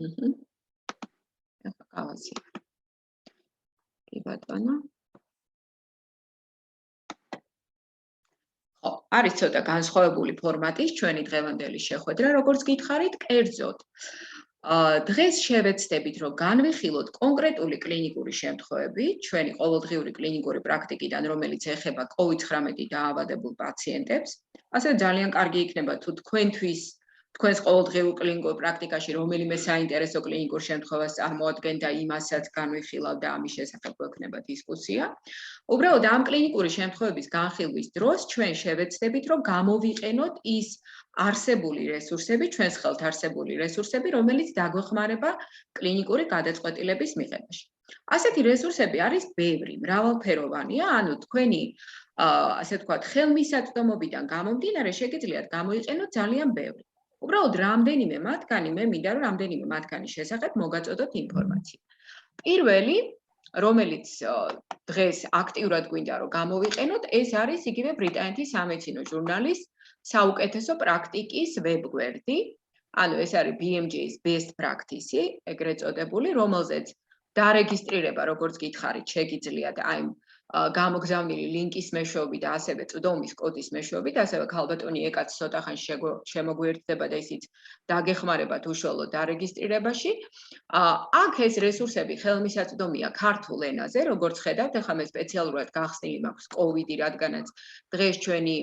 ეხლა გავაზი. კი ბატონო. ხო, არის ცოტა განსხვავებული ფორმატის ჩვენი დღევანდელი შეხვედრა, როგორც გითხარით, კერძოდ. დღეს შევეცდებით, რომ განვიხილოთ კონკრეტული კლინიკური შემთხვევები, ჩვენი ყოველდღიური კლინიკური პრაქტიკიდან, რომელიც ეხება COVID-19 დაავადებულ პაციენტებს. ასევე ძალიან კარგი იქნება თუ თქვენთვის თქვენს ყოველდღიურ კლინიკურ პრაქტიკაში რომელიმე საინტერესო კლინიკურ შემთხვევას წარმოადგენთ და იმასაც განვიხილავთ და ამის შესახებ გვექნება დისკუსია. უბრალოდ ამ კლინიკური შემთხვევების განხილვის დროს ჩვენ შევეცდებით, რომ გამოვიყენოთ ის არსებული რესურსები, ჩვენს ხელთ არსებული რესურსები, რომელიც დაგვეხმარება კლინიკური გადაწყვეტილების მიღებაში. ასეთი რესურსები არის ბევრი, მრავალფეროვანია, ანუ თქვენი ასე ვთქვათ, ხელმისაწვდომობიდან გამომდინარე შეგიძლიათ გამოიყენოთ ძალიან ბევრი. უბრალოდ რამდენიმე მათგანი მე მინდა რომ რამდენიმე მათგანის შესახებ მოგაწოდოთ ინფორმაცია. პირველი რომელიც დღეს აქტიურად გვინდა რომ გამოვიყენოთ, ეს არის იგივე ბრიტანეთის სამედიცინო ჟურნალის საუკეთესო პრაქტიკის ვებგვერდი. ანუ ეს არის BMJ-ის best practice, ეგრეთ წოდებული, რომელზეც დარეგისტრირება, როგორც გითხარით, შეგიძლიათ აი გამოგზავნილი ლინკის მეშვეობით და ასევე წვდომის კოდის მეშვეობით, ასევე ქალბატონი ეკაც ცოტა ხანში შემოგვიერთდება და ისიც დაგეხმარებათ უშუალოდ დარეგისტრირებაში. აქ ეს რესურსები ხელმისაწვდომია ქართულ ენაზე, როგორც ხედავთ, ახლა მე სპეციალურად გახსნილი მაქვს COVID-ი, რადგანაც დღეს ჩვენი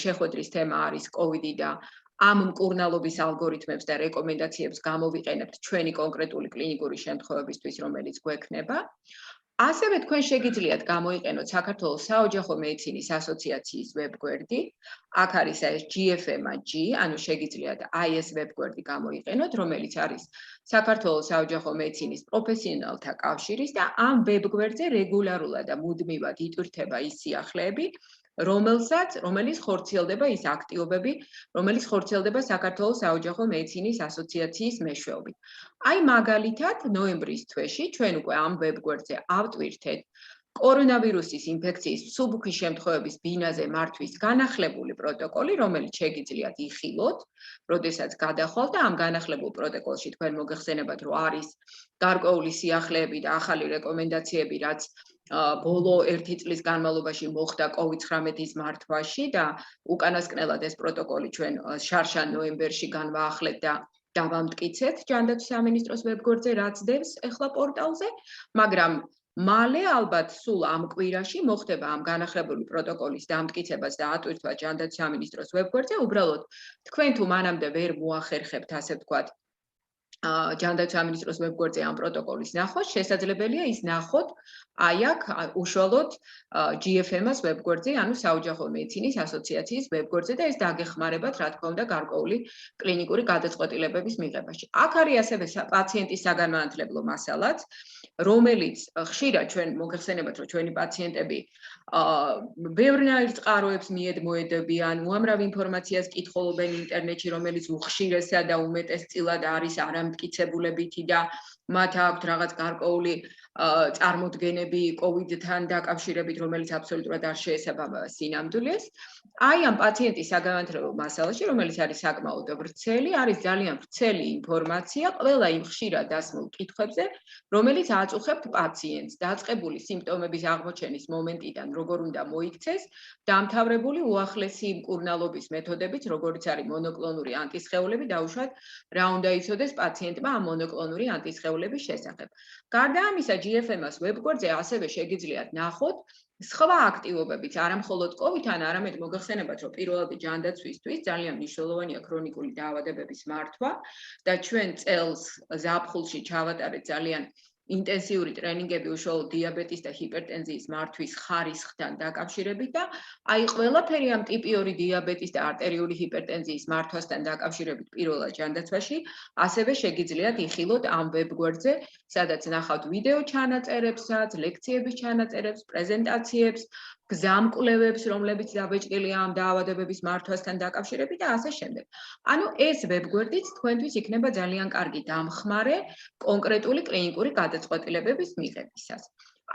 შეხვედრის თემა არის COVID-ი და ამ მკურნალობის ალგორითმებს და რეკომენდაციებს გამოვიყენებთ ჩვენი კონკრეტული კლინიკური შემთხვევებისთვის, რომელიც გვექნება. ასევე თქვენ შეგიძლიათ გამოიყენოთ საქართველოს საოჯახო მედიცინის ასოციაციის ვებგვერდი. აქ არის ეს GFMG, ანუ შეგიძლიათ აი ეს ვებგვერდი გამოიყენოთ, რომელიც არის საქართველოს საოჯახო მედიცინის პროფესიონალთა კავშირის და ამ ვებგვერდზე რეგულარულად და მუდმივად იტვირთება ის სიახლეები, რომელიც ხორციელდება ის აქტივობები, რომელიც ხორციელდება საქართველოს საოჯახო მედიცინის ასოციაციის მეშვეობით. აი მაგალითად, ნოემბრის თვეში ჩვენ უკვე ამ ვებგვერდზე ავტვირთეთ კორონავირუსის ინფექციის მსუბუქი შემთხვევების ბინაზე მართვის განახლებული პროტოკოლი, რომელიც შეგიძლიათ იხილოთ, როდესაც გადახვალთ და ამ განახლებულ პროტოკოლში თქვენ მოგეხსენებათ, რომ არის გარკვეული სიახლეები და ახალი რეკომენდაციები, რაც ბოლო 1 წლის განმავლობაში მოხდა COVID-19-ის მართვაში და უკანასკნელად ეს პროტოკოლი ჩვენ შარშან ნოემბერში განვაახლეთ და დავამტკიცეთ ჯანდაცვის სამინისტროს ვებგვერდზე, რაც დევს ახლა პორტალზე, მაგრამ მალე ალბათ სულ ამ კვირაში მოხდება ამ განახლებული პროტოკოლის დამტკიცებას და ატვირთვა ჯანდაცვის სამინისტროს ვებგვერდზე. უბრალოდ თქვენ თუ მანამდე ვერ მოახერხებთ, ასე ვთქვათ, ჯანდაცვის სამინისტროს ვებგვერდზე ამ პროტოკოლის ნახვა, შესაძლებელია ის ნახოთ აი აქ უშუალოდ GFM-ას ვებგვერდზე, ანუ საოჯახო მედიცინის ასოციაციის ვებგვერდზე და ეს დაგეხმარებათ, რა თქმა უნდა, გარკვეული კლინიკური გადაწყვეტილებების მიღებაში. აქ არის ასევე პაციენტის საგანმანათლებლო მასალაც, რომელიც ხშირად ჩვენ მოგეხსენებათ, რომ ჩვენი პაციენტები ბევრნაირ წყაროებს მიედმოედებიან, უამრავ ინფორმაციას კითხულობენ ინტერნეტში, რომელიც უხშირესად და უმეტესწილად არის არამტკიცებულებითი და მათ აქვთ რაღაც გარკვეული წარმოდგენები COVID-თან დაკავშირებით, რომელიც აბსოლუტურად არ შეესაბამება სინამდვილეს. აი ამ პაციენტის საგანმანათლებლო მასალაში, რომელიც არის საკმაოდ ვრცელი, არის ძალიან ვრცელი ინფორმაცია ყველა იმ ხშირად დასმულ კითხვებზე, რომელიც აწუხებთ პაციენტს დაწყებული სიმპტომების აღმოჩენის მომენტიდან, როგორ უნდა მოიქცეს, დამთავრებული უახლესი მკურნალობის მეთოდებით, როგორიც არის მონოკლონური ანტისხეულები, დაუშვათ რა უნდა იცოდეს პაციენტმა ამ მონოკლონური ანტისხეულების შესახებ. გარდა ამისა, GFM-ას ვებგვერდზე ასევე შეგიძლიათ ნახოთ სხვა აქტივობებიც, არა მხოლოდ COVID-თან, არამედ მოგეხსენებათ, რომ პირველადი ჯანდაცვისთვის ძალიან მნიშვნელოვანია ქრონიკული დაავადებების მართვა და ჩვენ წელს ზაფხულში ჩავატარეთ ძალიან ინტენსიური ტრენინგები უშუალოდ დიაბეტის და ჰიპერტენზიის მართვის ხარისხთან დაკავშირებით და აი ყველაფერი ამ ტიპი 2 დიაბეტის და არტერიული ჰიპერტენზიის მართვასთან დაკავშირებით პირველად ჯანდაცვაში ასევე შეგიძლიათ იხილოთ ამ ვებგვერდზე, სადაც ნახავთ ვიდეო ჩანაწერებსაც, ლექციების ჩანაწერებს, პრეზენტაციებს, გზამკვლევებს, რომლებიც დაბეჭდილია ამ დაავადებების მართვასთან დაკავშირებით და ასე შემდეგ. ანუ ეს ვებგვერდიც თქვენთვის იქნება ძალიან კარგი დამხმარე კონკრეტული კლინიკური გადაწყვეტილებების მიღებისას.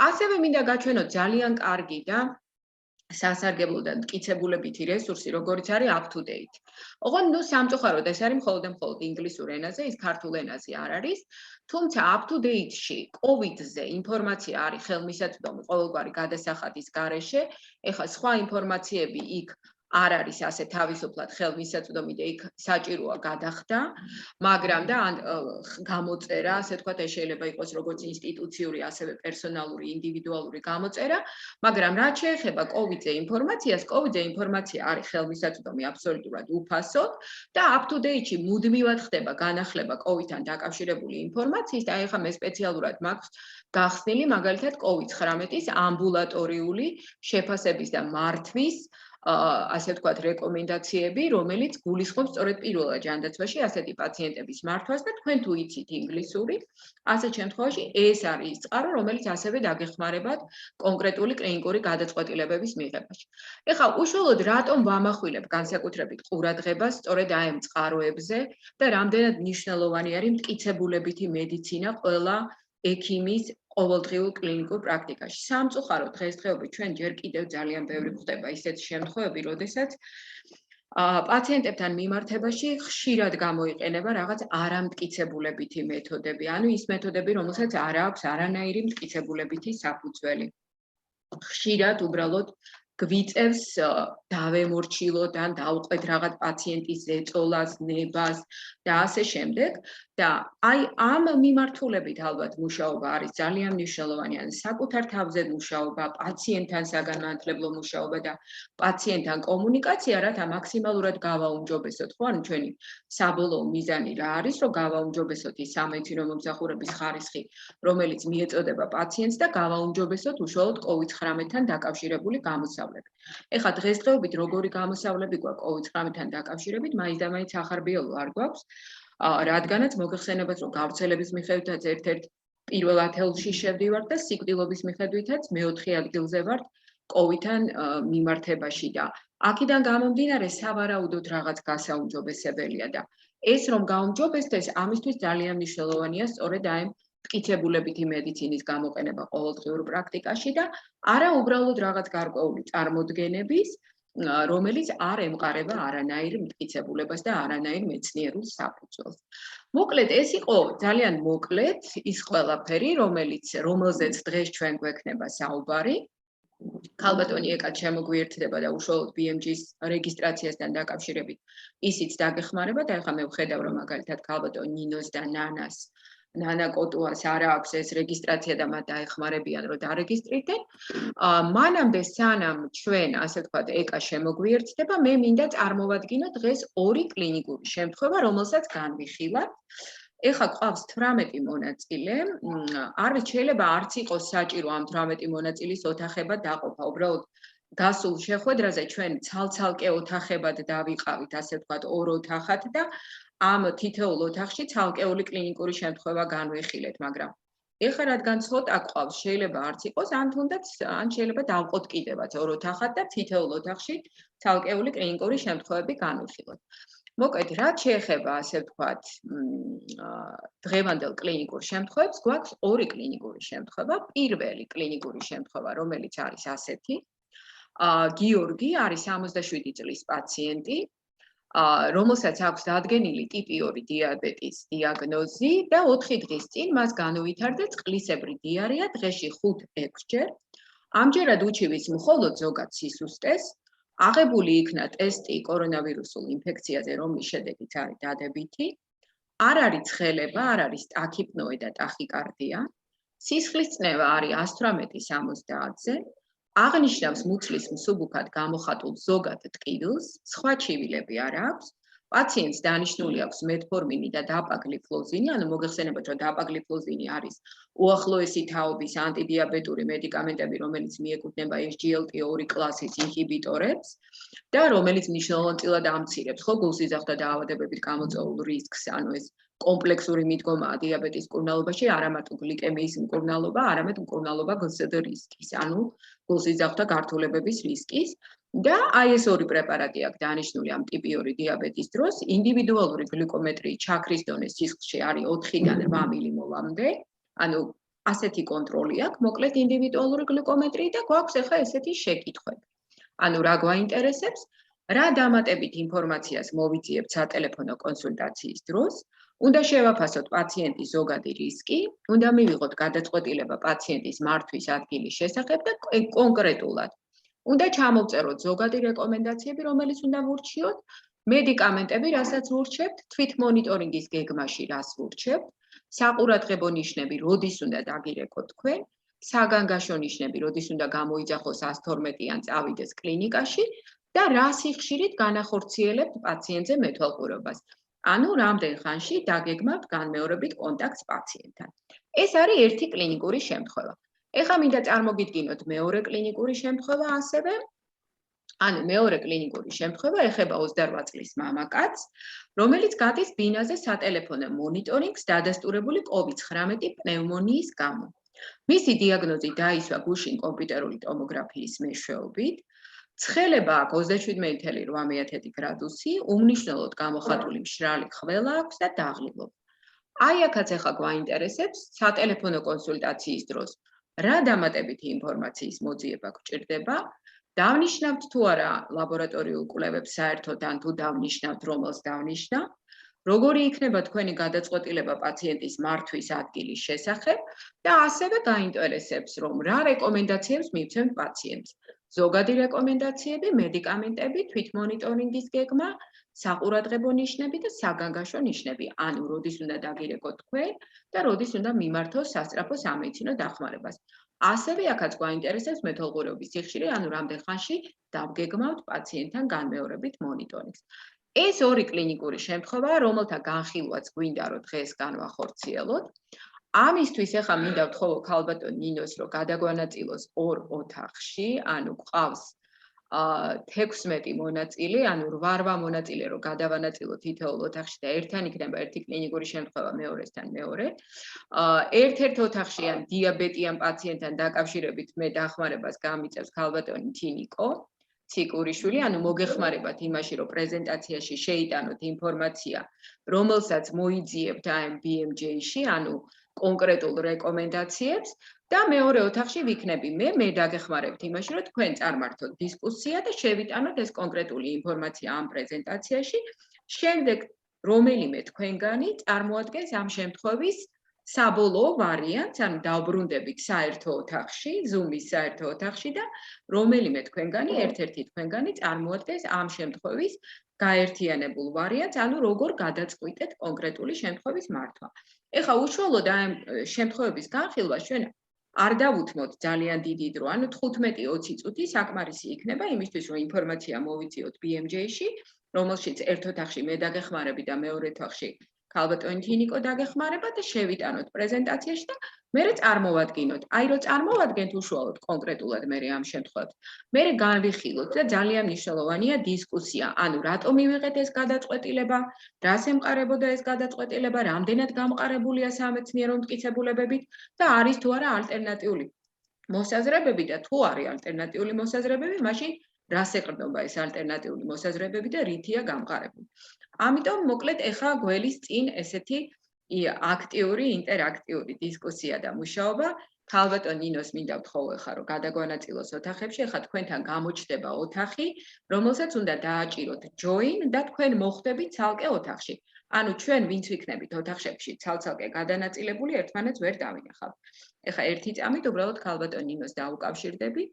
ასევე მინდა გაჩვენოთ ძალიან კარგი და სასარგებლო და მტკიცებულებითი რესურსი, როგორიც არის up to date. ოღონდ ნუ სამწუხაროდ ეს არის მხოლოდ და მხოლოდ ინგლისურ ენაზე, ის ქართულ ენაზე არ არის. თუმცა up to date-ში COVID-ზე ინფორმაცია არის ხელმისაწვდომი ყოველგვარი გადასახადის გარეშე. ეხლა სხვა ინფორმაციები იქ არ არის ასე თავისუფლად ხელმისაწვდომი და იქ საჭიროა გადახდა, მაგრამ და გამოწერა, ასე თქვათ, ეს შეიძლება იყოს როგორც ინსტიტუციური, ასევე პერსონალური, ინდივიდუალური გამოწერა, მაგრამ რაც შეეხება COVID-ზე ინფორმაციას, COVID-ზე ინფორმაცია არის ხელმისაწვდომი აბსოლუტურად უფასოდ და up to date-ში მუდმივად ხდება განახლება COVID-თან დაკავშირებული ინფორმაციის და ეხლა მე სპეციალურად მაქვს გახსნილი მაგალითად COVID-19-ის ამბულატორიული შეფასების და მართვის ასე ვთქვათ, რეკომენდაციები, რომელიც გულისხმობს სწორედ პირველად ჯანდაცვაში ასეთი პაციენტების მართვას და თქვენ თუ იცით ინგლისური, ასეთ შემთხვევაში ეს არის ის წყარო, რომელიც ასევე დაგეხმარებათ კონკრეტული კლინიკური გადაწყვეტილებების მიღებაში. ეხლა უშუალოდ რატომ ვამახვილებ განსაკუთრებით ყურადღებას სწორედ აი ამ წყაროებზე და რამდენად მნიშვნელოვანი არის მტკიცებულებითი მედიცინა ყველა ექიმის ყოველდღიურ კლინიკურ პრაქტიკაში. სამწუხაროდ დღესდღეობით ჩვენ ჯერ კიდევ ძალიან ბევრი ხდება ისეთი შემთხვევები, როდესაც პაციენტებთან მიმართებაში ხშირად გამოიყენება რაღაც არამტკიცებულებითი მეთოდები, ანუ ის მეთოდები, რომელსაც არ აქვს არანაირი მტკიცებულებითი საფუძველი. ხშირად უბრალოდ გვიწევს დავემორჩილოთ ან დავყვეთ რაღაც პაციენტის ზეწოლას, ნებას და ასე შემდეგ და აი ამ მიმართულებით ალბათ მუშაობა არის ძალიან მნიშვნელოვანი, ან საკუთარ თავზე მუშაობა, პაციენტთან საგანმანათლებლო მუშაობა და პაციენტთან კომუნიკაცია, რათა მაქსიმალურად გავაუმჯობესოთ, ხო, ანუ ჩვენი საბოლოო მიზანი რა არის, რომ გავაუმჯობესოთ ის სამედიცინო მომსახურების ხარისხი, რომელიც მიეწოდება პაციენტს და გავაუმჯობესოთ უშუალოდ COVID-19-თან დაკავშირებული გამოსავლები. ეხლა დღესდღეობით როგორი გამოსავლები გვაქვს COVID-19-თან დაკავშირებით, მაინც და მაინც ახარბიელო არ გვაქვს, რადგანაც მოგეხსენებათ, რომ გავრცელების მიხედვითაც ერთ-ერთ პირველ ათეულში შევდივართ და სიკვდილობის მიხედვითაც მეოთხე ადგილზე ვართ COVID-თან მიმართებაში და აქედან გამომდინარე სავარაუდოდ რაღაც გასაუმჯობესებელია და ეს რომ გაუმჯობესდეს, ამისთვის ძალიან მნიშვნელოვანია სწორედ აი მტკიცებულებითი მედიცინის გამოყენება ყოველდღიურ პრაქტიკაში და არა უბრალოდ რაღაც გარკვეული წარმოდგენების, რომელიც არ ემყარება არანაირ მტკიცებულებას და არანაირ მეცნიერულ საფუძველს. მოკლედ, ეს იყო ძალიან მოკლედ ის ყველაფერი, რომელზეც დღეს ჩვენ გვექნება საუბარი. ქალბატონი ეკაც შემოგვიერთდება და უშუალოდ BMG-ის რეგისტრაციასთან დაკავშირებით ისიც დაგეხმარება და ახლა მე ვხედავ, რომ მაგალითად ქალბატონ ნინოს და ნანა კოტუას არ აქვს ეს რეგისტრაცია და მათ დაეხმარებიან, რომ დარეგისტრირდნენ. მანამდე სანამ ჩვენ, ასე ვთქვათ, ეკა შემოგვიერთდება, მე მინდა წარმოვადგინო დღეს ორი კლინიკური შემთხვევა, რომელსაც განვიხილავთ. ეხლა ყავს 18 მონაწილე. არ ვიცი, შეიძლება არც იყოს საჭირო ამ 18 მონაწილის ოთახებად დაყოფა. უბრალოდ გასულ შეხვედრაზე ჩვენ ცალ-ცალკე ოთახებად დავიყავით, ასე ვთქვათ, ორ ოთახად და ამ თითოეულ ოთახში ცალკეული კლინიკური შემთხვევა განვიხილეთ, მაგრამ ეხლა რადგან ცოტა ყავს, შეიძლება არც იყოს, ან თუნდაც ან შეიძლება დავყოთ კიდევაც ორ ოთახად და თითოეულ ოთახში ცალკეული კლინიკური შემთხვევები განვიხილოთ. მოკლედ, რაც შეეხება, ასე ვთქვათ, დღევანდელ კლინიკურ შემთხვევებს, გვაქვს ორი კლინიკური შემთხვევა. პირველი კლინიკური შემთხვევა, რომელიც არის ასეთი. გიორგი არის 67 წლის პაციენტი, რომელსაც აქვს დადგენილი ტიპი 2 დიაბეტის დიაგნოზი და 4 დღის წინ მას განუვითარდა წყლისებრი დიარეა დღეში 5-6 ჯერ. ამჯერად უჩივის მხოლოდ ზოგად სისუსტეს. აღებული იქნა ტესტი კორონავირუსულ ინფექციაზე, რომლის შედეგიც არის დადებითი. არ არის ცხელება, არ არის ტაქიპნოე და ტახიკარდია. სისხლის წნევა არის 118/70-ზე. აღნიშნავს მუცლის მსუბუქად გამოხატულ ზოგად ტკივილს, სხვა ჩივილები არ აქვს. პაციენტს დანიშნული აქვს მეტფორმინი და დაპაგლიფლოზინი, ანუ მოგეხსენებათ, რომ დაპაგლიფლოზინი არის უახლოესი თაობის ანტიდიაბეტური მედიკამენტები, რომელიც მიეკუთვნება SGLT2 კლასის ინჰიბიტორებს და რომელიც მნიშვნელოვნად ამცირებს ხო გულსიზრახთა დაავადებებით გამოწვეულ რისკს, ანუ ეს კომპლექსური მიდგომაა დიაბეტის მკურნალობაში, არა მარტო გლიკემიის მკურნალობა, არამედ მკურნალობა GSD რისკის, ანუ გულსიზრახთა გართულებების რისკის. და აი ეს ორი პრეპარატი აქვს დანიშნული ამ ტიპი 2 დიაბეტის დროს. ინდივიდუალური გლიკომეტრიის ჩაქრის დონე სისხლში არის 4-დან 8 მილიმოლამდე. ანუ ასეთი კონტროლი აქვს, მოკლედ ინდივიდუალური გლიკომეტრიით და გვაქვს ახლა ესეთი შეკითხვები. ანუ რა გვაინტერესებს, რა დამატებით ინფორმაციას მოვიძიებთ სატელეფონო კონსულტაციის დროს, უნდა შევაფასოთ პაციენტის ზოგადი რისკი, უნდა მივიღოთ გადაწყვეტილება პაციენტის მართვის ადგილის შესახებ და კონკრეტულად უნდა ჩამოვწეროთ ზოგადი რეკომენდაციები, რომელიც უნდა ვურჩიოთ, მედიკამენტები, რასაც ვურჩებთ, თვითმონიტორინგის გეგმაში რას ვურჩებთ, საყურადღებო ნიშნები, როდის უნდა დაგირეკოთ თქვენ, საგანგაშო ნიშნები, როდის უნდა გამოიძახოს 112-იან წავიდეს კლინიკაში და რა სიხშირით განახორციელებთ პაციენტზე მეთვალყურებას. ანუ რამდენ ხანში დაგეგმავთ განმეორებით კონტაქტს პაციენტთან. ეს არის ერთი კლინიკური შემთხვევა. ეხლა მინდა წარმოგიდგინოთ მეორე კლინიკური შემთხვევა ასევე. ანუ მეორე კლინიკური შემთხვევა ეხება 28 წლის მამაკაცს, რომელიც გადის ბინაზე სატელეფონო მონიტორინგს დადასტურებული COVID-19 პნევმონიის გამო. მისი დიაგნოზი დაისვა გუშინ კომპიუტერული ტომოგრაფიის მეშვეობით. ცხელება აქვს 27,8 გრადუსი, უმნიშვნელოდ გამოხატული მშრალი ხველა აქვს და დაღლილობა. აი აქაც ახლა გვაინტერესებს სატელეფონო კონსულტაციის დროს რა დამატებითი ინფორმაციის მოძიება გჭირდება, დავნიშნავთ თუ არა ლაბორატორიულ კვლევებს საერთოდ ან თუ დავნიშნავთ რომელს დავნიშნავ, როგორი იქნება თქვენი გადაწყვეტილება პაციენტის მართვის ადგილის შესახებ და ასევე გაინტერესებს რომ რა რეკომენდაციებს მივცემთ პაციენტს. ზოგადი რეკომენდაციები, მედიკამენტები, თვითმონიტორინგის გეგმა, საყურადღებო ნიშნები და საგანგაშო ნიშნები, ანუ როდის უნდა დაგირეკოთ თქვენ და როდის უნდა მიმართოს სასწრაფო სამედიცინო დახმარებას. ასევე აქაც გვაინტერესებს მეთვალყურეობის სიხშირე, ანუ რამდენ ხანში დავგეგმავთ პაციენტთან განმეორებით მონიტორინგს. ეს ორი კლინიკური შემთხვევაა, რომელთა განხილვაც გვინდა რომ დღეს განვახორციელოთ. ამისთვის ახლა მინდა ვთხოვო ქალბატონ ნინოს რომ გადაგვანაწილოს ორ ოთახში, ანუ გვყავს 16 მონაწილე, ანუ 8 მონაწილე რომ გადავანაწილოთ თითოეულ ოთახში და ერთთან იქნება ერთი კლინიკური შემთხვევა მეორესთან მეორე. ერთ-ერთ ოთახში ან დიაბეტიან პაციენტთან დაკავშირებით მე დახმარებას გამიწევს ქალბატონი თინიკო ციკურიშვილი, ანუ მოგეხმარებათ იმაში, რომ პრეზენტაციაში შეიტანოთ ინფორმაცია, რომელსაც მოიძიებთ ამ BMJ-ში, ანუ კონკრეტულ რეკომენდაციებს და მეორე ოთახში ვიქნები მე დაგეხმარებთ იმაში, რომ თქვენ წარმართოთ დისკუსია და შევიტანოთ ეს კონკრეტული ინფორმაცია ამ პრეზენტაციაში. შემდეგ რომელიმე თქვენგანი წარმოადგენს ამ შემთხვევის საბოლოო ვარიანტს, ანუ დავბრუნდებით საერთო ოთახში, Zoom-ის საერთო ოთახში და რომელიმე თქვენგანი, ერთ-ერთი თქვენგანი წარმოადგენს ამ შემთხვევის გაერთიანებულ ვარიანტს, ანუ როგორ გადაწყვიტეთ კონკრეტული შემთხვევის მართვა. ეხლა უშუალოდ ამ შემთხვევების განხილვას ჩვენ არ დავუთმოთ ძალიან დიდი დრო, ანუ 15-20 წუთი საკმარისი იქნება იმისთვის, რომ ინფორმაცია მოვიძიოთ BMJ-ში, რომელშიც ერთ ოთახში მე დაგეხმარები და მეორე ოთახში ქალბატონი თინიკო დაგეხმარება და შევიტანოთ პრეზენტაციაში და მერე წარმოვადგინოთ. აი რომ წარმოვადგენთ უშუალოდ კონკრეტულად მერე ამ შემთხვევებს. მერე განვიხილოთ და ძალიან მნიშვნელოვანია დისკუსია, ანუ რატომ მივიღეთ ეს გადაწყვეტილება, რას ემყარებოდა ეს გადაწყვეტილება, რამდენად გამყარებულია სამეცნიერო მტკიცებულებებით და არის თუ არა ალტერნატიული მოსაზრებები და თუ არის ალტერნატიული მოსაზრებები, მაშინ რას ეყრდნობა ეს ალტერნატიული მოსაზრებები და რითია გამყარებული. ამიტომ მოკლედ ეხა გველის წინ ესეთი აქტიური, ინტერაქტიული დისკუსია და მუშაობა. ქალბატონ ნინოს მინდა ვთხოვო ეხა რომ გადაგვანაწილოს ოთახებში, ეხა თქვენთან გამოჩნდება ოთახი, რომელსაც უნდა დააჭიროთ join და თქვენ მოხვდებით ცალკე ოთახში. ანუ ჩვენ ვინც ვიქნებით ოთახებში ცალ-ცალკე გადანაწილებული, ერთმანეთს ვერ დავინახავთ. ეხა ერთი წამით უბრალოდ ქალბატონ ნინოს დაუკავშირდები,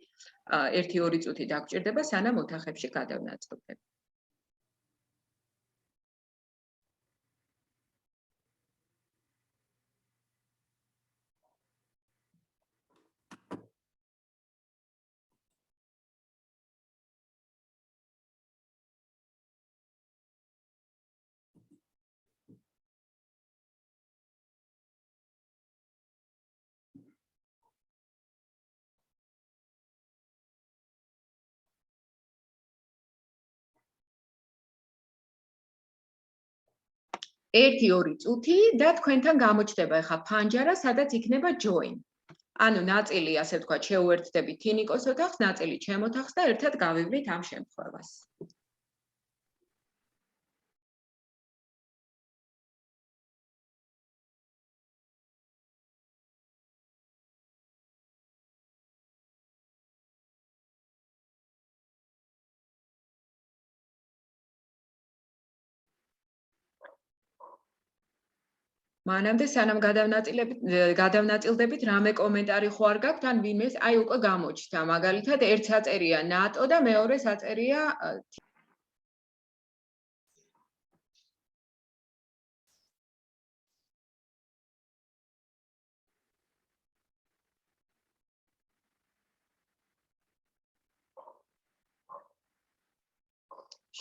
1-2 წუთი დაგჭირდება, სანამ ოთახებში გადავნაწილდები. ერთი-ორი წუთი და თქვენთან გამოჩნდება ეხა ფანჯარა, სადაც იქნება join. ანუ ნაწილი, ასე ვთქვათ, შეუერთდებით თინიკოს ოთახს, ნაწილი ჩემ ოთახს და ერთად გავივლით ამ შემთხვევას. მანამდე სანამ გადავნაწილდებით რამე კომენტარი ხო არ გაქვთ ან ვინმეს აი უკვე გამოჩნდა მაგალითად ერთ საწერია ნატო და მეორე საწერია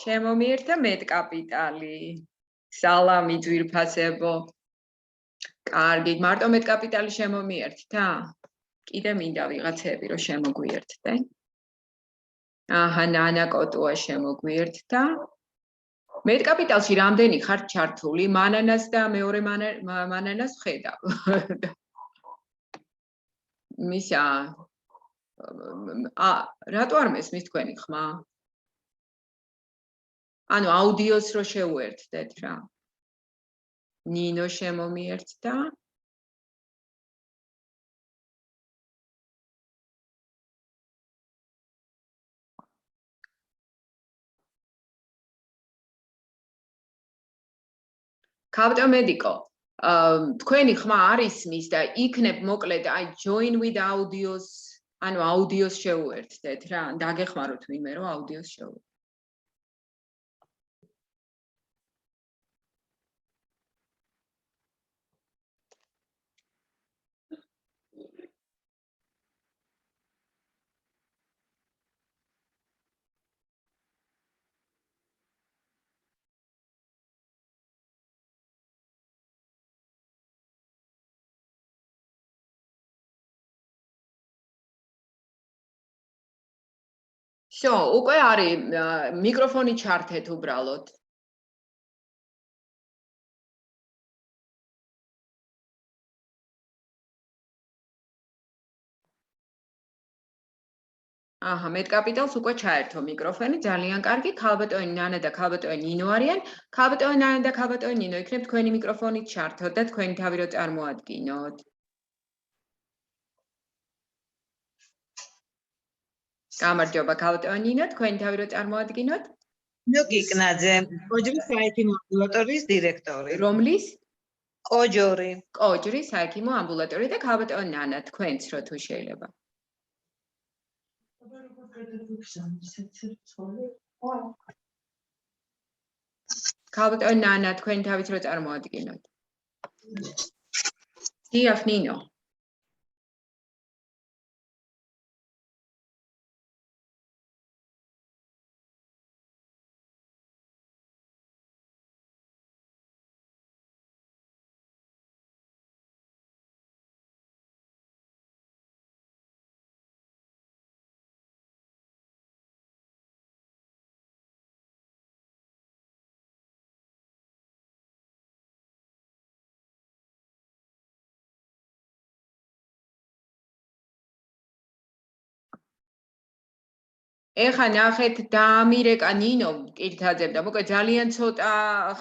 შემომიერთა მეტკაპიტალი სალამი ძვირფასებო კარგი, მარტო მეტკაპიტალი შემომიერთდა? კიდე მინდა ვიღაცები რომ შემოგვიერთდე. აჰა, ნანა კოტუა შემოგვიერთდა. მეტკაპიტალში რამდენი ხარ ჩართული? მანანას და მეორე მანანას ვხედავ. მისა რატო არ მესმის თქვენი ხმა? ანუ აუდიოს რო შეუერთდეთ რა. ნინო შემომიერთდა. კაპიტან მედიკო, თქვენი ხმა არის მის და იქნებ მოკლედ აი join with audios, ანუ აუდიოს შეუერთდეთ რა, დაგეხმაროთ ვინმე რომ აუდიოს შეუერთდეთ. Всё, უკვე არის მიკროფონი ჩართეთ უბრალოდ. აჰა, მეტკაპიტალს უკვე ჩაერთო მიკროფონი, ძალიან კარგი. ქალბატონი ნანა და ქალბატონი ნინო არიან. ქალბატონი ნანა და ქალბატონი ნინო, იქნებ თქვენი მიკროფონით ჩართოთ და თქვენი თავი რო წარმოადგინოთ. გამარჯობა ქალბატონი ნინო, თქვენი თავი რო წარმოადგინოთ. ნიუკიკნაძე, კოჯრის საექიმო ამბულატორიის დირექტორი. რომლის? კოჯორი. კოჯრის საექიმო ამბულატორია და ქალბატონი ნანა, თქვენც რო თუ შეიძლება. ქალბატონი ნანა, თქვენი თავით რო წარმოადგინოთ. დიახ, ნინო. ეხა ნახეთ დაამირეკა ნინო კირთაძემ და მოკლედ ძალიან ცოტა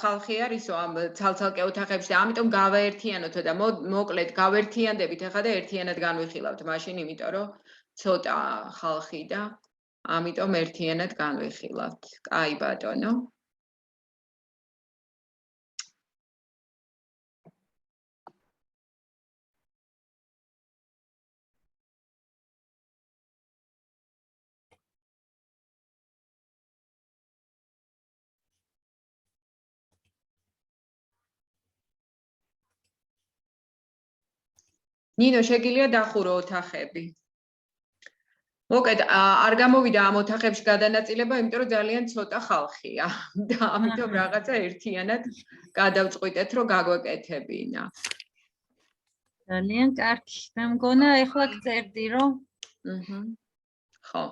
ხალხი არისო ამ ცალ-ცალკე ოთახებში და ამიტომ გავაერთიანოთ და მოკლედ გავერთიანდებით ეხა და ერთიანად განვიხილავთ მაშინ იმიტომ რომ ცოტა ხალხი და ამიტომ ერთიანად განვიხილავთ. კაი ბატონო. ნინო შეგიძლია დახურო ოთახები. მოკლედ არ გამოვიდა ამ ოთახებში გადანაწილება, იმიტომ რომ ძალიან ცოტა ხალხია და ამიტომ რაღაცა ერთიანად გადავწყვიტეთ რომ გაგვეკეთებინა. ძალიან კარგი. მე მგონა ეხლა გწერდი რომ ხო.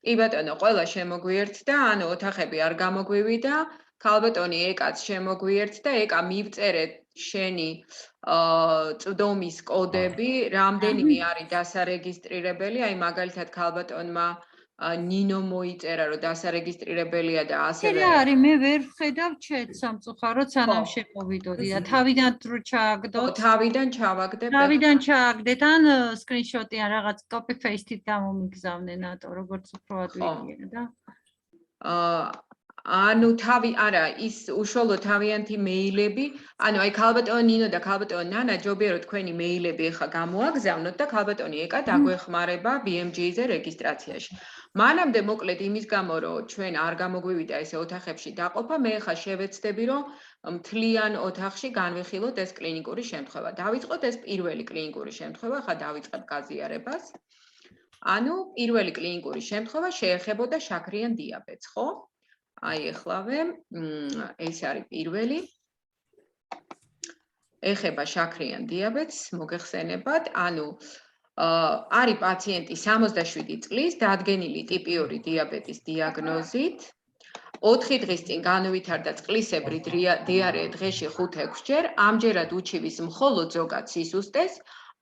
კი ბატონო, ყველა შემოგვიერთდა, ანუ ოთახები არ გამოგვივიდა. ქალბატონი ეკაც შემოგვიერთდა, ეკა მივწერეთ შენი წვდომის კოდები, რამდენიმე არის დასარეგისტრირებელი, აი მაგალითად ქალბატონმა ნინო მოიწერა რომ დასარეგისტრირებელია და ასევე რა არის მე ვერ ვხედავ ჩეტს სამწუხაროდ სანამ შემოვიდოდი და თავიდან რო ჩააგდოთ თავიდან ჩავაგდებ თავიდან ჩააგდეთ ან სკრინშოტი ან რაღაც copy paste-ით გამომიგზავნე ნატო როგორც უფრო ადვილია და ანუ თავი არა ის უშუალოდ თავიანთი მეილები, ანუ აი ქალბატონი ნინო და ქალბატონი ნანა ჯობია რომ თქვენი მეილები ახლა გამოაგზავნოთ და ქალბატონი ეკა დაგვეხმარება BMG-ზე რეგისტრაციაში. მანამდე მოკლედ იმის გამო რომ ჩვენ არ გამოგვივიდა ესე ოთახებში დაყოფა, მე ახლა შევეცდები რომ მთლიან ოთახში განვიხილოთ ეს კლინიკური შემთხვევა. დავიწყოთ ეს პირველი კლინიკური შემთხვევა, ახლა დავიწყებ გაზიარებას. ანუ პირველი კლინიკური შემთხვევა შეეხებოდა შაქრიან დიაბეტს, ხო? აი ეხლავე, ეს არის პირველი. ეხება შაქრიან დიაბეტს, მოგეხსენებათ, ანუ არის პაციენტი 67 წლის, დადგენილი ტიპი 2 დიაბეტის დიაგნოზით. 4 დღის წინ განუვითარდა წყლისებრი დიარეა დღეში 5-6 ჯერ, ამჯერად უჩივის მხოლოდ ზოგად სისუსტეს.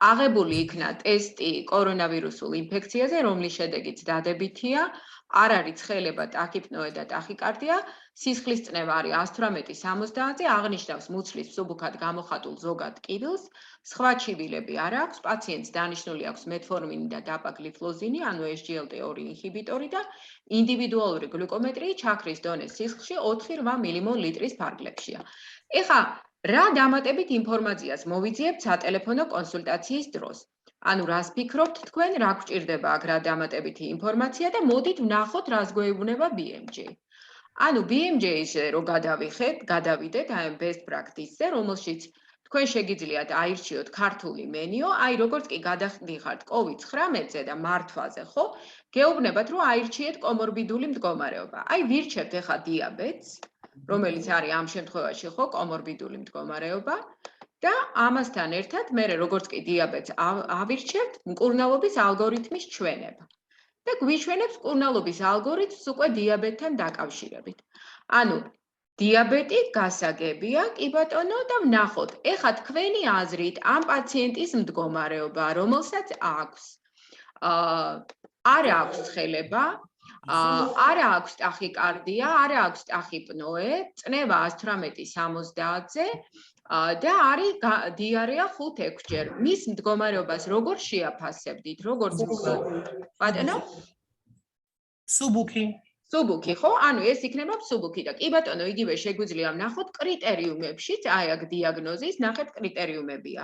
აღებული იქნა ტესტი კორონავირუსულ ინფექციაზე, რომლის შედეგიც დადებითია. არ არის ცხელება, ტაქიპნოე და ტახიკარდია, სისხლის წნევა არის 118/70-ზე, აღნიშნავს მუცლის მსუბუქად გამოხატულ ზოგად კიბილს, სხვა ჩივილები არ აქვს, პაციენტს დანიშნული აქვს მეტფორმინი და დაპაგლიფლოზინი, ანუ SGLT2 ინჰიბიტორი და ინდივიდუალური გლუკომეტრიით ჩაქრის დონე სისხლში 4-8 მმ/ლიტრის ფარგლებშია. ეხლა რა დამატებით ინფორმაციას მოვიძიებთ სატელეფონო კონსულტაციის დროს? ანუ რას ფიქრობთ თქვენ, რა გვჭირდება აქ რა დამატებითი ინფორმაცია და მოდით ვნახოთ რას გვეუბნება BMJ. ანუ BMJ-ზე რო გადავიდეთ აი best practice-ზე, რომელშიც თქვენ შეგიძლიათ აირჩიოთ ქართული მენიო, აი როგორც კი გადახდიხართ COVID-19-ზე და მართვაზე, ხო? გეუბნებათ რომ აირჩიეთ კომორბიდული მდგომარეობა. აი ვირჩევთ ახლა დიაბეტს, რომელიც არის ამ შემთხვევაში ხო კომორბიდული მდგომარეობა. და ამასთან ერთად მე როგორც კი დიაბეტს ავირჩევთ მკურნალობის ალგორითმის ჩვენება. და გვიჩვენებს მკურნალობის ალგორითმს უკვე დიაბეტთან დაკავშირებით. ანუ დიაბეტი გასაგებია, კი ბატონო და ვნახოთ. ეხლა თქვენი აზრით ამ პაციენტის მდგომარეობა, რომელსაც აქვს არ აქვს ცხელება, არ აქვს ტახიკარდია, არ აქვს ტახიპნოე, წნევა 118/70-ზე და არის დიარეა 5-6 ჯერ. მის მდგომარეობას როგორ შეაფასებდით? როგორც ბატონო? სუბუქი, ხო? ანუ ეს იქნება სუბუქი და კი ბატონო, იგივე შეგვიძლია ვნახოთ კრიტერიუმებშიც, აი აქ დიაგნოზის, ნახეთ კრიტერიუმებია.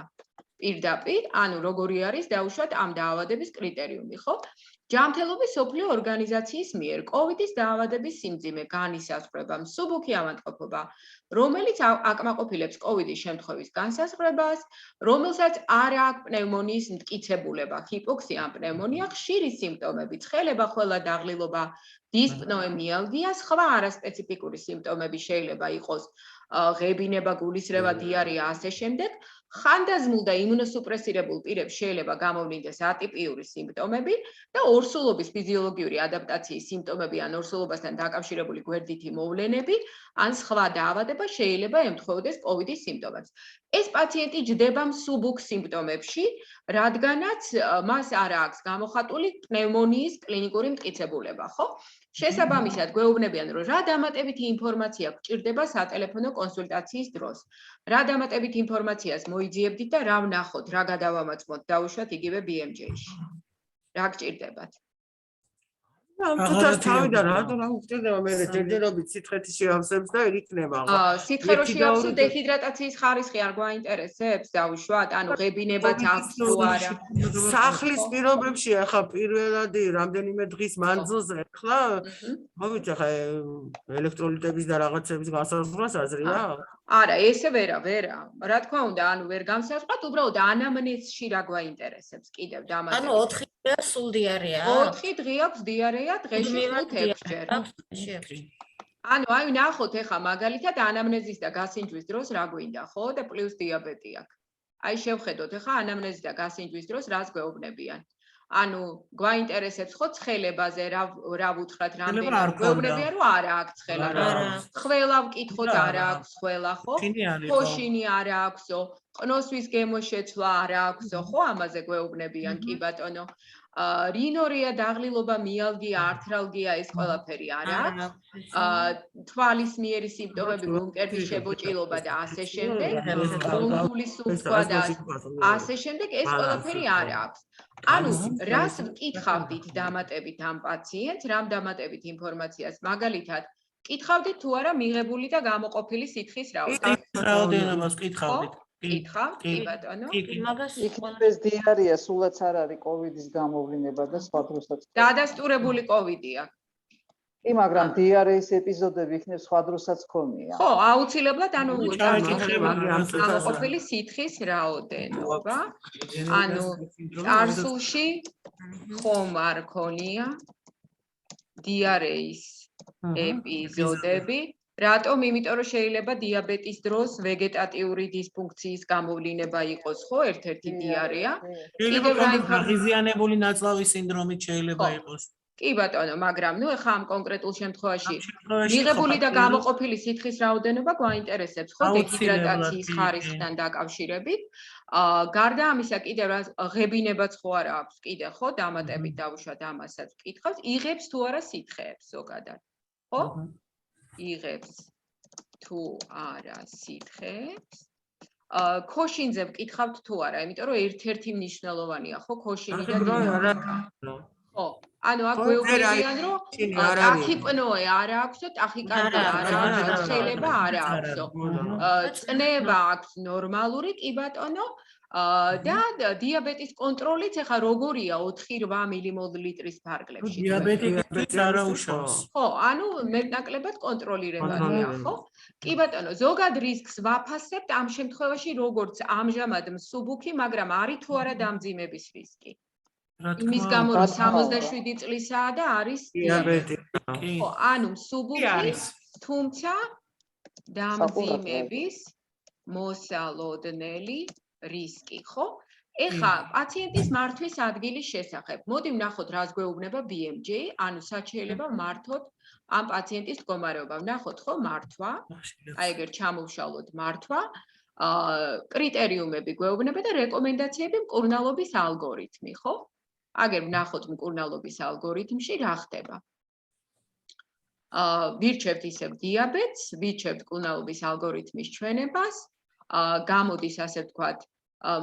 პირდაპირ, ანუ როგორი არის დაუშვათ ამ დაავადების კრიტერიუმი, ხო? ჯანმრთელობის მსოფლიო ორგანიზაციის მიერ COVID-ის დაავადების სიმძიმე განისაზღვრება მსუბუქი ავადმყოფობა, რომელიც აკმაყოფილებს COVID-ის შემთხვევის განსაზღვრებას, რომელსაც არ აქვს პნევმონიის მტკიცებულება, ჰიპოქსია ან პნევმონია, ხშირი სიმპტომები, ცხელება, ხველა, დაღლილობა, დისპნოე, მიალგია, სხვა არასპეციფიკური სიმპტომები შეიძლება იყოს ღებინება, გულისრევა, დიარეა, ასე შემდეგ. ხანდაზმულ და იმუნოსუპრესირებულ პირებს შეიძლება გამოვლინდეს ატიპიური სიმპტომები და ორსულობის ფიზიოლოგიური ადაპტაციის სიმპტომები ან ორსულობასთან დაკავშირებული გვერდითი მოვლენები ან სხვა დაავადება შეიძლება ემთხვეოდეს COVID-ის სიმპტომებს. ეს პაციენტი ჯდება მსუბუქ სიმპტომებში, რადგანაც მას არ აქვს გამოხატული პნევმონიის კლინიკური მტკიცებულება, ხო? შესაბამისად, გვეუბნებიან, რომ რა დამატებითი ინფორმაცია გჭირდება სატელეფონო კონსულტაციის დროს. რა დამატებით ინფორმაციას მოიძიებდით და რა ვნახოთ, რა გადავამოწმოთ, დაუშვათ იგივე BMJ-ში. რა გჭირდებათ? თუთას თავიდან რატო რა უწევდება მე ჯერჯერობით სითხეთის შეავსებს და იქნება. სითხე რო შეავსო დეჰიდრატაციის ხარისხი არ გვაინტერესებს დაუშვათ, ანუ ღებინებაც აქვს თუ არა. სახლის პირობებში ახლა პირველადი რამდენიმე დღის მანძილზე ახლა მოვიწყე ხა ელექტროლიტების და რაღაცების განსაზღვრას აზრია? არა, ესე ვერა. რა თქმა უნდა, ანუ ვერ განსაზღვრათ, უბრალოდ ანამნეზში რა გვაინტერესებს კიდევ დამატებით. ანუ 4 დღეა სულ დიარეა. 4 დღე აქვს დიარეა, დღეში 5-6 ჯერ. ანუ აი ნახოთ ახლა მაგალითად ანამნეზის და გასინჯვის დროს რა გვინდა, ხო? და პლუს დიაბეტი აქვს. აი შევხედოთ ახლა ანამნეზის და გასინჯვის დროს რას გვეუბნებიან. ანუ გვაინტერესებს ხო ცხელებაზე რა ვუთხრათ რამდენი გვეუბნებიან რომ არა აქვს ცხელა. ხველა ვკითხოთ არა აქვს ხველა, ხო? ხოშინი არა აქვსო, ყნოსვის გემოშეცვლა არა აქვსო, ხო? ამაზე გვეუბნებიან კი ბატონო. რინორია, დაღლილობა, მიალგია, ართრალგია ეს ყველაფერი არა აქვს. თვალისმიერი სიმპტომები, გულმკერდის შებოჭილობა და ასე შემდეგ, გულგულის სუნთქვა და ასე შემდეგ ეს ყველაფერი არა აქვს. ანუ რას ვკითხავდით დამატებით ამ პაციენტს, რამ დამატებით ინფორმაციას, მაგალითად კითხავდით თუ არა მიღებული და გამოყოფილი სითხის რაოდენობა. რაოდენობას კითხავდით. კითხავთ? კი ბატონო. მაგას იქნებ ეს დიარია, სულაც არ არის კოვიდის გამოვლინება და სხვა დროსაც. დადასტურებული კოვიდია. კი, მაგრამ დიარეის ეპიზოდები იქნებ სხვა დროსაც ქონია. ხო, აუცილებლად ანუ ჩაიკითხება გამოყოფილი სითხის რაოდენობა. ანუ წარსულში ხომ არ ქონია დიარეის ეპიზოდები. რატომ? იმიტომ რომ შეიძლება დიაბეტის დროს ვეგეტატიური დისფუნქციის გამოვლინება იყოს, ხო, ერთ-ერთი დიარეა. შეიძლება გაღიზიანებული ნაწლავის სინდრომით შეიძლება იყოს. კი ბატონო, მაგრამ ნუ ეხა ამ კონკრეტულ შემთხვევაში მიღებული და გამოყოფილი სითხის რაოდენობა გვაინტერესებს, ხო, დეჰიდრატაციის ხარისხთან დაკავშირებით. გარდა ამისა, კიდევ რა ღებინებაც ხო არა აქვს კიდე, ხო, დამატებით დავუშვათ ამასაც ვკითხავთ, იღებს თუ არა სითხეებს ზოგადად. ხო? იღებს თუ არა სითხეებს. ქოშინზე ვკითხავთ თუ არა, იმიტომ რომ ერთ-ერთი მნიშვნელოვანია, ხო, ქოშინი და დინამიკა. ხო, ანუ აქ გვეუბნებიან, რომ ტახიპნოე არ აქვს და ტახიკარდია არ აქვს, შეიძლება არ აქვსო. წნება აქვს ნორმალური, კი ბატონო. და დიაბეტის კონტროლიც ეხა როგორია 4-8 მილიმოლიტრის ფარგლებში. დიაბეტიკიც არა უშავს. ხო, ანუ მეტნაკლებად კონტროლირებადია, ხო? კი ბატონო, ზოგად რისკს ვაფასებთ ამ შემთხვევაში როგორც ამჟამად მსუბუქი, მაგრამ არის თუ არა დამძიმების რისკი. იმის გამო რომ 67 წლისაა და არის დიაბეტი. ხო, ანუ მსუბუქი, თუმცა დამძიმების მოსალოდნელი რისკი, ხო? ეხა პაციენტის მართვის ადგილის შესახებ. მოდი ვნახოთ რას გვეუბნება BMJ, ანუ სად შეიძლება მართოთ ამ პაციენტის მდგომარეობა. ვნახოთ ხო მართვა. აი ეგერ ჩამოვშალოთ მართვა. კრიტერიუმები გვეუბნება და რეკომენდაციები მკურნალობის ალგორითმი, ხო? აგერ ვნახოთ მკურნალობის ალგორითმში რა ხდება. ვირჩევთ ისევ დიაბეტს, ვირჩევთ მკურნალობის ალგორითმის ჩვენებას, გამოდის ასე ვთქვათ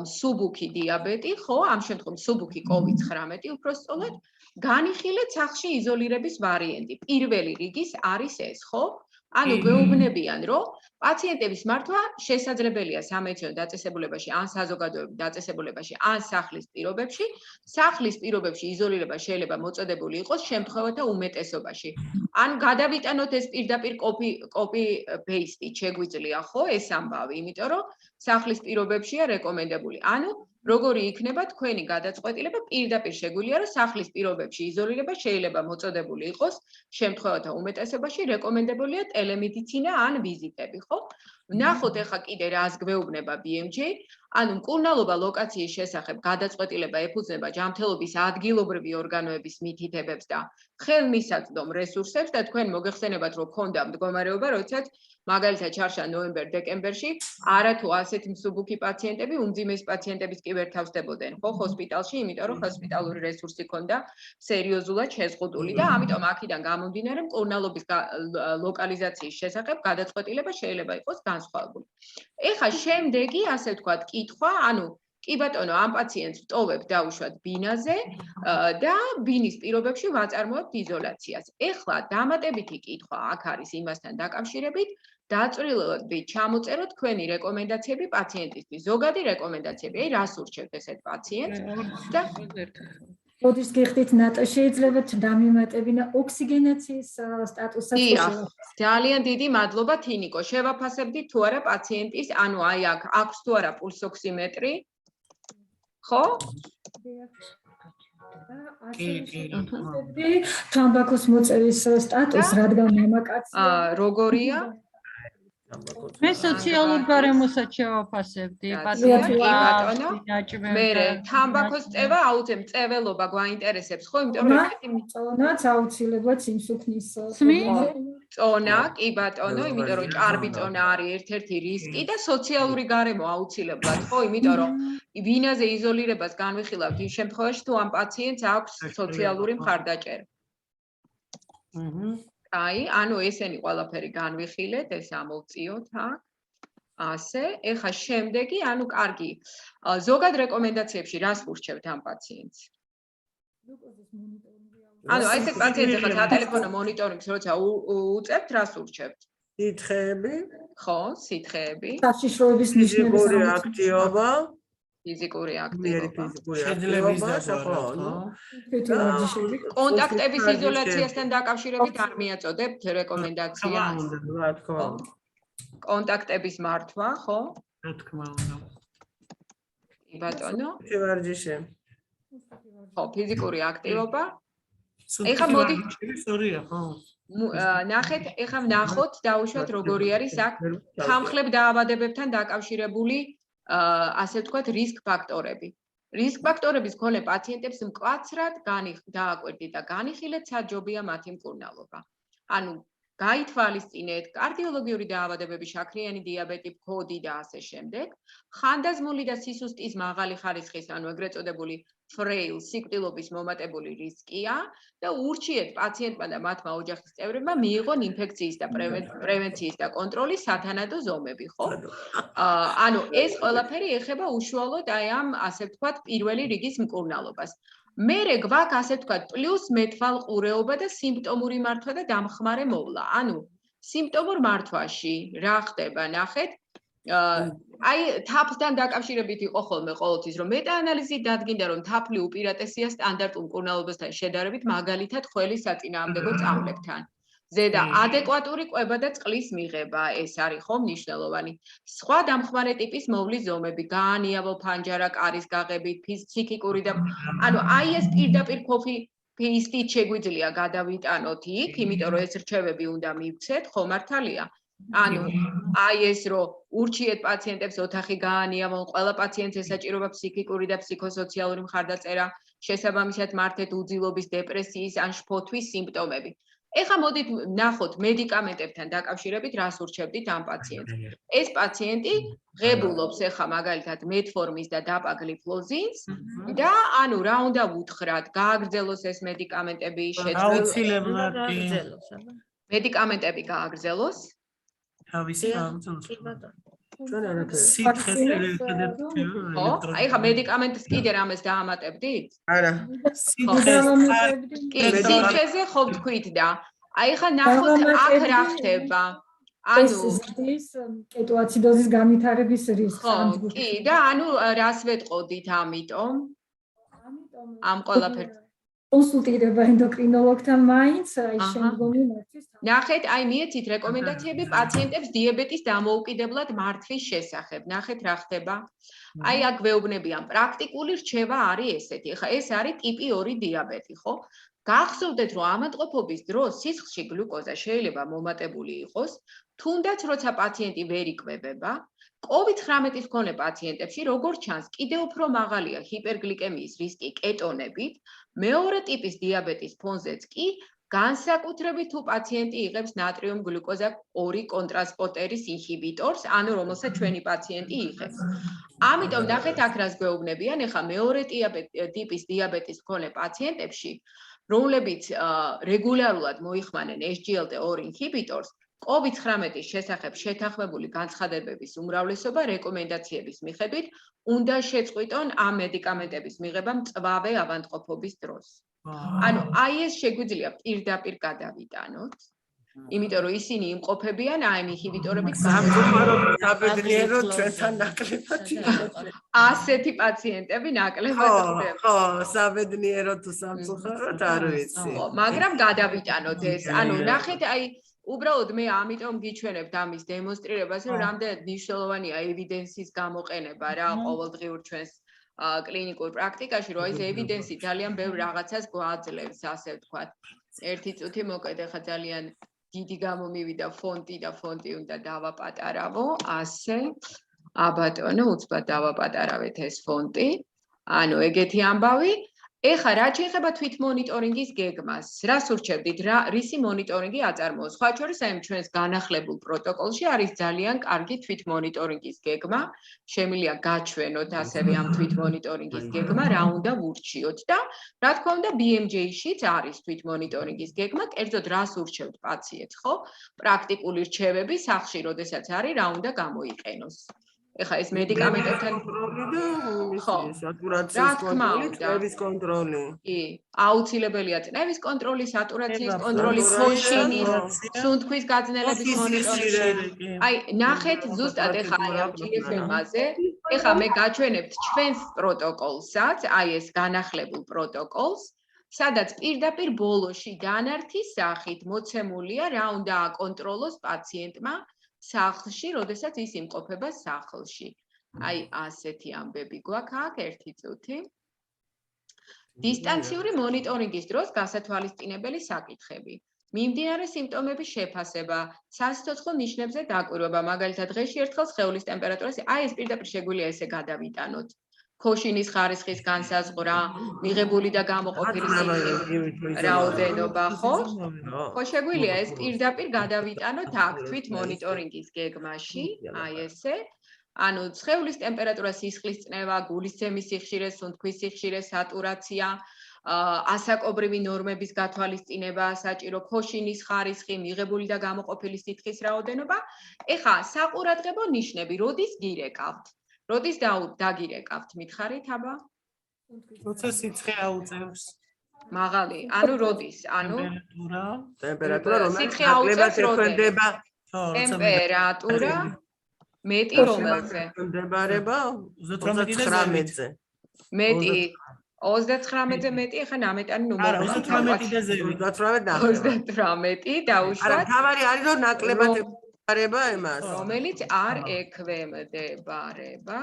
მსუბუქი დიაბეტი, ხო, ამ შემთხვევაში მსუბუქი COVID-19 უпростоლად, განიხილეთ სახლში იზოლირების ვარიანტი. პირველი რიგის არის ეს, ხო? ანუ გვეუბნებიან, რომ პაციენტების მართვა შესაძლებელია სამედიცინო დაწესებულებაში, ან საზოგადოებრივ დაწესებულებაში, ან სახლის პირობებში. სახლის პირობებში იზოლირება შეიძლება მოწოდებული იყოს შემთხვევათა უმეტესობაში. ან გადავიტანოთ ეს პირდაპირ copy-paste-ით შეგვიძლია, ხო, ეს ამბავი, იმიტომ რომ სახლის პირობებშია რეკომენდებული. ანუ როგორი იქნება თქვენი გადაწყვეტილება, პირდაპირ შეგვიძლია, რომ სახლის პირობებში იზოლირება შეიძლება მოწოდებული იყოს შემთხვევათა უმეტესობაში, რეკომენდებულია ტელემედიცინა ან ვიზიტები, ხო? ვნახოთ ახლა კიდე რას გვეუბნება BMJ, ანუ მკურნალობა ლოკაციის შესახებ გადაწყვეტილება ეფუძნება ჯანმრთელობის ადგილობრივი ორგანოების მითითებებს და ხელმისაწვდომ რესურსებს და თქვენ მოგეხსენებათ, რომ ქონდა მდგომარეობა, როდესაც მაგალითად ჩარშა ნოემბერ-დეკემბერში არათუ ასეთ მსუბუქი პაციენტები უმძიმეს პაციენტების კი ვერ თავსდებოდნენ, ხო, ჰოსპიტალში, იმიტომ რომ ჰოსპიტალური რესურსი ქონდა სერიოზულად შეზღუდული და ამიტომ აქედან გამომდინარე მკურნალობის ლოკალიზაციის შესახებ გადაწყვეტილება შეიძლება იყოს განსხვავებული. ეხა შემდეგი, ასე ვთქვათ, კითხვა, ანუ კი ბატონო, ამ პაციენტს ვტოვებ დავუშვათ ბინაზე და ბინის პირობებში ვაწარმოებთ იზოლაციას. ეხლა დამატებითი კითხვა აქ არის იმასთან დაკავშირებით, დაწვრილებით ჩამოწეროთ თქვენი რეკომენდაციები პაციენტისთვის. ზოგადი რეკომენდაციები, აი რას ურჩევთ ესეთ პაციენტს და როდის გიხდით ნატო შეიძლება დამიმატებინა ოქსიგენაციის სტატუსსაც ძალიან დიდი მადლობა თინიკო. შევაფასებდით თუ არა პაციენტის, ანუ აი აქ აქვს თუ არა პულსოქსიმეტრი? ხო? თამბაქოს მოწევის სტატუსს, რადგან მამაკაცია. როგორია? მე სოციალურ გარემოსაც შევაფასებდი, მერე თამბაქოს წევა აუცილებლად მწეველობა გვაინტერესებს, ხო? იმიტომ რომ წონაც აუცილებლად სიმსუქნის წონა, კი ბატონო, იმიტომ რომ ჭარბი წონა არის ერთ-ერთი რისკი და სოციალური გარემო აუცილებლად, ხო? იმიტომ რომ ვინაზე იზოლირებას განვიხილავთ იმ შემთხვევაში, თუ ამ პაციენტს აქვს სოციალური მხარდაჭერა. აი, ანუ ესენი ყველაფერი განვიხილეთ, ეს ამოვწიოთ აქ. ასე, ეხა შემდეგი, ანუ კარგი. ზოგად რეკომენდაციებში რას ურჩევთ ამ პაციენტს? გლუკოზის მონიტორინგი ანუ აი ესეთ პაციენტს ახლა სატელეფონო მონიტორინგს როცა უწევთ, რას ურჩევთ? სითხეები, ხო, სითხეები, საშიშროების ნიშნების ფიზიკური ამოწმება. აქტივობა, ფიზიკური მიერი აქტივობა. ფიზიკური შეძლების აქტივობა, დაგვარა, ხო? თვითი ვარჯიშები. კონტაქტების იზოლაციასთან დაკავშირებით არ მიაწოდებთ რა რეკომენდაცია? უნდა, რა თქმა უნდა. კონტაქტების მართვა, ხო? რა თქმა უნდა. კი ბატონო. ვარჯიში. ხო, ფიზიკური აქტივობა. ეხა მოდი. სწორია, ხო? ნახეთ, ეხლა ვნახოთ, დავუშვათ როგორი არის აქ ხამხლებ დაავადებებთან დაკავშირებული ასე ვთქვათ რისკ ფაქტორები. რისკ ფაქტორების მქონე პაციენტებს მკვაცრად დააკვირდით და განიხილეთ, სად ჯობია მათი მკურნალობა. ანუ გაითვალისწინეთ კარდიოლოგიური დაავადებები, შაქრიანი დიაბეტი, ფქოდი და ასე შემდეგ. ხანდაზმული და სისუსტის მაღალი ხარისხის, ანუ ეგრეთ წოდებული frail სიკვდილობის მომატებული რისკია და ურჩიეთ პაციენტმა და მათმა ოჯახის წევრებმა მიიღონ ინფექციის და პრევენციის და კონტროლის სათანადო ზომები, ხო? ანუ ეს ყველაფერი ეხება უშუალოდ აი ამ ასე ვთქვათ პირველი რიგის მკურნალობას. მერე გვაქვს ასე ვთქვათ პლუს მეტვალყურეობა და სიმპტომური მართვა და დამხმარე მოვლა. ანუ სიმპტომურ მართვაში რა ხდება, ნახეთ, აი თაფლთან დაკავშირებით იყო ხოლმე ყოველთვის რომ მეტაანალიზით დადგინდა რომ თაფლი უპირატესია სტანდარტულ მკურნალობასთან შედარებით მაგალითად ხველის საწინააღმდეგო წამლებთან. ზედა ადეკვატური კვება და წყლის მიღება ეს არის ხო მნიშვნელოვანი. სხვა დამხმარე ტიპის მოვლის ზომები, გაანიავო ფანჯარა კარის გაღებით, ფსიქიკური და ანუ აი ეს პირდაპირ კოფი პეისტით შეგვიძლია გადავიტანოთ იქ, იმიტომ რომ ეს რჩევები უნდა მივცეთ, ხო მართალია? ანუ აი ეს რომ ურჩიეთ პაციენტებს ოთახი გაანიავონ, ყველა პაციენტს ესაჭიროება ფსიქიკური და ფსიქოსოციალური მხარდაწერა, შესაბამისად მართეთ უძილობის, დეპრესიის ან შფოთვის სიმპტომები. ეხლა მოდით ვნახოთ მედიკამენტებთან დაკავშირებით რას ურჩევდით ამ პაციენტს. ეს პაციენტი ღებულობს ეხლა მაგალითად მეტფორმის და დაპაგლიფლოზინს და ანუ რა უნდა ვუთხრათ, გააგრძელოს ეს მედიკამენტები, აუცილებლად მედიკამენტები გააგრძელოს. თავისი გააგრძელოს. ხო, აი ხა მედიკამენტს კიდე რამეს დაამატებდით? არა. კი, სიჩეზე ხო ვთქვით და აი ხა ნახოთ აქ რა ხდება. ანუ კეტოაციდოზის განვითარების რისკს. ხო, კი და ანუ რას ვეტყოდით ამიტომ? ამ ყველაფერს კონსულტირება ენდოკრინოლოგთან მაინც აი შემდგომი მართვის. ნახეთ, აი მიეცით რეკომენდაციები პაციენტებს დიაბეტის დამოუკიდებლად მართვის შესახებ. ნახეთ რა ხდება. აი აქ ვეუბნებიან, პრაქტიკული რჩევა არის ესეთი. ეხლა ეს არის ტიპი 2 დიაბეტი, ხო? გახსოვდეთ, რომ ავადმყოფობის დროს სისხლში გლუკოზა შეიძლება მომატებული იყოს, თუნდაც როცა პაციენტი ვერ იკვებება, COVID-19-ის მქონე პაციენტებში, როგორც ჩანს, კიდევ უფრო მაღალია ჰიპერგლიკემიის რისკი კეტონებით, მეორე ტიპის დიაბეტის ფონზეც კი განსაკუთრებით თუ პაციენტი იღებს ნატრიუმ გლუკოზა 2 კონტრანსპორტერის ინჰიბიტორს, ანუ რომელსაც ჩვენი პაციენტი იღებს. ამიტომ ნახეთ აქ რას გვეუბნებიან, ეხლა მეორე ტიპის დიაბეტის მქონე პაციენტებში, რომლებიც რეგულარულად მოიხმანენ SGLT2 ინჰიბიტორს, COVID-19-ის შესახებ შეთანხმებული განცხადებების უმრავლესობა რეკომენდაციების მიხედვით უნდა შეწყვიტონ ამ მედიკამენტების მიღება მწვავე ავადმყოფობის დროს. ანუ აი ეს შეგვიძლია პირდაპირ გადავიტანოთ, იმიტომ რომ ისინი იმყოფებიან აი ამ ინჰიბიტორებით საბედნიეროდ ჩვენთან ნაკლებად. ასეთი პაციენტები ნაკლებად ხდება. ხო, საბედნიეროდ თუ სამწუხაროდ არ ვიცი. მაგრამ გადავიტანოთ ეს. ანუ ნახეთ აი უბრალოდ მე ამიტომ გიჩვენებთ ამის დემონსტრირებას, რომ რამდენად მნიშვნელოვანია ევიდენსის გამოყენება რა ყოველდღიურ ჩვენს კლინიკურ პრაქტიკაში, რომ ეს ევიდენსი ძალიან ბევრ რაღაცას გვაძლევს, ასე ვთქვათ. ერთი წუთი მოკეთ, ახლა ძალიან დიდი გამომივიდა ფონტი და ფონტი უნდა დავაპატარავო, ასე. აბატონო, უცბად დავაპატარავეთ ეს ფონტი. ანუ ეგეთი ამბავი. ეხლა რა შეიძლება თვით მონიტორინგის გეგმას? რას ურჩევდით? რისი მონიტორინგი აწარმოოს? სხვა შორის აი ჩვენს განახლებულ პროტოკოლში არის ძალიან კარგი თვით მონიტორინგის გეგმა. შემიძლია გაჩვენოთ ასევე ამ თვით მონიტორინგის გეგმა, რა უნდა ვურჩიოთ და რა თქმა უნდა BMJ-შიც არის თვით მონიტორინგის გეგმა, კერძოდ რას ურჩევთ პაციენტს, ხო? პრაქტიკული რჩევები სახლში, როდესაც არის, რა უნდა გამოიყენოს. ეხა ეს მედიკამენტებთან კონტროლი და ხო. სატურაციის რა თქმა კონტროლი, უნდა. წვევის კონტროლი. კი, აუცილებელია წნევის კონტროლი, სატურაციის ება, კონტროლი, ხოშინის, სატურაცია. სუნთქვის გაძნელების მონიტორინგი. აი, ნახეთ ზუსტად ეხა აი ამ GFM-აზე, ეხა მე გაჩვენებთ ჩვენს პროტოკოლსაც, აი ეს განახლებულ პროტოკოლს, სადაც პირდაპირ ბოლოში დანართის სახით მოცემულია რა უნდა აკონტროლოს პაციენტმა სახლში, როდესაც ის იმყოფება სახლში. აი, ასეთი ამბები გვაქვს აქ, ერთი წუთი. დისტანციური მონიტორინგის დროს გასათვალისწინებელი საკითხები. მიმდინარე სიმპტომების შეფასება, სასიცოცხლო ნიშნებზე დაკვირვება, მაგალითად დღეში ერთხელ სხეულის ტემპერატურას, აი ეს პირდაპირ შეგვიძლია ესე გადავიტანოთ. ქოშინის ხარისხის განსაზღვრა, მიღებული და გამოყოფილი სიხის რაოდენობა, ხო? ხო შეგვიძლია ეს პირდაპირ გადავიტანოთ აქ თვით მონიტორინგის გეგმაში, აი ესე. ანუ სხეულის ტემპერატურა, სისხლის წნევა, გულისცემის სიხშირე, სუნთქვის სიხშირე, სატურაცია, ასაკობრივი ნორმების გათვალისწინება, საჭირო ქოშინის ხარისხი, მიღებული და გამოყოფილი სითხის რაოდენობა. ეხა საყურადღებო ნიშნები, როდის გირეკავთ? როდის დაგირეკავთ? მითხარით აბა? როცა სიცხე აუწევს. მაღალი, ანუ როდის? ანუ ტემპერატურა რომელიც სიცხე აუწევს ექვემდებარება ტემპერატურა მეტი რომელზე? ექვემდებარება 39-ზე. მეტი 39-ზე მეტი, ახლა ნამეტანი ნუმერი. არა, 38 და ზევით. 38 დაუშვათ. არა, თავარი არის რომ ნაკლებად ექვემდებარება εμას. რომელიც არ ექვემდებარება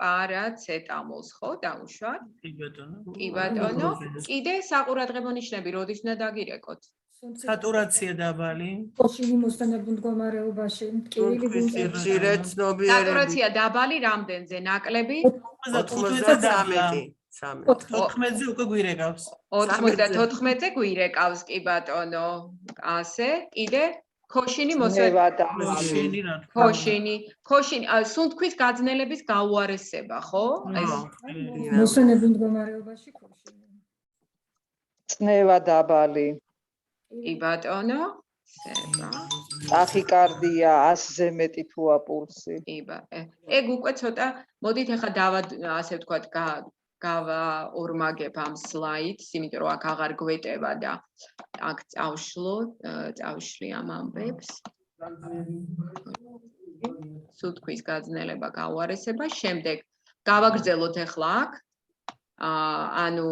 პარაცეტამოლს, ხო, დაუშვათ? კი ბატონო. კი ბატონო, კიდე საყურადღებო ნიშნები, როდის უნდა დაგირეკოთ? სატურაცია დაბალი. ხოშინი მოსტანებულ მდგომარეობაში, ტკივილი სიხშირე ცნობიერები. სატურაცია დაბალი რამდენზე? ნაკლები? 93. 14-ზე უკვე გვირეკავს. 94-ზე გვირეკავს, კი ბატონო. ასე, კიდე ქოშინი ნევა და შენი რა თქმა ქოშინი, სუნთქვის გაძნელების გაუარესება, ხო? ეს მოსტანებულ მდგომარეობაში ხოშინი. წნევა დაბალი, კი ბატონო. სება. ტახიკარდია, 100-ზე მეტი თუა პულსი. კი ბატონო. ეგ უკვე ცოტა, მოდით ახლა ასე ვთქვათ, გავაორმაგებ ამ სლაიდს, იმიტომ რომ აქ აღარ გვეტევა და აქ წავშლი ამ ამბებს. სუნთქვის გაძნელება, გაუარესება, შემდეგ გავაგრძელოთ ახლა აქ. ანუ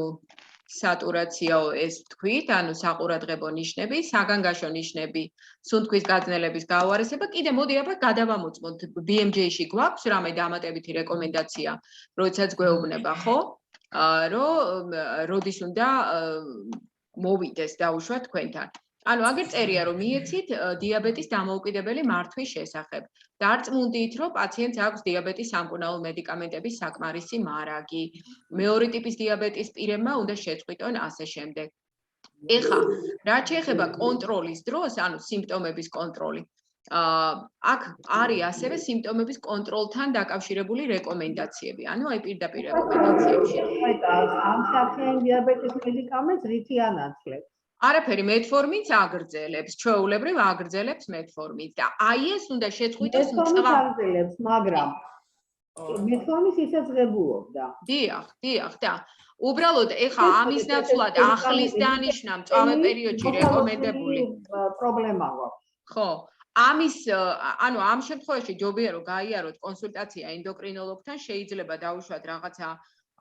სატურაცია ეს ვთქვით, ანუ საყურადღებო ნიშნები, საგანგაშო ნიშნები, სუნთქვის გაძნელების გაუარესება. კიდე მოდი აბა გადავამოწმოთ, BMJ-ში გვაქვს რამე დამატებითი რეკომენდაცია, როდესაც გვეუბნება, ხო? რომ როდის უნდა მოვიდეს დაუშვათ თქვენთან. ანუ აგერ წერია რომ მიეცით დიაბეტის დამოუკიდებელი მართვის შესახებ. დარწმუნდით რომ პაციენტს აქვს დიაბეტის სამკურნალო მედიკამენტების საკმარისი მარაგი. მეორე ტიპის დიაბეტის პირებმა უნდა შეწყვიტონ ასე შემდეგ. ეხლა რაც შეეხება კონტროლის დროს, ანუ სიმპტომების კონტროლი, აქ არის ასევე სიმპტომების კონტროლთან დაკავშირებული რეკომენდაციები. ანუ აი პირდაპირ რეკომენდაციებში. ამ საფრთხიან დიაბეტის მედიკამენტს რითი ანაცვლებს? არაფერი, მეტფორმინს აგრძელებს, ჩვეულებრივ აგრძელებს მეტფორმინს და აი ეს უნდა შეწყვიტოს მწვავ. აგრძელებს, მაგრამ მეტფორმის ისეც ღებულობდა. დიახ და უბრალოდ ეხა ამის ნაცვლად ახლის დანიშნა მწვავე პერიოდში რეკომენდებული პრობლემა გვაქვს. ხო, ამის ანუ ამ შემთხვევაში ჯობია რომ გაიაროთ კონსულტაცია ენდოკრინოლოგთან, შეიძლება დაუშვათ რაღაცა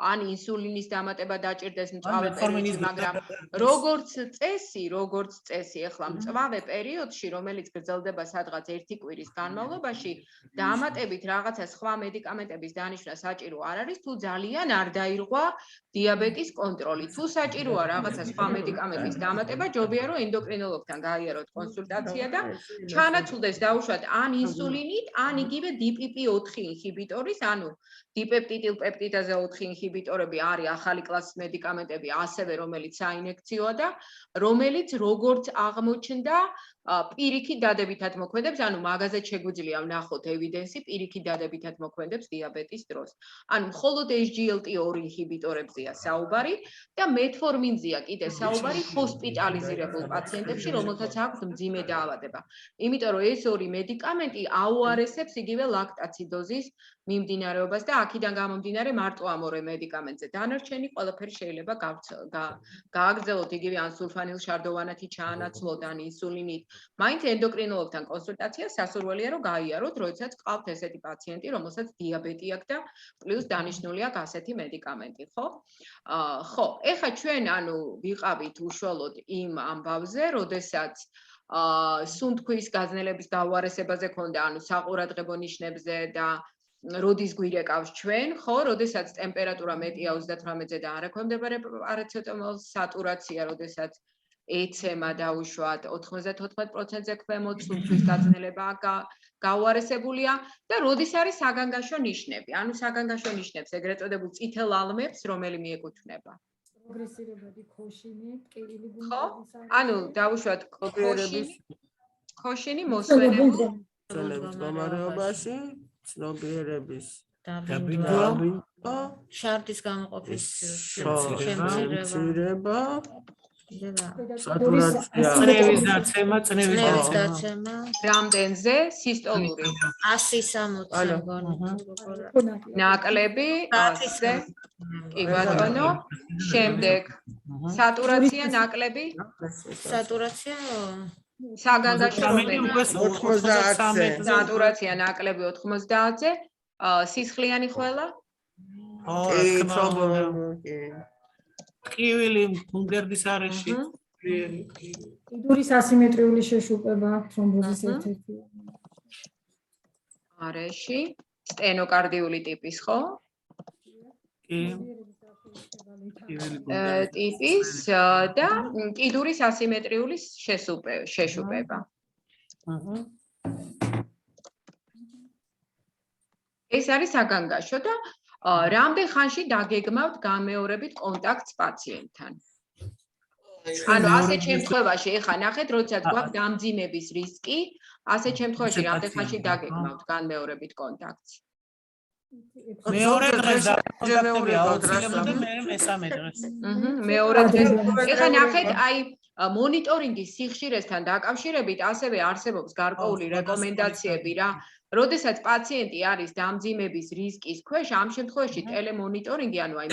ან ინსულინის დამატება დაჭირდეს მწვავე პერიოდში, მაგრამ როგორც წესი, ახლა მწვავე პერიოდში, რომელიც გრძელდება სადღაც 1 კვირის განმავლობაში, დამატებით რაღაცა სხვა მედიკამენტების დანიშვნა საჭირო არ არის, თუ ძალიან არ დაირღვა დიაბეტის კონტროლი. თუ საჭიროა რაღაცა სხვა მედიკამენტის დამატება, ჯობია რომ ენდოკრინოლოგთან გაიაროთ კონსულტაცია და ჩანაცვლდეს დაუშვათ ან ინსულინით, ან იგივე DPP-4 ინჰიბიტორის, ანუ დიპეპტიდილ პეპტიდაზე 4 ინჰიბიტორის ინჰიბიტორები არის ახალი კლასის მედიკამენტები, ასევე რომელიც საინექციოა და რომელიც როგორც აღმოჩნდა პირიქით დადებითად მოქმედებს, ანუ მაგაზეთ შეგვიძლია ვნახოთ ევიდენსი პირიქით დადებითად მოქმედებს დიაბეტის დროს. ანუ მხოლოდ SGLT2 ინჰიბიტორებზეა საუბარი და მეტფორმინზეა კიდე საუბარი ჰოსპიტალიზირებულ პაციენტებში, რომელთაც აქვს მძიმე დაავადება. იმიტომ რომ ეს ორი მედიკამენტი აუარესებს იგივე ლაქტაციდოზის მიმდინარეობას და აქედან გამომდინარე მარტო ამ ორ მედიკამენტზე დანარჩენი ყველაფერი შეიძლება გააგრძელოთ იგივე ან სულფანილშარდოვანათი ჩაანაცვლოთ ან ინსულინით. მაინც ენდოკრინოლოგთან კონსულტაცია სასურველია რომ გაიაროთ, როდესაც ყავთ ესეთი პაციენტი, რომელსაც დიაბეტი აქვს და პლუს დანიშნული აქვს ასეთი მედიკამენტი, ხო? ხო, ეხლა ჩვენ ანუ ვიყავით უშუალოდ იმ ამბავზე, როდესაც სუნთქვის გაძნელების გაუარესებაზე ქონდა, ანუ საყურადღებო ნიშნებზე და როდის გვირეკავს ჩვენ, ხო, როდესაც ტემპერატურა მეტია 38-ზე და არ ექვემდებარა პარაცეტამოლს, სატურაცია, როდესაც ეცემა დაუშვათ 94%-ზე ქვემოთ, სუნთქვის გაძნელება გაუარესებულია და როდის არის საგანგაშო ნიშნები. ანუ საგანგაშო ნიშნებს ეგრეთ წოდებულ წითელ ალმებს, რომელი მიეკუთვნება. პროგრესირებადი ქოშინი, ტკივილი ხო? გუნდების ანუ დაუშვათ ქოშინი მოსვენებულ მდგომარეობაში ცნობიერების დაბრუნდა შარდის გამოყოფის შემცირება სატურაცია წნევის დაცემა რამდენზე სისტოლური 160 ნაკლები 100-ზე კი ბატონო შემდეგ სატურაცია ნაკლები სატურაცია საგანგაშო რომელი 90-ზე სატურაცია ნაკლები 90-ზე სისხლიანი ხველა ტკივილი ბუნგერდის არეში კიდურის ასიმეტრიული შეშუპება თრომბოზის ერთ-ერთი არეში სტენოკარდიული ტიპის ხო ტიპის და კიდურის ასიმეტრიული შეშუპება ეს არის საგანგაშო და რამდენ ხანში დაგეგმავთ გამეორებით კონტაქტს პაციენტთან ანუ ასეთ შემთხვევაში ეხა ნახეთ როდესაც გვაქვს დამძიმების რისკი ასეთ შემთხვევაში რამდენ ხანში დაგეგმავთ განმეორებით კონტაქტს მეორე დღეს კონტაქტები აუცილებელია მე მესამე დღეს მეორე დღეს ეხა ნახეთ აი მონიტორინგის სიხშირესთან დაკავშირებით ასევე არსებობს გარკვეული რეკომენდაციები რა როდესაც პაციენტი არის დამძიმების რისკის ქვეშ ამ შემთხვევაში ტელემონიტორინგი ანუ აი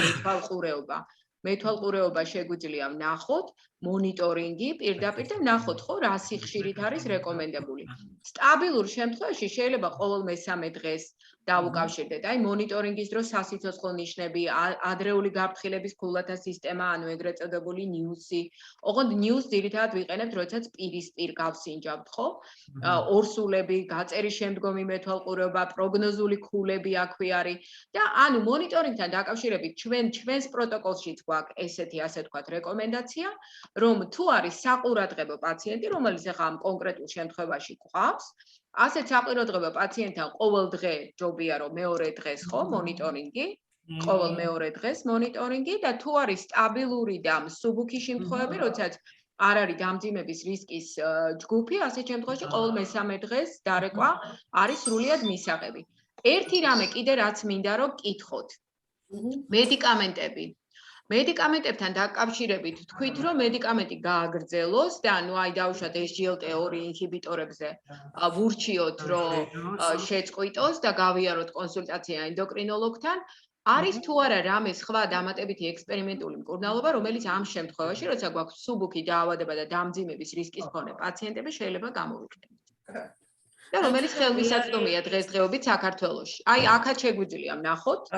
მეთვალყურეობა შეგვიძლია ვნახოთ მონიტორინგი პირდაპირ და ვნახოთ ხო რა სიხშირით არის რეკომენდებული სტაბილურ შემთხვევაში შეიძლება ყოველ მესამე დღეს დავუკავშირდეთ აი მონიტორინგის დროს სასიცოცხლო ნიშნები ადრეული გაფრთხილების ქულათა სისტემა ანუ ეგრეთ წოდებული ნიუსი ოღონდ ნიუს ძირითადად ვიყენებთ როდესაც პირისპირ გავსინჯავთ ხო ორსულები გაწერის შემდგომი მეთვალყურეობა პროგნოზული ქულები აქვე არის და ანუ მონიტორინგთან დაკავშირებით ჩვენს პროტოკოლშიც გვაქვს ესეთი ასე ვთქვათ რეკომენდაცია რომ თუ არის საყურადღებო პაციენტი რომელიც ახლა ამ კონკრეტულ შემთხვევაში გვყავს ასეთ საყურადღებო პაციენტთან ყოველ დღე ჯობია რომ მეორე დღეს ხო მონიტორინგი ყოველ მეორე დღეს მონიტორინგი და თუ არის სტაბილური და მსუბუქი შემთხვევები როდესაც არ არის დამძიმების რისკის ჯგუფი ასეთ შემთხვევაში ყოველ მესამე დღეს დარეკვა არის სრულიად მისაღები ერთი რამე კიდე რაც მინდა რომ გკითხოთ მედიკამენტებთან დაკავშირებით თქვით რომ მედიკამენტი გააგრძელოს და ანუ აი დავუშვათ SGLT2 ინჰიბიტორებზე ვურჩიოთ რომ შეწყვიტოს და გავიაროთ კონსულტაცია ენდოკრინოლოგთან არის თუ არა რამე სხვა დამატებითი ექსპერიმენტული მკურნალობა რომელიც ამ შემთხვევაში როცა გვაქვს მსუბუქი დაავადება და დამძიმების რისკის მქონე პაციენტები შეიძლება გამოვიქნებით და რომელიც ხელმისაწვდომია დღესდღეობით საქართველოში აი აქაც შეგვიძლია ვნახოთ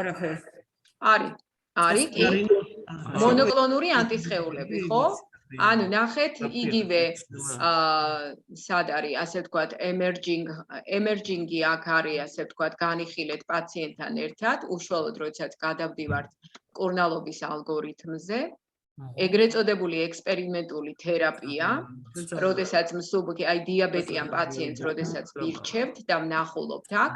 არის კი მონოკლონური ანტისხეულები ხო ანუ ნახეთ იგივე სად არის ასე ვთქვათ ემერჯინგი აქ არის ასე ვთქვათ განიხილეთ პაციენტთან ერთად უშუალოდ როდესაც გადავდივართ მკურნალობის ალგორითმზე ეგრეთ წოდებული ექსპერიმენტული თერაპია, როდესაც მსუბუქი, აი დიაბეტიან პაციენტს, როდესაც ვირჩევთ და ვნახულობთ აქ,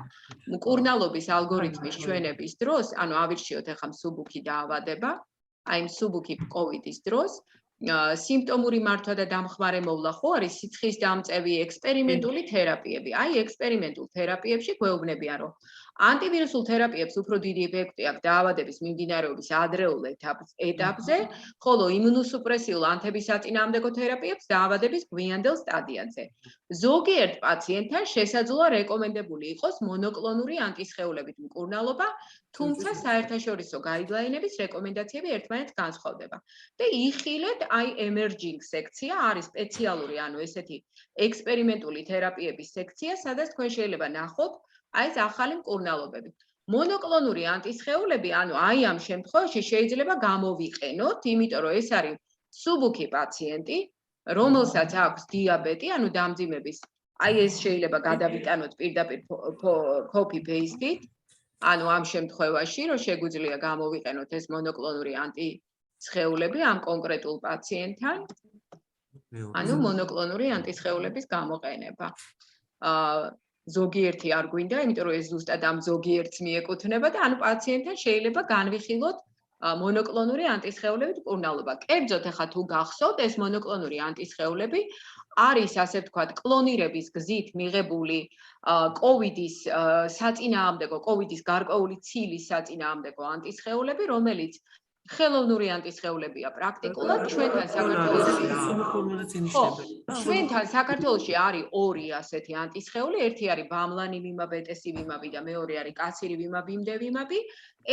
მკურნალობის ალგორითმის ჩვენების დროს, ანუ ავირჩიოთ ახლა მსუბუქი დაავადება, აი მსუბუქი COVID-ის დროს, სიმპტომური მართვა და დამხმარე მოვლა ხო არის სიცხის დამწევი ექსპერიმენტული თერაპიები. აი ექსპერიმენტულ თერაპიებში გვეუბნებიან, რომ ანტივირუსულ თერაპიებს უფრო დიდი ეფექტი აქვს დაავადების მიმდინარეობის ადრეულ ეტაპზე, ხოლო იმუნოსუპრესიულ ანთების საწინააღმდეგო თერაპიებს დაავადების გვიანდელ სტადიაზე. ზოგიერთ პაციენტთან შესაძლოა რეკომენდებული იყოს მონოკლონური ანტისხეულებით მკურნალობა, თუმცა საერთაშორისო გაიდლაინების რეკომენდაციები ერთმანეთს განსხვავდება. და იხილეთ აი emerging სექცია არის სპეციალური, ანუ ესეთი ექსპერიმენტული თერაპიების სექცია, სადაც თქვენ შეიძლება ნახოთ აი ეს ახალი მკურნალობები. მონოკლონური ანტისხეულები, ანუ აი ამ შემთხვევაში შეიძლება გამოვიყენოთ, იმიტომ რომ ეს არის მსუბუქი პაციენტი, რომელსაც აქვს დიაბეტი, ანუ დამძიმების. აი ეს შეიძლება გადავიტანოთ პირდაპირ copy paste-ით, ანუ ამ შემთხვევაში, რომ შეგვიძლია გამოვიყენოთ ეს მონოკლონური ანტისხეულები ამ კონკრეტულ პაციენტთან, ანუ მონოკლონური ანტისხეულების გამოყენება. ზოგიერთი არ გვინდა, იმიტომ რომ ეს ზუსტად ამ ზოგიერთს მიეკუთვნება და ანუ პაციენტთან შეიძლება განვიხილოთ მონოკლონური ანტისხეულებით მკურნალობა. კერძოდ ახლა თუ გახსოვთ, ეს მონოკლონური ანტისხეულები არის, ასე ვთქვათ, კლონირების გზით მიღებული COVID-ის საწინააღმდეგო, COVID-ის გარკვეული ცილის საწინააღმდეგო ანტისხეულები, რომელიც ხელოვნური ანტისხეულებია პრაქტიკულად ჩვენთან საქართველოში არის ორი ასეთი ანტისხეული, ერთი არის ბამლანი ვიმა, ბეტესი ვიმაბი და მეორე არის კაცირი ვიმა, ბიმდე ვიმაბი.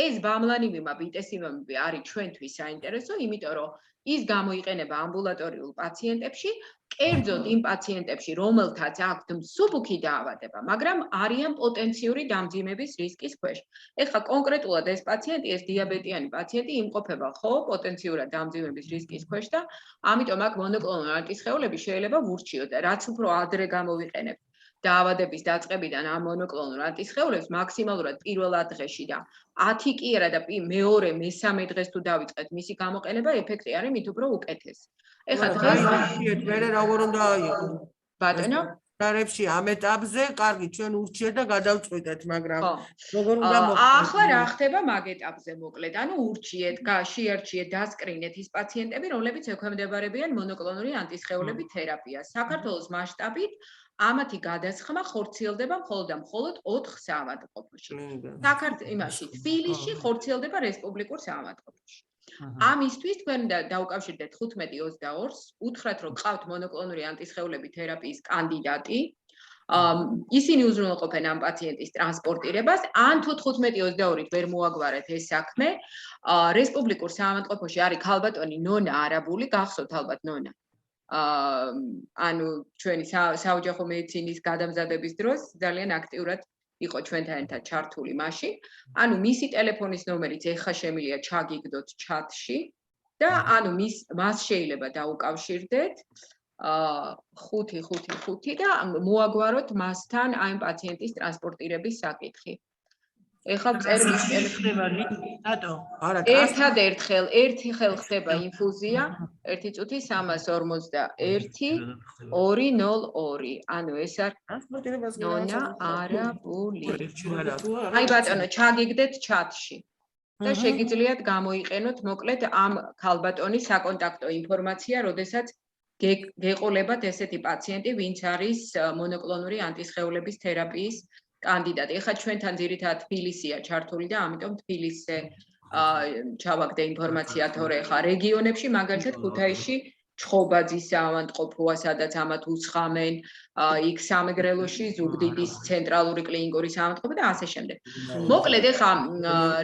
ეს ბამლანი ვიმა, ბეტესი ვიმაბი არის ჩვენთვის საინტერესო, იმიტომ რომ ის გამოიყენება ამბულატორიულ პაციენტებში, კერძოდ იმ პაციენტებში, რომელთაც აქვთ მსუბუქი დაავადება, მაგრამ არიან პოტენციური დამძიმების რისკის ქვეშ. ეხლა კონკრეტულად ეს პაციენტი, ეს დიაბეტიანი პაციენტი იმყოფება ხო პოტენციურად დამძიმების რისკის ქვეშ და ამიტომ აქ მონოკლონური ანტისხეულები შეიძლება ვურჩიოთ და რაც უფრო ადრე გამოვიყენებთ დაავადების დაწყებიდან ამ მონოკლონურ ანტისხეულებს მაქსიმალურად პირველ დღეში და 10 კი არა და მეორე, მესამე დღეს თუ დავიწყეთ მისი გამოყენება, ეფექტი არის მით უფრო უკეთესი. ეხლა დღეს მე როგორ უნდა აიღო? ბატონო დარებში ამ ეტაპზე, კარგი, ჩვენ ურჩიეთ და გადავწყვიტეთ, მაგრამ როგორ უნდა ახლა რა ხდება მაგ ეტაპზე მოკლედ? ანუ ურჩიეთ, შეარჩიეთ, დასკრინეთ ის პაციენტები, რომლებიც ექვემდებარებიან მონოკლონური ანტისხეულების თერაპიას. საქართველოს მასშტაბით ამათი გადასხმა ხორციელდება მხოლოდ და მხოლოდ 4 საავადმყოფოში. იმაში თბილისში ხორციელდება რესპუბლიკურ საავადმყოფოში. ამისთვის თქვენ დაუკავშირდეთ 15-22-ს, უთხრათ რომ გყავთ მონოკლონური ანტისხეულების თერაპიის კანდიდატი, ისინი უზრუნველყოფენ ამ პაციენტის ტრანსპორტირებას, ან თუ 15-22-ით ვერ მოაგვარეთ ეს საქმე, რესპუბლიკურ საავადმყოფოში არის ქალბატონი ნონა არაბული, გახსოვთ ალბათ ნონა. ანუ ჩვენი საოჯახო მედიცინის გადამზადების დროს ძალიან აქტიურად იყო ჩვენთან ერთად ჩართული მაშინ. ანუ მისი ტელეფონის ნომერიც ეხა შემიძლია ჩაგიგდოთ ჩატში და ანუ მას შეიძლება დაუკავშირდეთ 555 და მოაგვაროთ მასთან აი პაციენტის ტრანსპორტირების საკითხი. ეხლა წერმის ტელეფონი რატო? ერთადერთხელ ერთი ხელ ხდება ინფუზია 1 წუთი 301-202. ანუ ეს არის ნონა არაბული. აი ბატონო, ჩაგიგდეთ ჩატში და შეგიძლიათ გამოიყენოთ მოკლედ ამ ქალბატონის საკონტაქტო ინფორმაცია, როდესაც გეყოლებათ ესეთი პაციენტი, ვინც არის მონოკლონური ანტისხეულების თერაპიის კანდიდატი. ეხლა ჩვენთან ძირითადად თბილისია ჩართული და ამიტომ თბილისზე ჩავაგდე ინფორმაცია, თორე ეხლა რეგიონებში, მაგალითად ქუთაისში ჩხობაძის საავადმყოფოა, სადაც ამათ უსხამენ, იქ სამეგრელოში ზუგდიდის ცენტრალური კლინიკური საავადმყოფო და ასე შემდეგ. მოკლედ ეხლა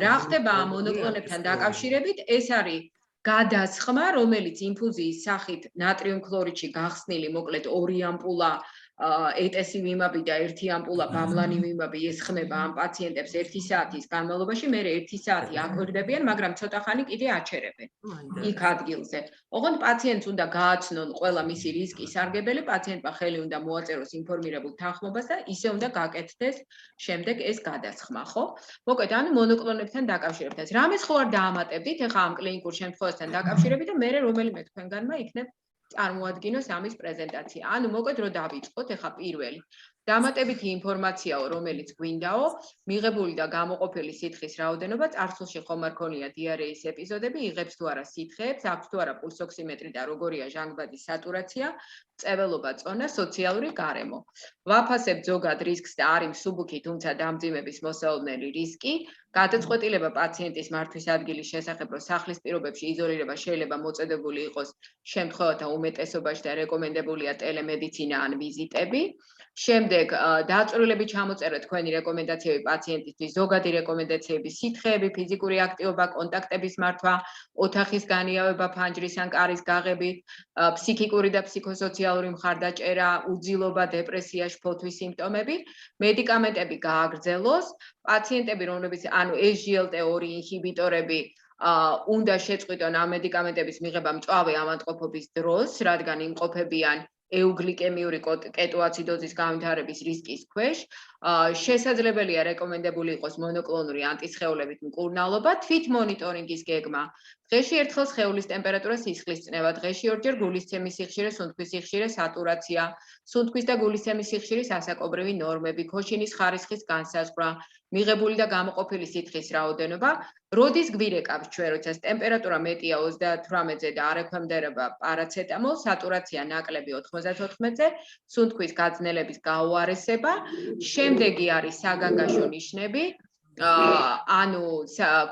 რა ხდება ამ მონოკლონებთან დაკავშირებით, ეს არის გადასხმა, რომელიც ინფუზიის სახით ნატრიუმ ქლორიდში გახსნილი, მოკლედ 2 ამპულა ეტესი ვიმაბი და ერთი ამპულა ბამლანი ვიმაბი ესხმება ამ პაციენტებს 1 საათის განმავლობაში, მე 1 საათი აკვირდებიან, მაგრამ ცოტა ხანი კიდე აჩერებენ იქ ადგილზე. ოღონდ პაციენტს უნდა გააცნონ ყველა მისი რისკის სარგებელი, პაციენტმა ხელი უნდა მოაწეროს ინფორმირებულ თანხმობას და ისე უნდა გაკეთდეს შემდეგ ეს გადასხმა, ხო? მოკლედ, ანუ მონოკლონებთან დაკავშირებთან. რამეს ხო არ დაამატებდით ეხა ამ კლინიკურ შემთხვევასთან დაკავშირებით და მე რომელიმე თქვენგანმა იქნებ წარმოადგინოს ამის პრეზენტაცია. ანუ მოკლედ რო დავიწყოთ ეხა პირველი. დამატებითი ინფორმაციაო, რომელიც გვინდაო, მიღებული და გამოყოფილი სითხის რაოდენობა, წარსულში ხომ არ ქონია დიარეის ეპიზოდები, იღებს თუ არა სითხეებს, აქვს თუ არა პულსოქსიმეტრი და როგორია ჟანგბადის სატურაცია, წებელობა, წონა, სოციალური გარემო. ვაფასებ ზოგად რისკს და არის მსუბუქი, თუმცა დამძიმების მოსაოდნელი რისკი, გადაწყვეტილება პაციენტის მართვის ადგილის შესახებ, რომ სახლის პირობებში იზოლირება შეიძლება მოწოდებული იყოს შემთხვევათა უმეტესობაში და რეკომენდებულია ტელემედიცინა ან ვიზიტები. შემდეგ დაწვრილებით ჩამოწერეთ თქვენი რეკომენდაციები პაციენტისთვის, ზოგადი რეკომენდაციები, სითხეები, ფიზიკური აქტივობა, კონტაქტების მართვა, ოთახის განიავება, ფანჯრის ან კარის გაღებით, ფსიქიკური და ფსიქოსოციალური მხარდაჭერა, უძილობა, დეპრესია, შფოთვის სიმპტომები, მედიკამენტები გააგრძელოს, პაციენტები, რომლებიც ანუ SGLT2 ინჰიბიტორები უნდა შეწყვიტონ ამ მედიკამენტების მიღება მწვავე ავადმყოფობის დროს, რადგან იმყოფებიან ეუგლიკემიური კეტოაციდოზის განვითარების რისკის ქვეშ, შესაძლებელია რეკომენდებული იყოს მონოკლონური ანტისხეულებით მკურნალობა, თვით მონიტორინგის გეგმა. დღეში ერთხელ სხეულის ტემპერატურა, სისხლის წნევა, დღეში ორჯერ გულისცემის სიხშირე, სუნთქვის სიხშირე, სატურაცია, სუნთქვის და გულისცემის სიხშირის ასაკობრივი ნორმები, ქოშინის ხარისხის განსაზღვრა, მიღებული და გამოყოფილი სითხის რაოდენობა, როდის გვირეკავს ჩვენ, როდესაც ტემპერატურა მეტია 38-ზე და არ ექვემდებარება პარაცეტამოლს, სატურაცია ნაკლები 94-ზე, სუნთქვის გაძნელების გაუარესება, შემდეგი არის საგანგაშო ნიშნები, ანუ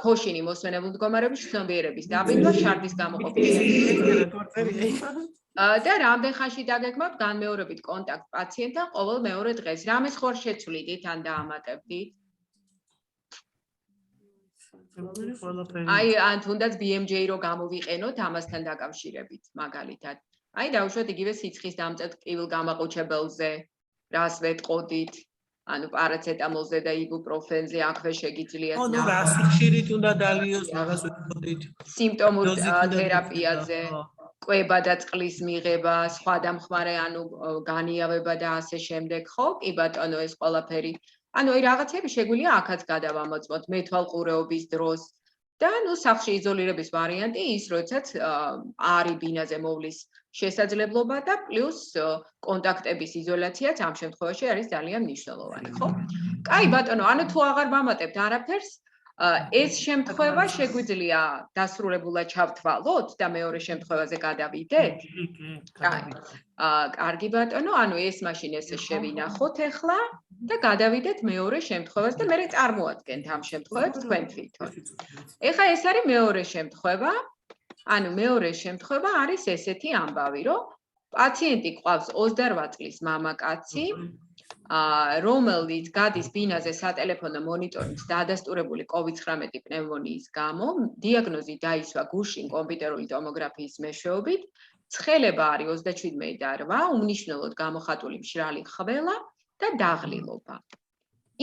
ქოშინი მოსვენებულ მდგომარეობის ცნობიერების დაბინძვა, შარდის გამოყოფილი და რამდენ ხანში დაგეგმავთ განმეორებით კონტაქტ პაციენტთან ყოველ მეორე დღეს. რამეს ხوار შეცვლიდით ან დაამატებდით? აი, ან თუნდაც BMJ რო გამოვიყენოთ ამასთან დაკავშირებით, მაგალითად. აი, დავუშვათ იგივე სიცხის დამწევ ტკივილ გამაყუჩებელზე, რას ვეტყოდით, ანუ პარაცეტამოლზე და იბუპროფენზე აქვე შეგიძლიათ ნახოთ. ანუ რა სიხშირით უნდა დალიოს, რაღაც ვეტყოდით. სიმპტომურ თერაპიაზე, კვება და წყლის მიღება, სხვა დამხმარე, ანუ განიავება და ასე შემდეგ, ხო? კი ბატონო, ეს ყველაფერი. ანუ აი რაღაცები შეგვიძლია აქაც გადავამოწმოთ მეთვალყურეობის დროს და ნუ სახლში იზოლირების ვარიანტი ის, როდესაც არის ბინაზე მოვლის შესაძლებლობა და პლუს კონტაქტების იზოლაციაც ამ შემთხვევაში არის ძალიან მნიშვნელოვანი, ხო? კაი ბატონო, ანუ თუ აღარ ვამატებთ არაფერს, ეს შემთხვევა შეგვიძლია დასრულებულად ჩავთვალოთ და მეორე შემთხვევაზე გადავიდეთ? კარგი ბატონო, ანუ ეს მაშინ ესე შევინახოთ ახლა და გადავიდეთ მეორე შემთხვევას და მე წარმოადგენთ ამ შემთხვევას თქვენ თვითონ. ეხლა ეს არის მეორე შემთხვევა. ანუ მეორე შემთხვევა არის ესეთი ამბავი, რომ პაციენტი ყავს 28 წლის მამაკაცი, რომელიც გადის ბინაზე სატელეფონო მონიტორინგს დადასტურებული COVID-19 პნევმონიის გამო, დიაგნოზი დაისვა გუშინ კომპიუტერული ტომოგრაფიის მეშვეობით, ცხელება არის 37 და 8, უმნიშვნელოდ გამოხატული მშრალი ხველა და დაღლილობა.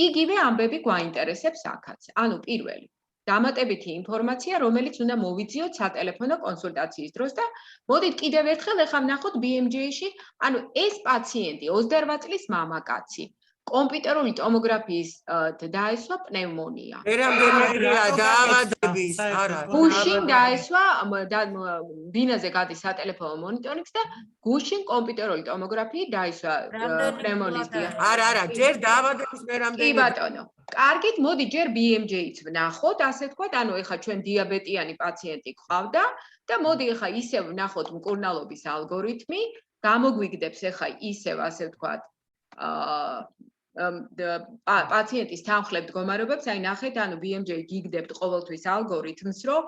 იგივე ამბები გვაინტერესებს აქაც. ანუ პირველი, დამატებითი ინფორმაცია, რომელიც უნდა მოვიძიოთ სატელეფონო კონსულტაციის დროს და მოდით კიდევ ერთხელ ეხლა ვნახოთ BMJ-ში, ანუ ეს პაციენტი 28 წლის მამაკაცი, კომპიუტერული ტომოგრაფიის დაესვა პნევმონია. ერამდენია დაავადების, არა. გუშინ დაესვა ბინაზე გადის სატელეფონო მონიტორინგს და გუშინ კომპიუტერული ტომოგრაფიით დაესვა პნევმონიის დიაგნოზი. არა, ჯერ დაავადების მერამდე. კი ბატონო. კარგით, მოდი ჯერ BMJ-იც ვნახოთ, ასე ვთქვათ, ანუ ეხლა ჩვენ დიაბეტიანი პაციენტი გვყავდა და მოდი ეხლა ისევ ვნახოთ მკურნალობის ალგორითმი, გამოგვიგდებს ეხლა ისევ, ასე ვთქვათ, პაციენტის თანხლებ მდგომარეობებს, აი ნახეთ, ანუ BMJ გიგდებთ ყოველთვის ალგორითმს, რომ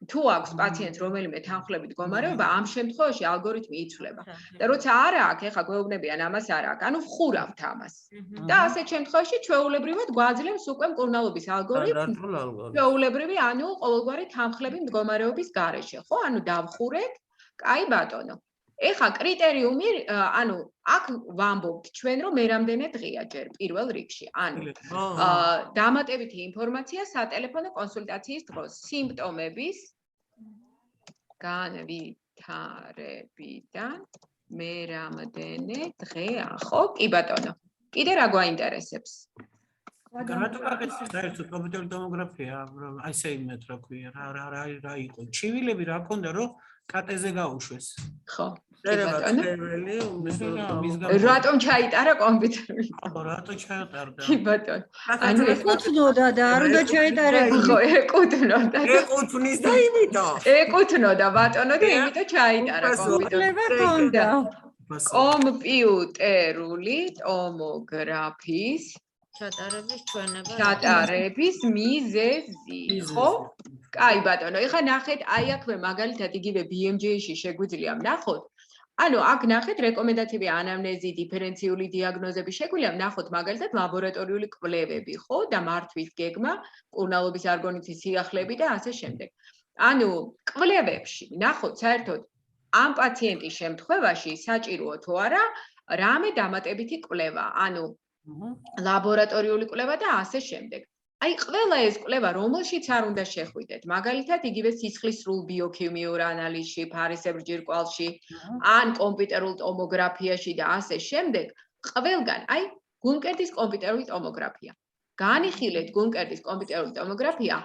თუ აქვს პაციენტს რომელიმე თანხლებით მდგომარეობა, ამ შემთხვევაში ალგორითმი იცვლება. და როცა არა აქვს, ეხლა გვეუბნებიან ამას არა აქვს, ანუ ვხურავთ ამას. და ასეთ შემთხვევაში ჩვეულებრივად გვაძლევს უკვე მკურნალობის ალგორითმი. ჩვეულებრივი, ანუ ყოველგვარი თანხლები მდგომარეობის გარეშე, ხო? ანუ დავხურეთ. კაი ბატონო. ეხა კრიტერიუმი, ანუ აქ ვამბობთ ჩვენ, რომ მე რამდენი დღეა ჯერ პირველ რიგში. ანუ დამატებითი ინფორმაცია სატელეფონო კონსულტაციის დროს, სიმპტომების განვითარებიდან მე რამდენი დღეა, ხო? კი ბატონო. კიდე რა გვაინტერესებს? რატო გაკეთე საერთოდ კომპიუტერული ტომოგრაფია, აი ესე იმეთ რა ქვია, რა იყო? ჩივილები რა ქონდა, რომ კატეზე გაუშვეს. ხო. რატომ ჩაიტარა კომპიუტერული? რატო ჩაიტარდა? კი ბატონო. ანუ ეკუთვნოდა და არ უნდა ჩაიტარებინა. ხო, ეკუთვნოდა. ეკუთვნის და იმიტომ. ეკუთვნოდა ბატონო და იმიტომ ჩაიტარა კომპიუტერული. კომპიუტერული ტომოგრაფიის ჩატარების მიზეზი, ხო? კაი ბატონო, ეხლა ნახეთ, აი აქვე მაგალითად იგივე BMJ-ში შეგვიძლია ვნახოთ. ანუ აქ ნახეთ რეკომენდაციები ანამნეზი, დიფერენციული დიაგნოზები შეგვიძლია ვნახოთ მაგალითად ლაბორატორიული კვლევები, ხო? და მართვის გეგმა, მკურნალობის არგონიცის სიახლეები და ასე შემდეგ. ანუ კვლევებში ვნახოთ საერთოდ ამ პაციენტის შემთხვევაში საჭიროა თუ არა რამე დამატებითი კვლევა, ანუ ლაბორატორიული კვლევა და ასე შემდეგ. აი ყველა ეს კვლევა რომელშიც არ უნდა შეხვიდეთ, მაგალითად იგივე სისხლის სრულ ბიოქიმიურ ანალიზში, ფარისებრ ჯირკვალში, ან კომპიუტერულ ტომოგრაფიაში და ასე შემდეგ, ყველგან, აი გულმკერდის კომპიუტერული ტომოგრაფია. განიხილეთ გულმკერდის კომპიუტერული ტომოგრაფია,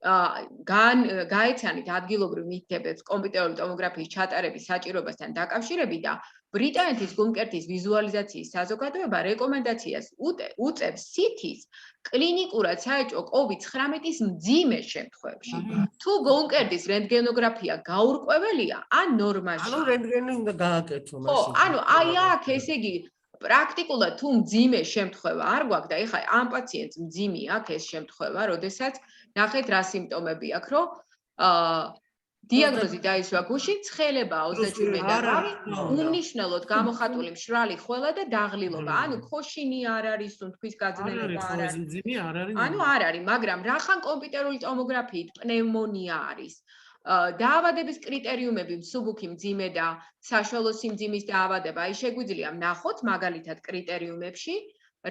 გაეცანით ადგილობრივ მითითებებს კომპიუტერული ტომოგრაფიის ჩატარების საჭიროებასთან დაკავშირებით და ბრიტანეთის გულმკერდის ვიზუალიზაციის საზოგადოება რეკომენდაციას უწევს CT-ს კლინიკურად საეჭვო COVID-19-ის მძიმე შემთხვევებში. თუ გულმკერდის რენტგენოგრაფია გაურკვეველია, ან ნორმაში. ანუ რენტგენი უნდა გააკეთო მაშინ. ხო, ანუ აი აქ ესე იგი პრაქტიკულად თუ მძიმე შემთხვევა არ გვაქვს და ეხლა ამ პაციენტს მძიმე აქვს ეს შემთხვევა, როდესაც ნახეთ რა სიმპტომები აქვს, რომ დიაგნოზი დაისვა გუშინ, ცხელება 27 და რავი, უმნიშვნელოდ გამოხატული მშრალი ხველა და დაღლილობა, ანუ ქოშინი არ არის, თქვის გაძნელება არ არის. ანუ არ არის, მაგრამ რახან კომპიუტერული ტომოგრაფიით პნევმონია არის. დაავადების კრიტერიუმები მსუბუქი მძიმე და საშუალო სიმძიმის დაავადება, აი შეგვიძლია ვნახოთ მაგალითად კრიტერიუმებში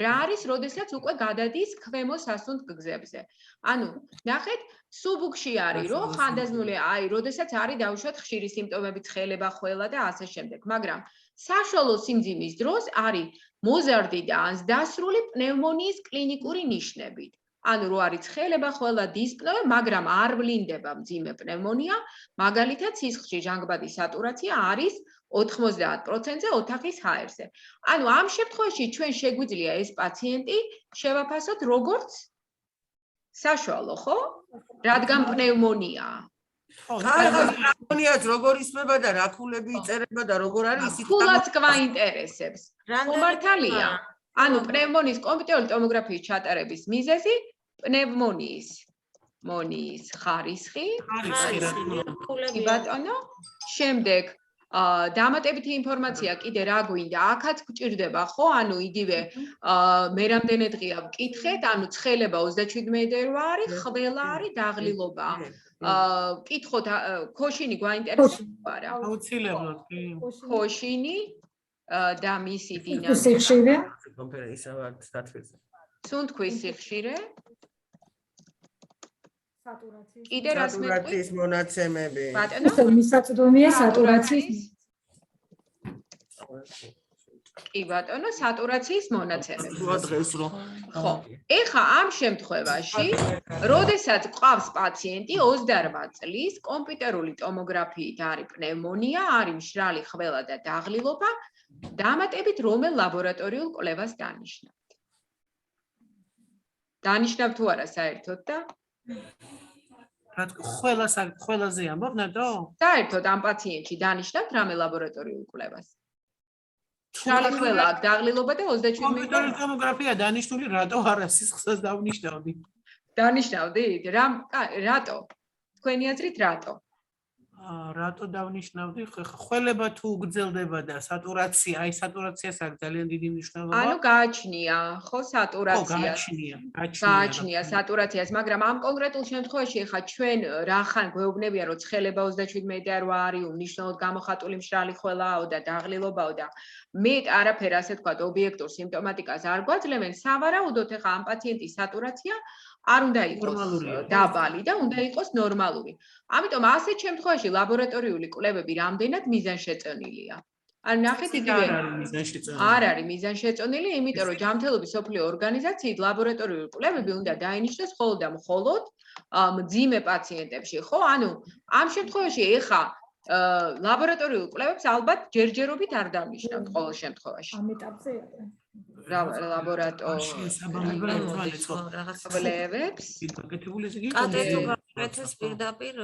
რა არის, როდესაც უკვე გადადის ქვემო სასუნთ გზებზე. ანუ ნახეთ, სუბუქში არის, რომ ხანდაზმული, აი, როდესაც არის დაუშვათ ხშირი სიმპტომები, ცხელება, ხველა და ასე შემდეგ. მაგრამ საშუალო სიმძიმის დროს არის მოზარდი და ან დასრული პნევმონიის კლინიკური ნიშნებით. ანუ რო არის ცხელება, ხველა, დისპნოე, მაგრამ არ ვლინდება მძიმე პნევმონია, მაგალითად სისხლში ჟანგბადის სატურაცია არის 90%-ზე ოთახის ჰაერზე. ანუ ამ შემთხვევაში ჩვენ შეგვიძლია ეს პაციენტი შევაფასოთ როგორც საშუალო, ხო? რადგან პნევმონიაა. პნევმონიაც როგორ ისმება და რა ქულები იწერება და როგორ არის ისიც ქულაც გვაინტერესებს. ხომართალია. ანუ პნევმონიის კომპიუტერული ტომოგრაფიის ჩატარების მიზეზი პნევმონიის ხარისხი. კი ბატონო. შემდეგ დამატებითი ინფორმაცია კიდე რა გვინდა? აქაც გვჭირდება, ხო? ანუ იგივე მე რამდენი დღეა ვკითხეთ, ანუ ცხელება 37 რვა არის, ხველა არის, დაღლილობა. ვკითხოთ, ქოშინი გვაინტერესებს არა? აუცილებლად, კი. ქოშინი და მისი დინამიკა. სიხშირე? კონფერენცია დათვეზე. სუნთქვის სიხშირე. სატურაციის. კიდე რას მეტყვი? სატურაციის მონაცემები. ბატონო? მისაწვდომია სატურაციის. კი ბატონო, სატურაციის მონაცემები. დღეს რო. ხო. ეხა ამ შემთხვევაში, როდესაც ყავს პაციენტი 28 წლის, კომპიუტერული ტომოგრაფიით არის პნევმონია, არის მშრალი ხველა და დაღლილობა, დამატებით რომელ ლაბორატორიულ კვლევას დანიშნავთ? დანიშნავთ თუ არა საერთოდ და? ყველაზე ამბობ ნატო? საერთოდ ამ პაციენტში დანიშნავთ რამე ლაბორატორიულ კვლევას? მშრალი ხველა აქვს, დაღლილობა და 27. კომპიუტერული ტომოგრაფია დანიშნული რატო არა სისხლსაც დავნიშნავდი? დანიშნავდით? რატო? თქვენი აზრით რატო? რატო დავნიშნავდი? ხველება თუ გრძელდება და სატურაცია, აი სატურაციას აქვს ძალიან დიდი მნიშვნელობა. ანუ გააჩნია, ხო, სატურაციას. გააჩნია სატურაციას, მაგრამ ამ კონკრეტულ შემთხვევაში ხა ჩვენ რახან გვეუბნებიან, რომ ცხელება 37.8 არის, უმნიშვნელოდ გამოხატული მშრალი ხველაო და დაღლილობაო და მეტ არაფერ ასე თქვა ობიექტურ სიმპტომატიკას არ გვაძლევენ, სავარაუდოდ ხა ამ პაციენტის სატურაცია არ უნდა იყოს დაბალი და უნდა იყოს ნორმალური. ამიტომ ასეთ შემთხვევაში ლაბორატორიული კვლევები რამდენად მიზანშეწონილია. ან ნახეთ იგივე არ არის მიზანშეწონილი, იმიტომ რომ ჯანმრთელობის მსოფლიო ორგანიზაციით ლაბორატორიული კვლევები უნდა დაინიშნოს მხოლოდ და მხოლოდ მძიმე პაციენტებში, ხო? ანუ ამ შემთხვევაში ეხა ლაბორატორიულ კვლევებს ალბათ ჯერჯერობით არ დავნიშნავთ ყოველ შემთხვევაში. ამ ეტაპზე ლაბორატორიულ კვლევებს კატეს პირდაპირ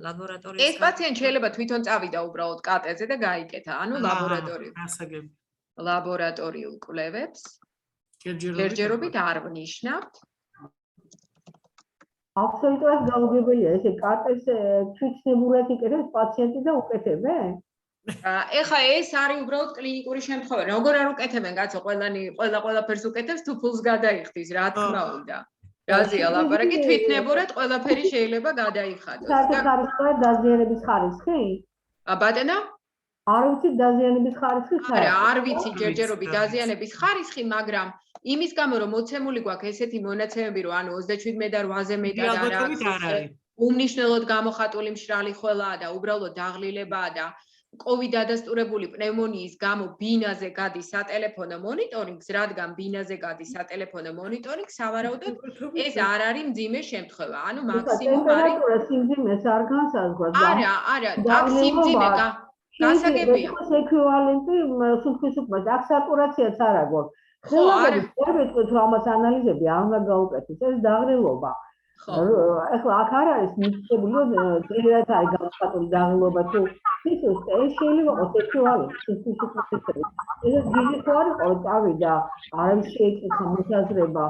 ლაბორატორიის ეს პაციენტი შეიძლება თვითონ წავიდა უბრალოდ კატეზე და გაიკეთა, ანუ ლაბორატორიულ კვლევებს ჯერჯერობით არ ვნიშნავთ. აბსოლუტურად გაუგებელია ესე კატეს თვითნებურად იკეთებს პაციენტი და უკეთებენ? ეხა ეს არის უბრალოდ კლინიკური შემთხვევა. როგორ არ უკეთებენ, კაცო, ყველაფერს უკეთებს, თუ ფულს გადაიხდის, რა თქმა უნდა. რაზეა ლაპარაკი, თვითნებურად ყველაფერი შეიძლება გადაიხადოს. საერთოდ არის თქვა დაზიანების ხარისხი? ბატონო? არ ვიცი დაზიანების ხარისხი საერთოდ. არ ვიცი ჯერჯერობით დაზიანების ხარისხი, მაგრამ იმის გამო რომ მოცემული გვაქვს ესეთი მონაცემები, რომ ანუ 37 და 8-ზე მეტად არ არის. უმნიშვნელოდ გამოხატული მშრალი ხველაა და უბრალოდ დაღლილებაა და COVID დადასტურებული პნევმონიის გამო ბინაზე გადის სატელეფონო მონიტორინგს, რადგან ბინაზე გადის სატელეფონო მონიტორინგს, სავარაუდოდ ეს არ არის მძიმე შემთხვევა. ანუ მაქსიმუმ არის ტემპერატურა სიმძიმეს არ განსაზღვრავს. არა, აქ სიმძიმე გასაგებია. ეს ეკვივალენტი სუნთქვის უკმას, აქ სატურაციაც არ აქვს. ხელოვნების პერვეტყვით რომ ამას ანალიზები არ უნდა გაუკეთოს, ეს დაღრილობა. ეხლა აქ არ არის მითითებული, რომ ძლიერ არის გამოხატული დაღლილობა თუ ეს შეიძლება იყოს ეკვივალენტი სუნთქვის უკმასისათვის. ეს დიდი ხო არის, რომ წავიდა, არავის შეეკითხა მოსაზრება.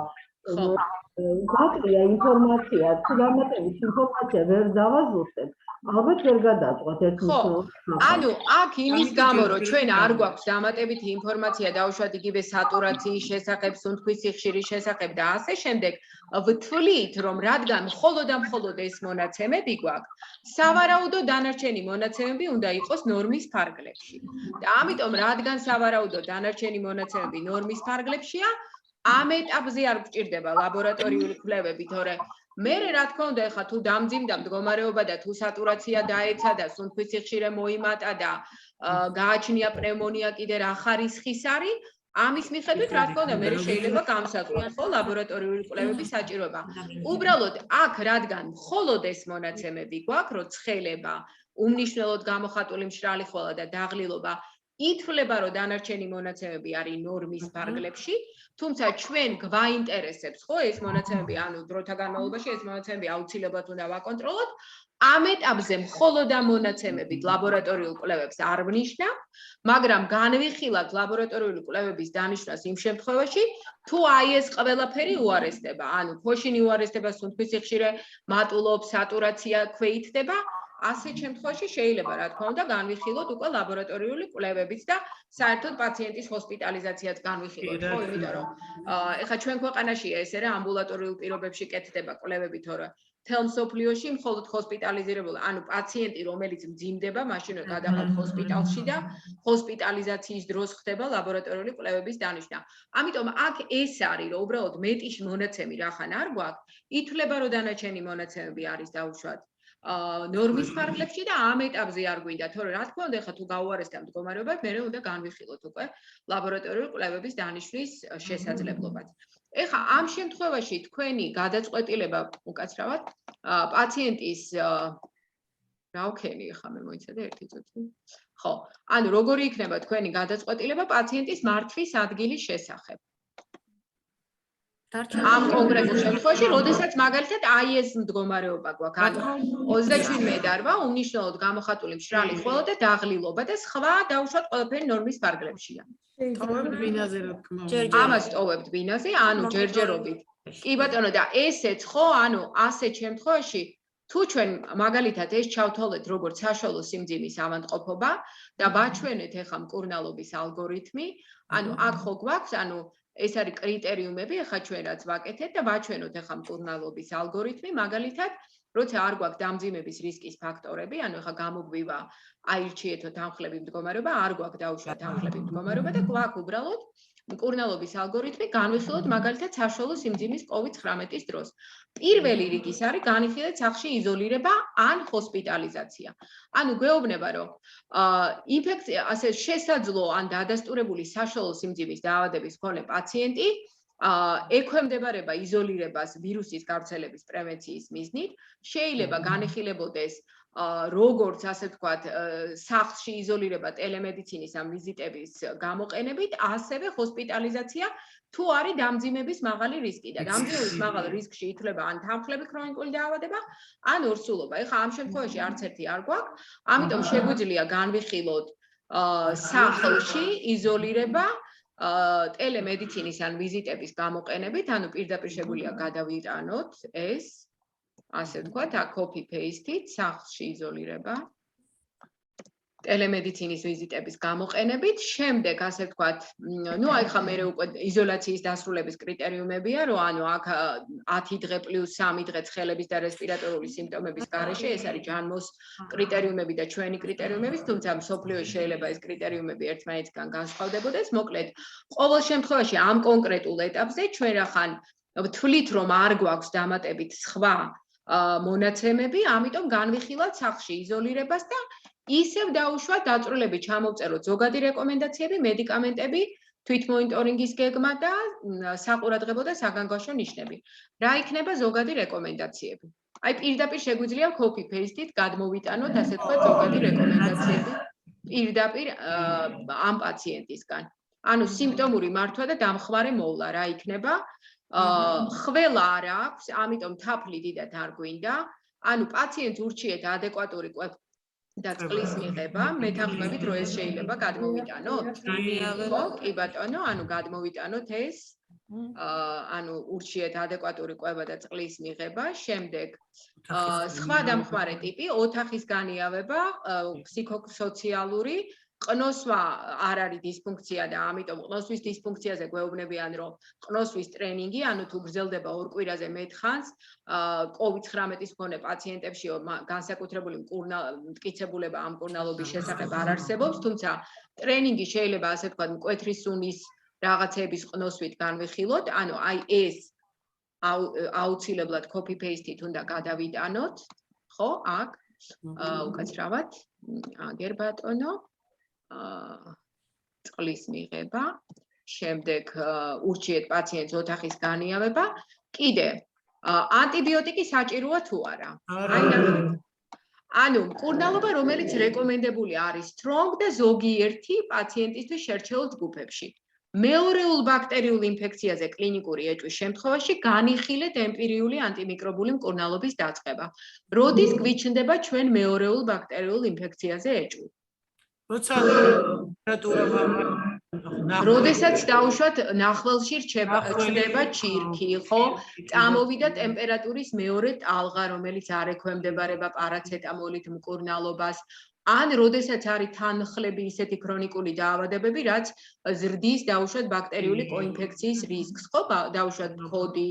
გაკლია ინფორმაცია, თუ დამატებით ინფორმაცია ვერ დავაზუსტებ, ალბათ ვერ გადაწყვეტ ერთ მნიშვნელობას. ანუ აქ იმის გამო, რომ ჩვენ არ გვაქვს დამატებითი ინფორმაცია დაუშვათ იგივე სატურაციის შესახებ, სუნთქვის სიხშირის შესახებ და ასე შემდეგ, ვთვლით, რომ რადგან მხოლოდ და მხოლოდ ეს მონაცემები გვაქვს, სავარაუდოდ დანარჩენი მონაცემები უნდა იყოს ნორმის ფარგლებში. და ამიტომ რადგან სავარაუდოდ დანარჩენი მონაცემები ნორმის ფარგლებშია, ამ ეტაპზე არ გვჭირდება ლაბორატორიული კვლევები, თორე მერე რა თქმა უნდა, ეხლა თუ დამძიმდა მდგომარეობა და თუ სატურაცია დაეცა და სუნთქვის სიხშირე მოიმატა და გააჩნია პნევმონია კიდე რა ხარისხის არის, ამის მიხედვით რა თქმა უნდა, მერე შეიძლება გამოსაზღვროთ, ხო, ლაბორატორიული კვლევების საჭიროება. უბრალოდ აქ რადგან მხოლოდ ეს მონაცემები გვაქვს, რომ ცხელება, უმნიშვნელოდ გამოხატული მშრალი ხველა და დაღლილობა ითვლება, რომ დანარჩენი მონაცემები არის ნორმის ფარგლებში, თუმცა ჩვენ გვაინტერესებს, ხო, ეს მონაცემები, ანუ დროთა განმავლობაში ეს მონაცემები აუცილებლად უნდა ვაკონტროლოთ. ამ ეტაპზე მხოლოდ ამ მონაცემებით ლაბორატორიულ კვლევებს არ ვნიშნავ, მაგრამ განვიხილავთ ლაბორატორიული კვლევების დანიშვნას იმ შემთხვევაში, თუ აი ეს ყველაფერი უარესდება, ანუ ქოშინი უარესდება, სუნთქვის სიხშირე მატულობს, სატურაცია ქვეითდება, ასეთ შემთხვევაში შეიძლება რა თქმა უნდა განვიხილოთ უკვე ლაბორატორიული კვლევებიც და საერთოდ პაციენტის ჰოსპიტალიზაციაც განვიხილოთ, ხო, იმიტომ რომ ეხლა ჩვენ ქვეყანაშია ესე რა ამბულატორიულ პირობებში კეთდება კვლევები, თორე მთელ მსოფლიოში მხოლოდ ჰოსპიტალიზირებული, ანუ პაციენტი, რომელიც მძიმდება, მაშინ გადაყავთ ჰოსპიტალში და ჰოსპიტალიზაციის დროს ხდება ლაბორატორიული კვლევების დანიშვნა. ამიტომ აქ ეს არის, რომ უბრალოდ მეტი მონაცემი რახან არ გვაქვს, ითვლება, რომ დანარჩენი მონაცემები არის დაუშვათ ნორმის ფარგლებში და ამ ეტაპზე არ გვინდა, თორე რა თქმა უნდა, ხა თუ გაუარესდა მდგომარეობა, მერე უნდა განვიხილოთ უკვე ლაბორატორიული კვლევების დანიშვნის შესაძლებლობაც. ეხა ამ შემთხვევაში თქვენი გადაწყვეტილება უკაცრავად პაციენტის რა ვქენი ხა მე მოიცადე ერთი წუთი. ხო, ანუ როგორი იქნება თქვენი გადაწყვეტილება პაციენტის მართვის ადგილის შესახებ? ამ კონკრეტულ შემთხვევაში, როდესაც მაგალითად აი ეს მდგომარეობა გვაქვს, ანუ 37.8 უმნიშვნელოდ გამოხატული მშრალი ხველა და დაღლილობა და სხვა დაუშვათ ყველაფერი ნორმის ფარგლებშია. ტოვებთ ბინაზე რა თქმა უნდა. ამას ტოვებთ ბინაზე, ანუ ჯერჯერობით. კი ბატონო და ესეც ხო, ანუ ასეთ შემთხვევაში თუ ჩვენ მაგალითად ეს ჩავთვალეთ როგორც საშუალო სიმძიმის ავადმყოფობა და ვაჩვენეთ ეხლა მკურნალობის ალგორითმი, ანუ აქ ხო გვაქვს, ანუ ეს არის კრიტერიუმები, ეხლა ჩვენ რაც ვაკეთეთ და ვაჩვენოთ ეხლა მკურნალობის ალგორითმი, მაგალითად, როცა არ გვაქვს დამძიმების რისკის ფაქტორები, ანუ ეხლა გამოგვივა აირჩიეთო თანხლები მდგომარეობა, არ გვაქვს დაუშვათ თანხლები მდგომარეობა და გვაქვს უბრალოდ მკურნალობის ალგორითმი განვიხილოთ მაგალითად საშუალო სიმძიმის COVID-19-ის დროს. პირველი რიგის არის განიხილეთ სახლში იზოლირება ან ჰოსპიტალიზაცია. ანუ გვეუბნება, რომ ინფექცია, ასე შესაძლო ან დადასტურებული საშუალო სიმძიმის დაავადების მქონე პაციენტი ექვემდებარება იზოლირებას ვირუსის გავრცელების პრევენციის მიზნით, შეიძლება განიხილებოდეს როგორც ასე ვთქვათ, სახლში იზოლირება ტელემედიცინის ამ ვიზიტების გამოყენებით, ასევე ჰოსპიტალიზაცია თუ არის დამძიმების მაღალი რისკი და დამძიმების მაღალ რისკში ითვლება ან თანხლები ქრონიკული დაავადება, ან ორსულობა. ეხლა ამ შემთხვევაში არც ერთი არ გვაქვს, ამიტომ შეგვიძლია განვიხილოთ სახლში იზოლირება ტელემედიცინის ან ვიზიტების გამოყენებით, ანუ პირდაპირ შეგვიძლია გადავიტანოთ ეს ასე ვთქვათ, copy paste-ით სახლში იზოლირება ტელემედიცინის ვიზიტების გამოყენებით, შემდეგ ასე ვთქვათ, ნუ აი ხა მე უკვე იზოლაციის დასრულების კრიტერიუმებია, რომ ანუ აქ 10 დღე + 3 დღე ცხელების და რესპირატორული სიმპტომების გარეშე, ეს არის ჯანმოს კრიტერიუმები და ჩვენი კრიტერიუმები, თუმცა მსოფლიოში შეიძლება ეს კრიტერიუმები ერთმანეთისგან განსხვავდებოდეს. მოკლედ, ყოველ შემთხვევაში ამ კონკრეტულ ეტაპზე ჩვენ რახან ვთვლით, რომ არ გვაქვს დამატებით სხვა მონაცემები, ამიტომ განვიხილავთ სახლში იზოლირებას და ისევ დაუშვათ დაწვრილებით ჩამოვწეროთ ზოგადი რეკომენდაციები, მედიკამენტები, თვითმონიტორინგის გეგმა და საყურადღებო და საგანგაშო ნიშნები. რა იქნება ზოგადი რეკომენდაციები? აი პირდაპირ შეგვიძლია copy paste-ით გადმოვიტანოთ, ასე ვთქვათ, ზოგადი რეკომენდაციები პირდაპირ ამ პაციენტისგან. ანუ სიმპტომური მართვა და დამხმარე მოვლა რა იქნება? ხველა არ აქვს, ამიტომ თაფლი დიდად არ გვინდა. ანუ პაციენტს ურჩიეთ ადეკვატური და წყლის მიღება, მეთანხმებით, რომ ეს შეიძლება გადმოვიტანოთ. ხო, კი ბატონო, ანუ გადმოვიტანოთ ეს. ანუ ურჩიეთ ადეკვატური კვება და წყლის მიღება, შემდეგ სხვა დამხმარე ტიპი, ოთახის განიავება, ფსიქოსოციალური ყნოსვა არ არის დისფუნქცია და ამიტომ ყნოსვის დისფუნქციაზე გვეუბნებიან, რომ ყნოსვის ტრენინგი, ანუ თუ გრძელდება 2 კვირაზე მეტხანს, COVID-19-ის მქონე პაციენტებში განსაკუთრებული მტკიცებულება ამ მკურნალობის შესახებ არ არსებობს, თუმცა ტრენინგი შეიძლება ასე ვთქვათ, მკვეთრი სუნის რაღაცების ყნოსვით განვიხილოთ, ანუ აი ეს აუცილებლად copy paste-ით უნდა გადავიტანოთ, ხო, აქ უკაცრავად, აგერ ბატონო წყლის მიღება, შემდეგ ურჩიეთ პაციენტს ოთახის განიავება, კიდე ანტიბიოტიკი საჭიროა თუ არა? ანუ მკურნალობა, რომელიც რეკომენდებული არის strong და ზოგიერთი პაციენტისთვის შერჩეულ ჯგუფებში. მეორეულ ბაქტერიულ ინფექციაზე კლინიკური ეჭვის შემთხვევაში განიხილეთ ემპირიული ანტიმიკრობული მკურნალობის დაწყება. როდის გვიჩნდება ჩვენ მეორეულ ბაქტერიულ ინფექციაზე ეჭვი? როცა ტემპერატურა როდესაც დაუშვათ ნახველში რჩება ჩირქი, ხო? წამოვიდა ტემპერატურის მეორე ტალღა, რომელიც არ ექვემდებარება პარაცეტამოლით მკურნალობას. ან როდესაც არის თანხლები ისეთი ქრონიკული დაავადებები, რაც ზრდის დაუშვათ ბაქტერიული კოინფექციის რისკს, ხო? დაუშვათ ქოდი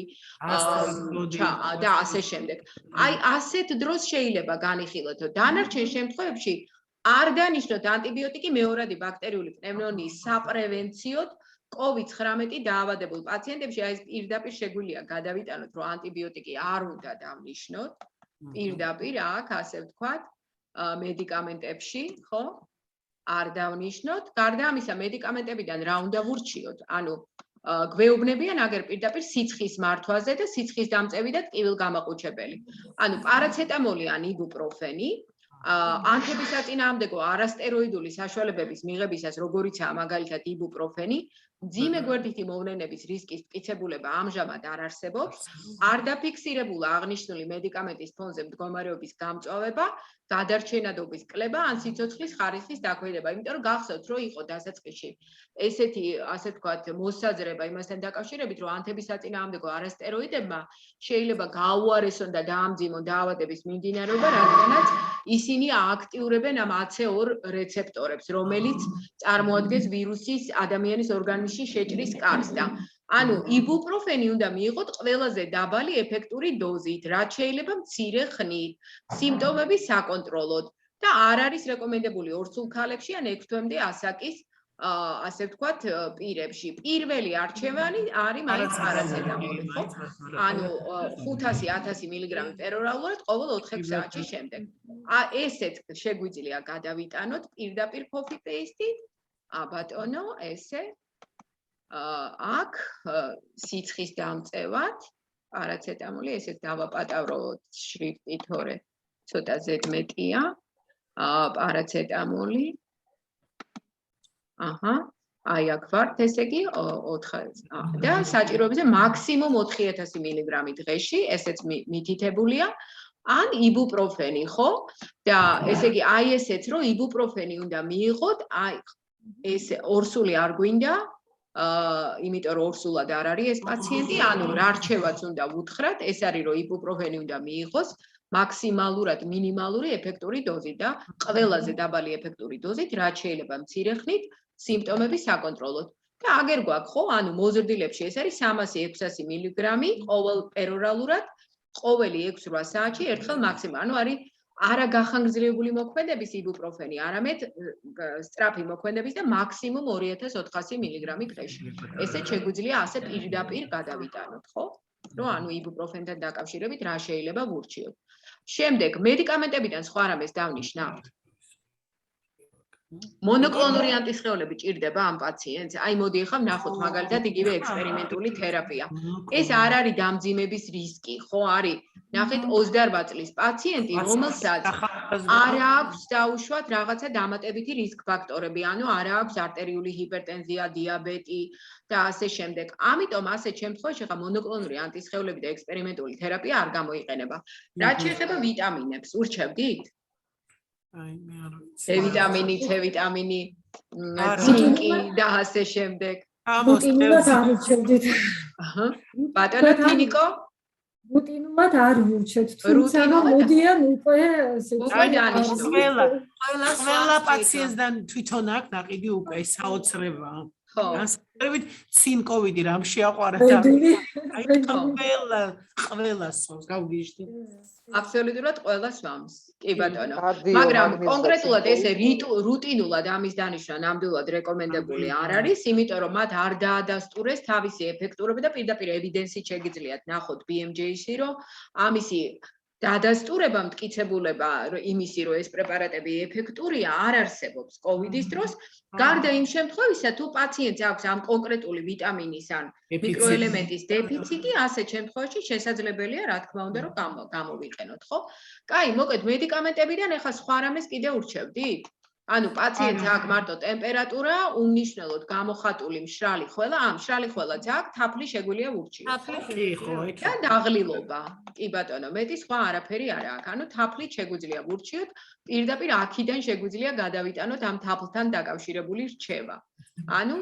და ასე შემდეგ. აი ასეთ დროს შეიძლება განიხილოთ, რომ დანარჩენ შემთხვევებში არ დანიშნოთ ანტიბიოტიკი მეორადი ბაქტერიული პნევმონიის საპრევენციოდ COVID-19 დაავადებულ პაციენტებში, აი ეს პირდაპირ შეგვიძლია გადავიტანოთ, რომ ანტიბიოტიკი არ უნდა დავნიშნოთ. პირდაპირ აქ ასე ვთქვათ, მედიკამენტებში, ხო? არ დავნიშნოთ. გარდა ამისა, მედიკამენტებიდან რა უნდა ვურჩიოთ? ანუ გვეუბნებიან აგერ პირდაპირ სიცხის მართვაზე და სიცხის დამწევი და ტკივილგამაყუჩებელი. ანუ პარაცეტამოლი ან იბუპროფენი ანთების საწინააღმდეგო არასტეროიდული საშუალებების მიღებისას, როგორიცაა მაგალითად იბუპროფენი, მძიმე გვერდითი მოვლენების რისკის მტკიცებულება ამჟამად არ არსებობს. არ დაფიქსირებულა აღნიშნული მედიკამენტის ფონზე მდგომარეობის გამწვავება, გადარჩენადობის კლება ან სიცოცხლის ხარისხის დაქვეითება. იმიტომ რომ გახსოვთ, რომ იყო დასაწყისში ესეთი, ასე ვთქვათ, მოსაზრება იმასთან დაკავშირებით, რომ ანთებისაწინააღმდეგო არასტეროიდებმა შეიძლება გაუარესონ და დაამძიმონ დაავადების მიმდინარეობა, რადგანაც ისინი აქტიურებენ ამ AC2 რეცეპტორებს, რომელიც წარმოადგენს ვირუსის ადამიანის ორგანიზმში შეჭრის კარს და ანუ იბუპროფენი უნდა მიიღოთ ყველაზე დაბალი ეფექტური დოზით, რაც შეიძლება მცირე ხნით, სიმპტომების საკონტროლოდ და არ არის რეკომენდებული ორსულ ქალებში ან 6 თვემდე ასაკის ასე ვთქვათ პირებში. პირველი არჩევანი არის მაინც პარაცეტამოლი, ხო? ანუ 500-1000 მილიგრამი პერორალურად ყოველ 4 საათის შემდეგ. ესეც შეგვიძლია გადავიტანოთ პირდაპირ copy paste-ით. ბატონო, ესე აქ სიცხის დამწევად პარაცეტამოლი, ესეც დავაპატავროთ შრიფტით, თორე ცოტა ზედმეტია. პარაცეტამოლი აი აქ ვართ, ესე იგი 4 და საჭიროებზე მაქსიმუმ 4000 მილიგრამი დღეში, ესეც მითითებულია. ან იბუპროფენი, ხო? და ესე იგი აი ესეც რომ იბუპროფენი უნდა მიიღოთ, აი ეს ორსული არ გვინდა, იმიტომ რომ ორსულად არ არის ეს პაციენტი, ანუ რა რჩევაც უნდა ვუთხრათ, ეს არის რომ იბუპროფენი უნდა მიიღოს მაქსიმალურად მინიმალური ეფექტური დოზით და ყველაზე დაბალი ეფექტური დოზით, რაც შეიძლება მცირე ხნით სიმპტომების საკონტროლოდ. და აგერ გვაქვს, ხო? ანუ მოზრდილებში ეს არის 300-600 მილიგრამი ყოველ პერორალურად, ყოველი 6-8 საათში ერთხელ მაქსიმუმ. ანუ არის არა გახანგრძლივებული მოქმედების იბუპროფენი, არამედ სწრაფი მოქმედების და მაქსიმუმ 2400 მილიგრამი დღეში. ესეც შეგვიძლია ასე პირდაპირ გადავიტანოთ, ხო? რომ ანუ იბუპროფენთან დაკავშირებით რა შეიძლება ვურჩიოთ. შემდეგ მედიკამენტებიდან სხვა რამეს დავნიშნავთ. მონოკლონური ანტისხეულები ჭირდება ამ პაციენტს. აი მოდი ახლა ვნახოთ მაგალითად იგივე ექსპერიმენტული თერაპია. ეს არ არის დამძიმების რისკი, ხო? არის ნახეთ 28 წლის პაციენტი, რომელსაც არ აქვს დაუშვათ რაღაცა დამატებითი რისკ ფაქტორები, ანუ არ აქვს არტერიული ჰიპერტენზია, დიაბეტი და ასე შემდეგ. ამიტომ ასეთ შემთხვევაში ხა მონოკლონური ანტისხეულები და ექსპერიმენტული თერაპია არ გამოიყენება. რაც შეეხება ვიტამინებს, ურჩევდით? აი მე არ ვიცი. D ვიტამინი, C ვიტამინი, ცინკი და ასე შემდეგ. რუტინულად არ ურჩევდით. ბატონო კლინიკო? რუტინულად არ ურჩევთ, თუმცა მოდიან უკვე ყველა პაციენტთან თვითონ აქვს ნაყიდი უკვე საოცრება. ხო. განსაკუთრებით ცინკოვიდი რამ შეაყვარა და აი ყველას გავგიჟდი. აბსოლუტურად ყველას ვამს. კი ბატონო. მაგრამ კონკრეტულად ესე რუტინულად ამის დანიშვნა ნამდვილად რეკომენდებული არ არის, იმიტომ რომ მათ არ დაადასტურეს თავისი ეფექტურობა და პირდაპირ ევიდენსით შეგიძლიათ ნახოთ BMJ-ში, რომ ამისი დადასტურება, მტკიცებულება იმისი, რომ ეს პრეპარატები ეფექტურია, არ არსებობს COVID-ის დროს. გარდა იმ შემთხვევისა, თუ პაციენტს აქვს ამ კონკრეტული ვიტამინის ან მიკროელემენტის დეფიციტი, ასეთ შემთხვევაში შესაძლებელია, რა თქმა უნდა, რომ გამოვიყენოთ, ხო? კაი, მოკეთ მედიკამენტებიდან ახლა სხვა რამეს კიდე ურჩევდით? ანუ პაციენტს აქვს მარტო ტემპერატურა, უმნიშვნელოდ გამოხატული მშრალი ხველა, მშრალი ხველაც აქვს, თაფლი შეგვიძლია ვურჩიოთ. თაფლი ხო, და დაღლილობა. კი ბატონო, მეტი სხვა არაფერი არ აქვს. ანუ თაფლით შეგვიძლია ვურჩიოთ, პირდაპირ აქედან შეგვიძლია გადავიტანოთ ამ თაფლთან დაკავშირებული რჩევა. ანუ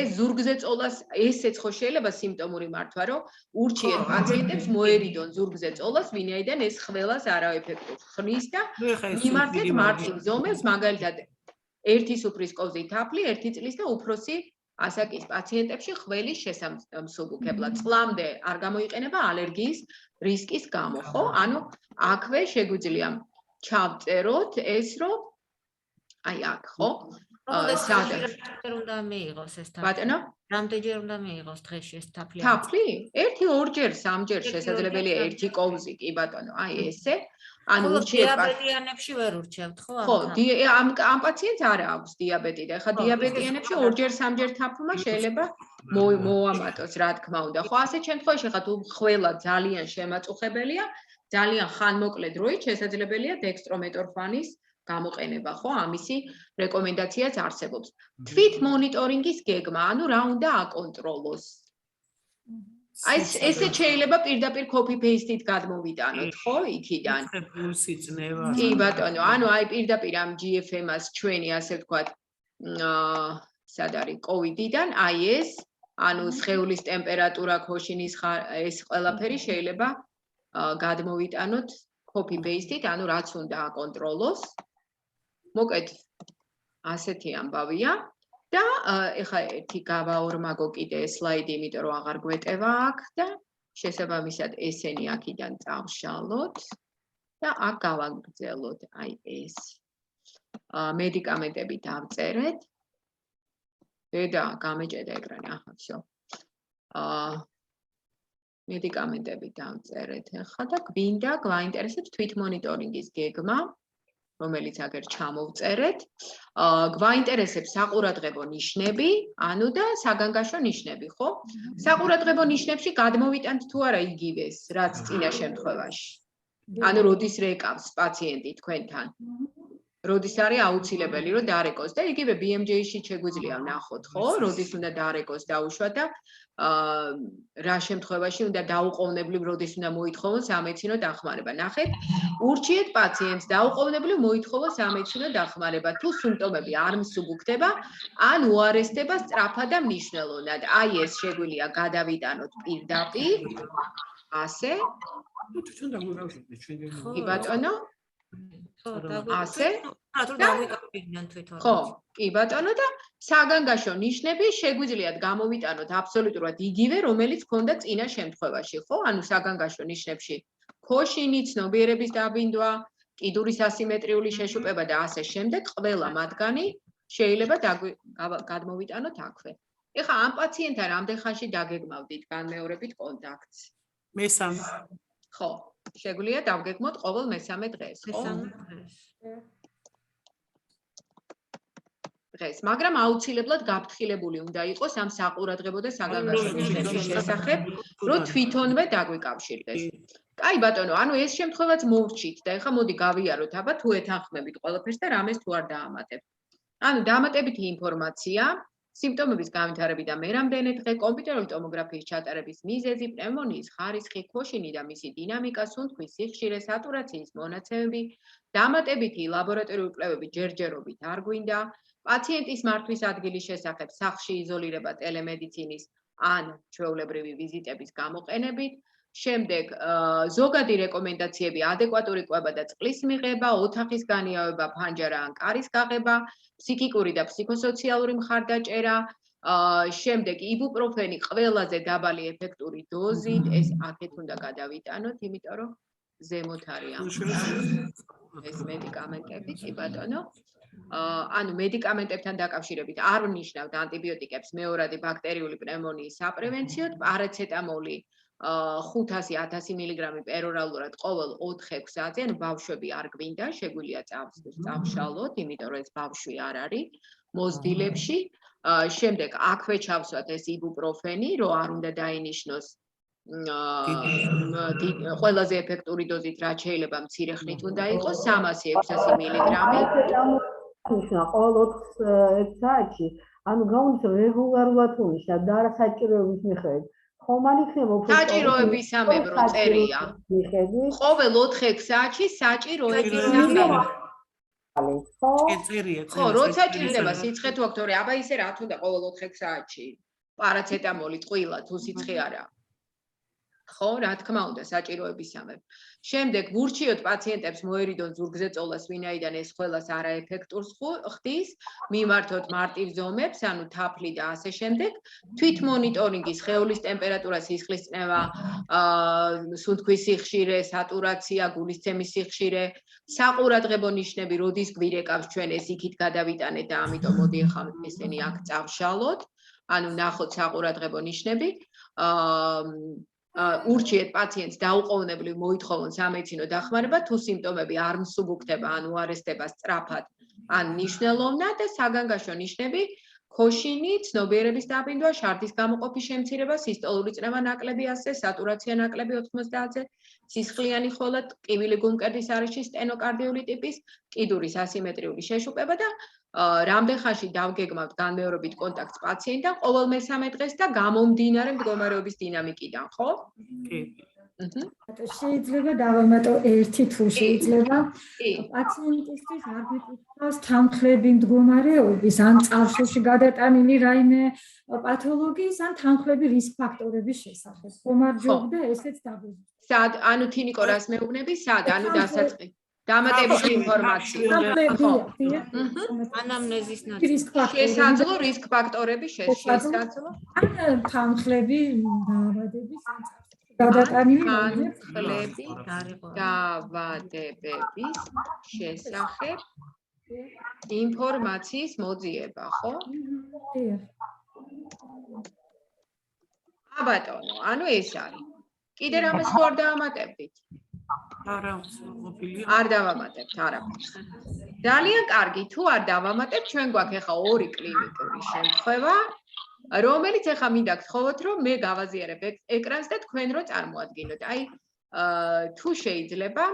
ეს ზურგზე წოლას, ესეც ხო შეიძლება სიმპტომური მართვა, რომ ურჩიეთ პაციენტებს მოერიდონ ზურგზე წოლას, ვინაიდან ეს ხველას არაეფექტურს ხრის და მიმართეთ მარტივ ზომებს, მაგალითად, ერთი სუფრის კოვზი თაფლი, 1 წლის და უფროსი ასაკის პაციენტებში ხველის შესამსუბუქებლად. წლამდე არ გამოიყენება ალერგიის რისკის გამო, ხო? ანუ აქვე შეგვიძლია ჩავწეროთ ეს, რომ აი აქ, ხო? რამდენჯერ უნდა მიიღოს ეს თაფლი? ბატონო? რამდენჯერ უნდა მიიღოს დღეში ეს თაფლი? თაფლი? 1-2 3-ჯერ შესაძლებელია ერთი კოვზი, კი ბატონო, აი ესე. ანუ ურჩიეთ დიაბეტიანებში ვერ ურჩევთ, ხო? ხო, ამ პაციენტს არ აქვს დიაბეტი და ხა დიაბეტიანებში 2-3 თაფლმა შეიძლება მოამატოს, რა თქმა უნდა. ხო, ასეთ შემთხვევაში ხა თუ ხველა ძალიან შემაწუხებელია, ძალიან ხანმოკლე დროით შესაძლებელია დექსტრომეტორფანის გამოყენება, ხო, ამისი რეკომენდაციაც არსებობს. თვით მონიტორინგის გეგმა, ანუ რა უნდა აკონტროლოს. აი ესე შეიძლება პირდაპირ copy paste-ით გადმოვიტანოთ, ხო, იქიდან. პლუსი წნევა. კი ბატონო, ანუ აი პირდაპირ ამ GFM-ას ჩვენი ასე ვთქვათ, სად არის COVID-დან, აი ეს, ანუ სხეულის ტემპერატურა, ქოშინის ეს ყველაფერი შეიძლება გადმოვიტანოთ copy paste-ით, ანუ რაც უნდა აკონტროლოს. მოკეთ ასეთი ამბავია. და ეხლა ერთი გავაორმაგო კიდე სლაიდი, იმიტომ რომ აღარ გვეტევა აქ და შესაბამისად ესენი აქიდან წავშალოთ და აქ გავაგრძელოთ აი ეს. მედიკამენტები დავწერეთ. და გამეჭედა ეკრანი, ახლა всё. მედიკამენტები დავწერეთ ახლა და გვინდა გვაინტერესებს თვით მონიტორინგის გეგმა, რომელიც აგერ ჩამოვწერეთ. გვაინტერესებს საყურადღებო ნიშნები, ანუ და საგანგაშო ნიშნები, ხო? საყურადღებო ნიშნებში გადმოვიტანთ თუ არა იგივეს, რაც წინა შემთხვევაში. ანუ როდის რეკავს პაციენტი თქვენთან. როდის არის აუცილებელი რომ დარეკოს და იგივე BMJ-ში შეგვიძლია ვნახოთ, ხო? როდის უნდა დარეკოს დაუშვა და რა შემთხვევაში უნდა დაუყოვნებლივ როდის უნდა მოითხოვოს სამედიცინო დახმარება. ნახეთ, ურჩიეთ პაციენტს დაუყოვნებლივ მოითხოვოს სამედიცინო დახმარება. თუ სიმპტომები არ მსუბუქდება, ან უარესდება სწრაფად და მნიშვნელოვნად. აი ეს შეგვიძლია გადავიტანოთ პირდაპირ. ასე. თვითონ დაგვიგავშეთ ჩვენ. კი ბატონო. ასე? ხო, კი ბატონო და საგანგაშო ნიშნები შეგვიძლიათ გამოვიტანოთ აბსოლუტურად იგივე, რომელიც ქონდა წინა შემთხვევაში, ხო? ანუ საგანგაშო ნიშნებში ქოშინი, ცნობიერების დაბინდვა, კიდურის ასიმეტრიული შეშუპება და ასე შემდეგ, ყველა მათგანი შეიძლება გადმოვიტანოთ აქვე. ეხლა ამ პაციენტთან რამდენ ხანში დაგეგმავდით განმეორებით კონტაქტს? მესამე. ხო, შეგვიძლია დავგეგმოთ ყოველ მესამე დღეს, ხო? დღეს, მაგრამ აუცილებლად გაფრთხილებული უნდა იყოს ამ საყურადღებო და საგანგაშო ნიშნების შესახებ, რომ თვითონვე დაგვიკავშირდეს. კაი ბატონო, ანუ ეს შემთხვევაც მოვრჩით და ეხლა მოდი გავიაროთ, აბა თუ ეთანხმებით ყველაფერს და რამეს თუ არ დაამატებთ. ანუ დამატებითი ინფორმაცია, სიმპტომების განვითარება და მე რამდენი დღე, კომპიუტერული ტომოგრაფიის ჩატარების მიზეზი, პნევმონიის ხარისხი, ქოშინი და მისი დინამიკა, სუნთქვის სიხშირე, სატურაციის მონაცემები, დამატებითი ლაბორატორიული კვლევები ჯერჯერობით არ გვინდა, პაციენტის მართვის ადგილის შესახებ სახლში იზოლირება ტელემედიცინის ან ჩვეულებრივი ვიზიტების გამოყენებით, შემდეგ ზოგადი რეკომენდაციები, ადეკვატური კვება და წყლის მიღება, ოთახის განიავება, ფანჯარა ან კარის გაღება, ფსიქიკური და ფსიქოსოციალური მხარდაჭერა, შემდეგ იბუპროფენი ყველაზე დაბალი ეფექტური დოზით, ეს აქეთ უნდა გადავიტანოთ, იმიტომ რომ ზემოთ არის ეს მედიკამენტები, კი ბატონო. ანუ მედიკამენტებთან დაკავშირებით არ ვნიშნავთ ანტიბიოტიკებს მეორადი ბაქტერიული პნევმონიის საპრევენციოდ, პარაცეტამოლი 500-1000 მილიგრამი პერორალურად ყოველ 4-6 საათზე, ანუ ბავშვები არ გვინდა, შეგვიძლია წავშალოთ, იმიტომ რომ ეს ბავშვი არ არის მოზრდილებში. შემდეგ აქვე ჩავსვათ ეს იბუპროფენი, რომ არ უნდა დაინიშნოს ყველაზე ეფექტური დოზით, რაც შეიძლება მცირე ხნით უნდა იყოს 300-600 მილიგრამი. ნიშნა ყოველ 4 საათში, ანუ გაუნის რეგულარულად უნიშნა და არა საჭიროების მიხედვით. ხომ არ იქნება უფრო საჭიროებისამებრო წერია. ყოველ 4-6 საათში საჭიროებისამებრ. ხო, როცა ჭირდება სიცხე თუ აქვს, თორე აბა ისე რა თქმა უნდა ყოველ 4-6 საათში. პარაცეტამოლი ტყუილა თუ სიცხე არა. ხო, რა თქმა უნდა, საჭიროებისამებრ. შემდეგ ვურჩიოთ პაციენტებს მოერიდონ ზურგზე წოლას, ვინაიდან ეს ყველას არაეფექტურს ხდის, მიმართოთ მარტივ ზომებს, ანუ თაფლი და ასე შემდეგ. თვით მონიტორინგი, სხეულის ტემპერატურა, სისხლის წნევა, სუნთქვის სიხშირე, სატურაცია, გულისცემის სიხშირე, საყურადღებო ნიშნები, როდის გვირეკავს ჩვენ ეს იქით გადავიტანეთ და ამიტომ მოდი ახლა ესენი აქ წავშალოთ. ანუ ნახოთ საყურადღებო ნიშნები. ურჩიეთ პაციენტს დაუყოვნებლივ მოითხოვონ სამედიცინო დახმარება, თუ სიმპტომები არ მსუბუქდება, ან უარესდება სწრაფად, ან მნიშვნელოვნად და საგანგაშო ნიშნები, ქოშინი, ცნობიერების დაბინდვა, შარდის გამოყოფის შემცირება, სისტოლური წნევა ნაკლები 100-ზე, სატურაცია ნაკლები 90-ზე, სისხლიანი ხოლა, ტკივილი გულმკერდის არეში, სტენოკარდიული ტიპის, კიდურის ასიმეტრიული შეშუპება და რამდენ ხანში დავგეგმავთ განმეორებით კონტაქტს პაციენტთან ყოველ მესამე დღეს და გამომდინარე მდგომარეობის დინამიკიდან, ხო? კი. შეიძლება დავამატო ერთი თუ შეიძლება პაციენტისთვის არ გვიკითხავს თანხლები მდგომარეობის ან წარსულში გადატანილი რაიმე პათოლოგიის ან თანხლები რისკ ფაქტორების შესახებ. ხომარჯობდა ესეც დაგვიწყდა. სად, ანუ თინიკო რას მეუბნები, სად, ანუ დასაწყი. დამატებითი ინფორმაცია. ანამნეზის ნაწილი. რისკ ფაქტორები. შესაძლო რისკ ფაქტორები შესაძლო. ან თანხლები დაავადების ან გადატანილი თანხლები დაავადებების შესახებ ინფორმაციის მოძიება, ხო? ბატონო, ანუ ეს არის. კიდე რამე სხვა არ დავამატებდით? არა, ყოფილია. არ დავამატებთ არაფერს. ძალიან კარგი, თუ არ დავამატებთ, ჩვენ გვაქვს ახლა ორი კლინიკური შემთხვევა, რომელიც ახლა მინდა გთხოვოთ, რომ მე გავაზიარებ ეკრანს და თქვენ რო წარმოადგინოთ. აი, თუ შეიძლება,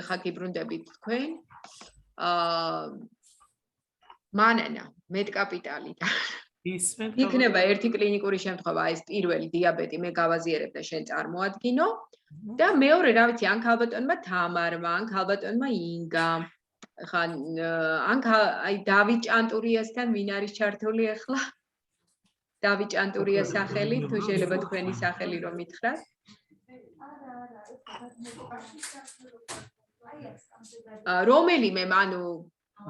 ახლა გიბრუნდებით თქვენ. მანანა, მეტკაპიტალიდან. იქნება ერთი კლინიკური შემთხვევა, ეს პირველი დიაბეტი მე გავაზიარებ და შენ წარმოადგინო. და მეორე, რა ვიცი, ან ქალბატონმა თამარმა, ან ქალბატონმა ინგამ. ხა ან აი დავით ჭანტურიასთან ვინ არის ჩართული ახლა? დავით ჭანტურიას სახელი, თუ შეიძლება თქვენი სახელი რომ მითხრათ? რომელიმე, ანუ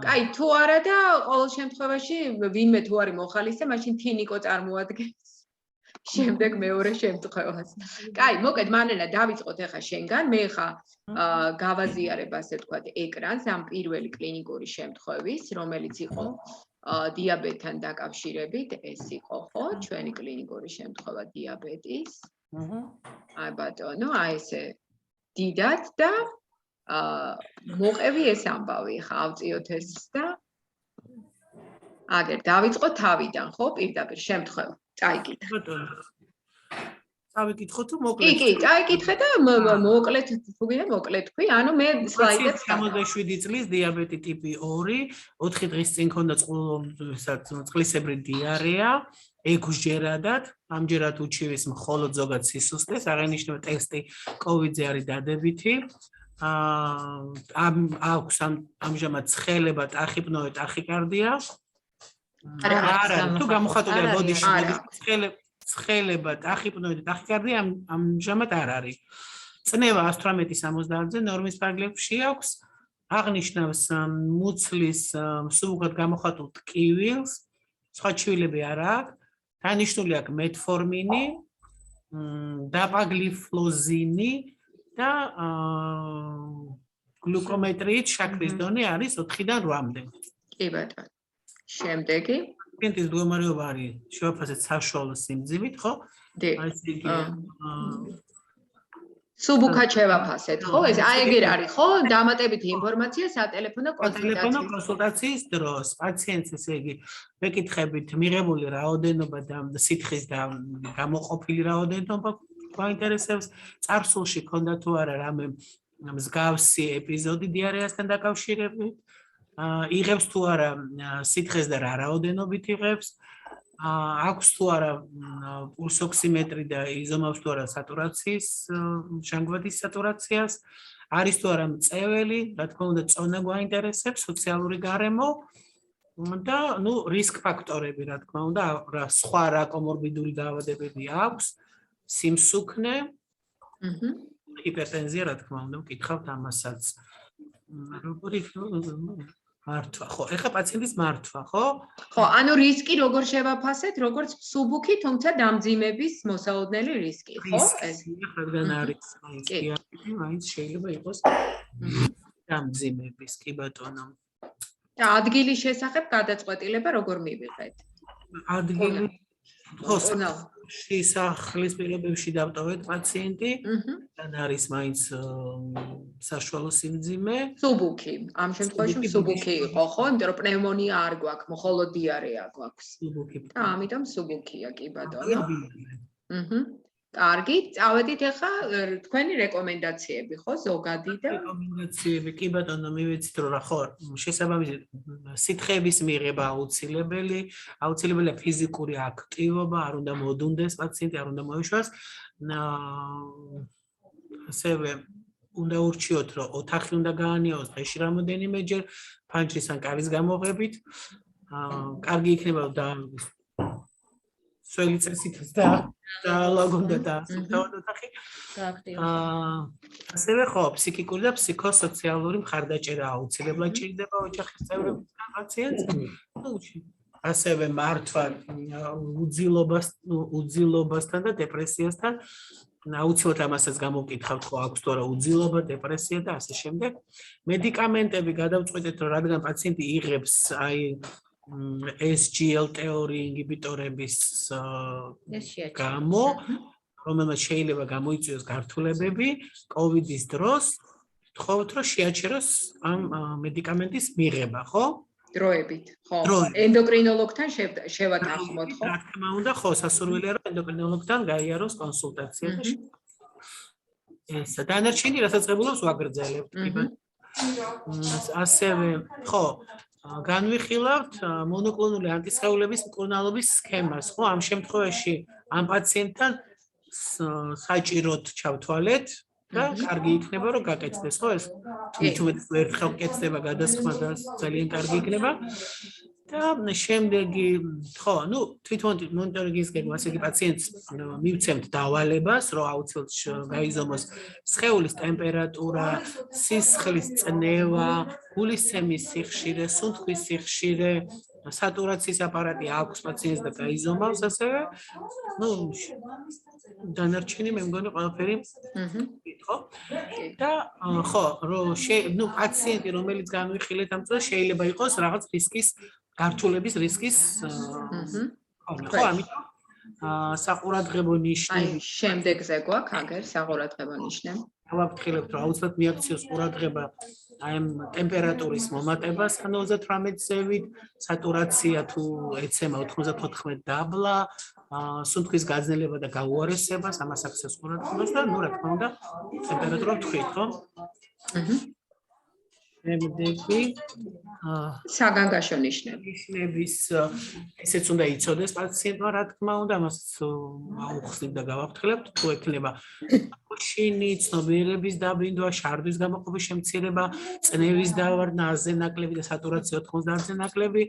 კაი, თუ არა და ყოველ შემთხვევაში ვინმე თუ არის მოხალისე, მაშინ თინიკო წარმოადგენს. შემდეგ მეორე შემთხვევას. კაი, მოკედ მანენა დავიწყოთ ახლა შენგან, მე ხა გავაზიარებ ასე ვთქვათ ეკრანს ამ პირველი კლინიკური შემთხვევის, რომელიც იყო დიაბეტთან დაკავშირებით, ეს იყო ხო, ჩვენი კლინიკური შემთხვევა დიაბეტის. აი ბატონო, აი ესე დიდად და მოყევი ეს ამბავი, ხა ავწიოთ ეს და აგერ დავიწყოთ თავიდან, ხო, პირდაპირ შემთხვევა. წაიკითხე. წავიკითხო თუ მოკლედ. კი, წაიკითხე და მოკლედ თუ გინდა მოკლედ თქვი, ანუ მე სლაიდებს 67 წლის დიაბეტი ტიპი 2, 4 დღის წინ ქონდა წყლისებრი დიარეა, ეგვსჯერადად, ამჯერად უჩივის მხოლოდ ზოგად სისუსტეს, აღენიშნება ტესტი COVID-ზე არის დადებითი. აქვს ამჟამად ცხელება, ტახიპნოე, ტახიკარდია. არა, თუ გამოხატულია ბოდიში, ცხელება, ტახიპნოე და ტახიკარდია ამჟამად არ არის. წნევა 118-70-ზე ნორმის ფარგლებში აქვს. აღნიშნავს მუცლის მსუბუქად გამოხატულ ტკივილს, სხვა ჩივილები არ აქვს. დანიშნული აქვს მეტფორმინი, დაპაგლიფლოზინი და გლუკომეტრიით შაქრის დონე არის 4-დან 8-მდე. კი ბატონო. შემდეგი პაციენტის მდგომარეობა არის შევაფასეთ საშუალო სიმძიმით, ხო? აი ესე იგი სუბუქად შევაფასეთ, ხო? ეს აი ეგერ არის, ხო? დამატებითი ინფორმაცია სატელეფონო კონსულტაციის დროს პაციენტს ესე იგი მეკითხებით მიღებული რაოდენობა და სითხის და გამოყოფილი რაოდენობა გვაინტერესებს, წარსულში ქონდა თუ არა რამე მსგავსი ეპიზოდი დიარეასთან დაკავშირებით. იღებს თუ არა სითხეს და რა რაოდენობით იღებს, აქვს თუ არა პულსოქსიმეტრი და იზომავს თუ არა სატურაციის, ჟანგბადის სატურაციას, არის თუ არა მწეველი, რა თქმა უნდა, წონა გვაინტერესებს, სოციალური გარემო და რისკ ფაქტორები, რა თქმა უნდა, სხვა რა კომორბიდული დაავადებები აქვს, სიმსუქნე, ჰიპერტენზია, რა თქმა უნდა, ვკითხავთ ამასაც. როგორი მართვა, ხო? ეხლა პაციენტის მართვა, ხო? ხო, ანუ რისკი როგორ შევაფასეთ, როგორც სუბუქი, თუმცა დამძიმების მოსაოდნელი რისკი, ხო? ეს რადგან არის დიაბეტი, მაინც შეიძლება იყოს დამძიმების, კი ბატონო. და ადგილის შესახებ გადაწყვეტილება როგორ მივიღეთ? ადგილი სახლის პირობებში დავტოვეთ პაციენტი, და არის მაინც საშუალო სიმძიმე. სუბუქი, ამ შემთხვევაში სუბუქი იყო, ხო? იმიტომ რომ პნევმონია არ გვაქვს, მხოლოდ დიარეა გვაქვს. სუბუქი. და ამიტომ სუბუქია, კი ბატონო. კარგი, წავედით ახლა თქვენი რეკომენდაციები, ხო, ზოგადი და რეკომენდაციები, კი ბატონო, მივეცით რომ რა ხო, შესაბამისად სითხეების მიღება აუცილებელია ფიზიკური აქტივობა, არ უნდა მოდუნდეს პაციენტი, არ უნდა მოეშვას. ასევე უნდა ურჩიოთ, რომ ოთახი უნდა გაანიოს დღეში რამოდენიმეჯერ, ფანჯრის ან კარის გამოღებით. კარგი იქნება და სველი წესით და ლაგონდა და ოთახი. ასევე ხო, ფსიქიკური და ფსიქოსოციალური მხარდაჭერა აუცილებლად ჭირდება ოჯახის წევრებისგან პაციენტს. ასევე მართვა უძილობასთან და დეპრესიასთან. აუცილებლად ამასაც გამოვკითხავთ, ხო აქვს თუ არა უძილობა, დეპრესია და ასე შემდეგ. მედიკამენტები გადავწყვეტეთ, რომ რადგან პაციენტი იღებს SGLT2 ინჰიბიტორების გამო, რომელმაც შეიძლება გამოიწვიოს გართულებები, COVID-ის დროს ვთხოვთ, რომ შეაჩეროს ამ მედიკამენტის მიღება, ხო? დროებით, ხო. ენდოკრინოლოგთან შევათანხმოთ, ხო? რა თქმა უნდა, ხო, სასურველია, რომ ენდოკრინოლოგთან გაიაროს კონსულტაცია და ესა დანარჩენი რასაწყებულობს ვაგრძელებთ, კი ბატონო. ასევე, ხო, განვიხილავთ მონოკლონური ანტისხეულების მკურნალობის სქემას, ხო? ამ შემთხვევაში ამ პაციენტთან საჭიროდ ჩავთვალეთ და კარგი იქნება რომ გაკეთდეს, ხო ეს? თუმცა ერთხელ კეთდება გადასხმა და ძალიან კარგი იქნება. და შემდეგი, ხო, თვითონ მონიტორინგის გეგმა, ასე იგი პაციენტს მივცემთ დავალებას, რომ აუცილებლად გაიზომოს სხეულის ტემპერატურა, სისხლის წნევა, გულისცემის სიხშირე, სუნთქვის სიხშირე, სატურაციის აპარატი აქვს პაციენტს და გაიზომავს ასევე. დანარჩენი მე მგონი ყველაფერი ხო? და ხო, რომ პაციენტი რომელიც განვიხილეთ ამ წელს შეიძლება იყოს რაღაც რისკის გართულების რისკის ხო, ამიტომ საყურადღებო ნიშნები შემდეგზე გვაქვს აგერ საყურადღებო ნიშნები. გავაფრთხილებთ, რომ აუცილებლად მიაქციოს ყურადღება აი ამ ტემპერატურის მომატებას 98-ზევით, სატურაცია თუ ეცემა 94 დაბლა, სუნთქვის გაძნელება და გაუარესებას, ამას აქცევს ყურადღებას და რა თქმა უნდა, ტემპერატურა ვთქვით, ხო? შემდეგი საგანგაშო ნიშნები. ნიშნების ესეც უნდა იცოდეს პაციენტმა, რა თქმა უნდა, ამას აუხსნით და გავაფრთხილებთ, თუ ექნება შინი, ცნობიერების დაბინდვა, შარდვის გამოყოფის შემცირება, წნევის დავარდნა, აზზე ნაკლები და სატურაცია 90-ზე ნაკლები,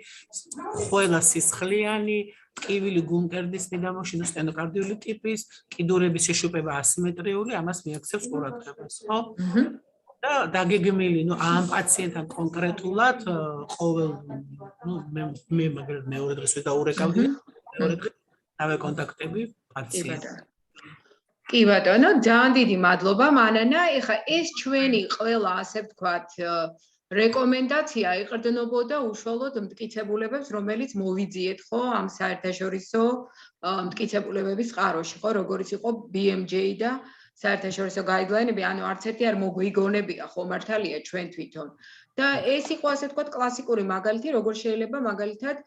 ყველა სისხლიანი, ტკივილი გულმკერდის მიდამოში, სტენოკარდიული ტიპის, კიდურების შეშუპება ასიმეტრიული, ამას მიაქცევს ყურადღებას, ხო? და დაგეგმილი, ამ პაციენტთან კონკრეტულად ყოველ, მე მაგალითად მეორე დღეს ვიდაურეკავდი, მეორე დღეს დავეკონტაქტები პაციენტს. კი ბატონო, ძალიან დიდი მადლობა მანანა. ეხლა ეს ჩვენი ყველა ასე ვთქვათ რეკომენდაცია იყრდნობოდა უშუალოდ მტკიცებულებებს, რომელიც მოვიძიეთ, ხო, ამ საერთაშორისო მტკიცებულებების წყაროში, ხო, როგორც იყო BMJ და საერთაშორისო გაიდლაინები, ანუ არც ერთი არ მოგვიგონებია, ხო, მართალია ჩვენ თვითონ. და ეს იყო ასე ვთქვათ კლასიკური მაგალითი, როგორ შეიძლება მაგალითად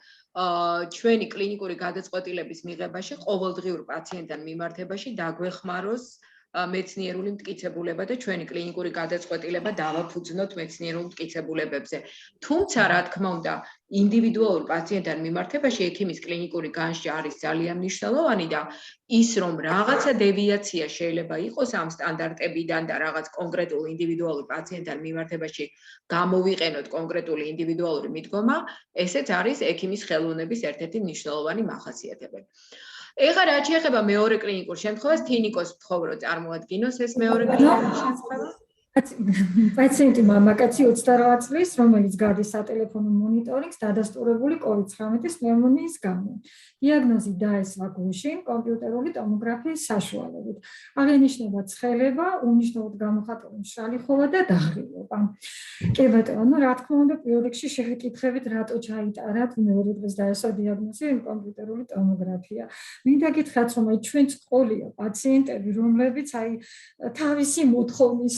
ჩვენი კლინიკური გადაწყვეტილების მიღებაში ყოველდღიურ პაციენტთან მიმართებაში დაგვეხმაროს მეცნიერული მტკიცებულება და ჩვენი კლინიკური გადაწყვეტილება დავაფუძნოთ მეცნიერულ მტკიცებულებებზე. თუმცა, რა თქმა უნდა, ინდივიდუალურ პაციენტთან მიმართებაში ექიმის კლინიკური განსჯა არის ძალიან მნიშვნელოვანი და ის რომ რაღაცა დევიაცია შეიძლება იყოს ამ სტანდარტებიდან და რაღაც კონკრეტულ ინდივიდუალურ პაციენტთან მიმართებაში გამოვიყენოთ კონკრეტული ინდივიდუალური მიდგომა, ესეც არის ექიმის ხელოვნების ერთ-ერთი მნიშვნელოვანი მახასიათებელი. ეხლა რაც შეეხება მეორე კლინიკურ შემთხვევას, თინიკოს ვთხოვ რომ წარმოადგინოს ეს მეორე კლინიკური შემთხვევა. პაციენტი მამაკაცი 28 წლის, რომელიც გადის სატელეფონო მონიტორინგს დადასტურებული COVID-19 პნევმონიის გამო. დიაგნოზი დაესვა გუშინ კომპიუტერული ტომოგრაფიის საშუალებით. აღინიშნება ცხელება, უნიშნელოდ გამოხატული მშრალი ხოლა და დაღრილობა. კი ბატონო, რა თქმა უნდა, პირველ რიგში შევეკითხებით, რატო ჩაიტარათ მეორე დღეს დაესვა დიაგნოზი კომპიუტერული ტომოგრაფია. მინდა გითხრათ, რომ აი ჩვენც ყოლია პაციენტები, რომლებიც აი თავისი მოთხოვნის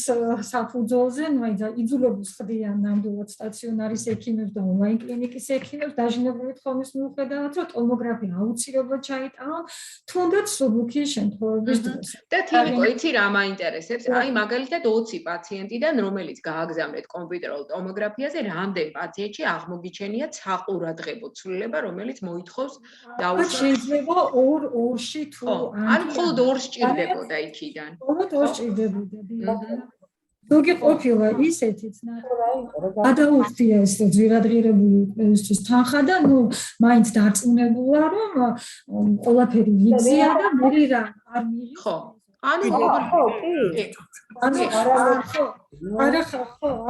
საფუძველზე, აი იძულებას ხდიან ნამდვილად სტაციონარის ექიმებს და ონლაინ კლინიკის ექიმებს დაჟინებული თხოვნის მიუხედავად, რომ ტომოგრაფია აუცილებლად ჩაიტარონ, თუნდაც მსუბუქი შემთხვევების დროს. და თილიკო, იცი რა მაინტერესებს? აი მაგალითად 20 პაციენტიდან, რომელიც გააგზავნეთ კომპიუტერულ ტომოგრაფიაზე, რამდენ პაციენტში აღმოგიჩენია საყურადღებო ცვლილება, რომელიც მოითხოვს დაუშვათ? შეიძლება ორში თუ ანუ მხოლოდ ორს ჭირდებოდა იქიდან. მხოლოდ ორს ჭირდებოდა. ზოგი ყოფილა ისეთიც, გადაუხდია ეს ძვირადღირებული თანხა და ნუ მაინც დარწმუნებულა, რომ ყველაფერი ვიგზია და მე რა არ მიიღო. ხო. ანუ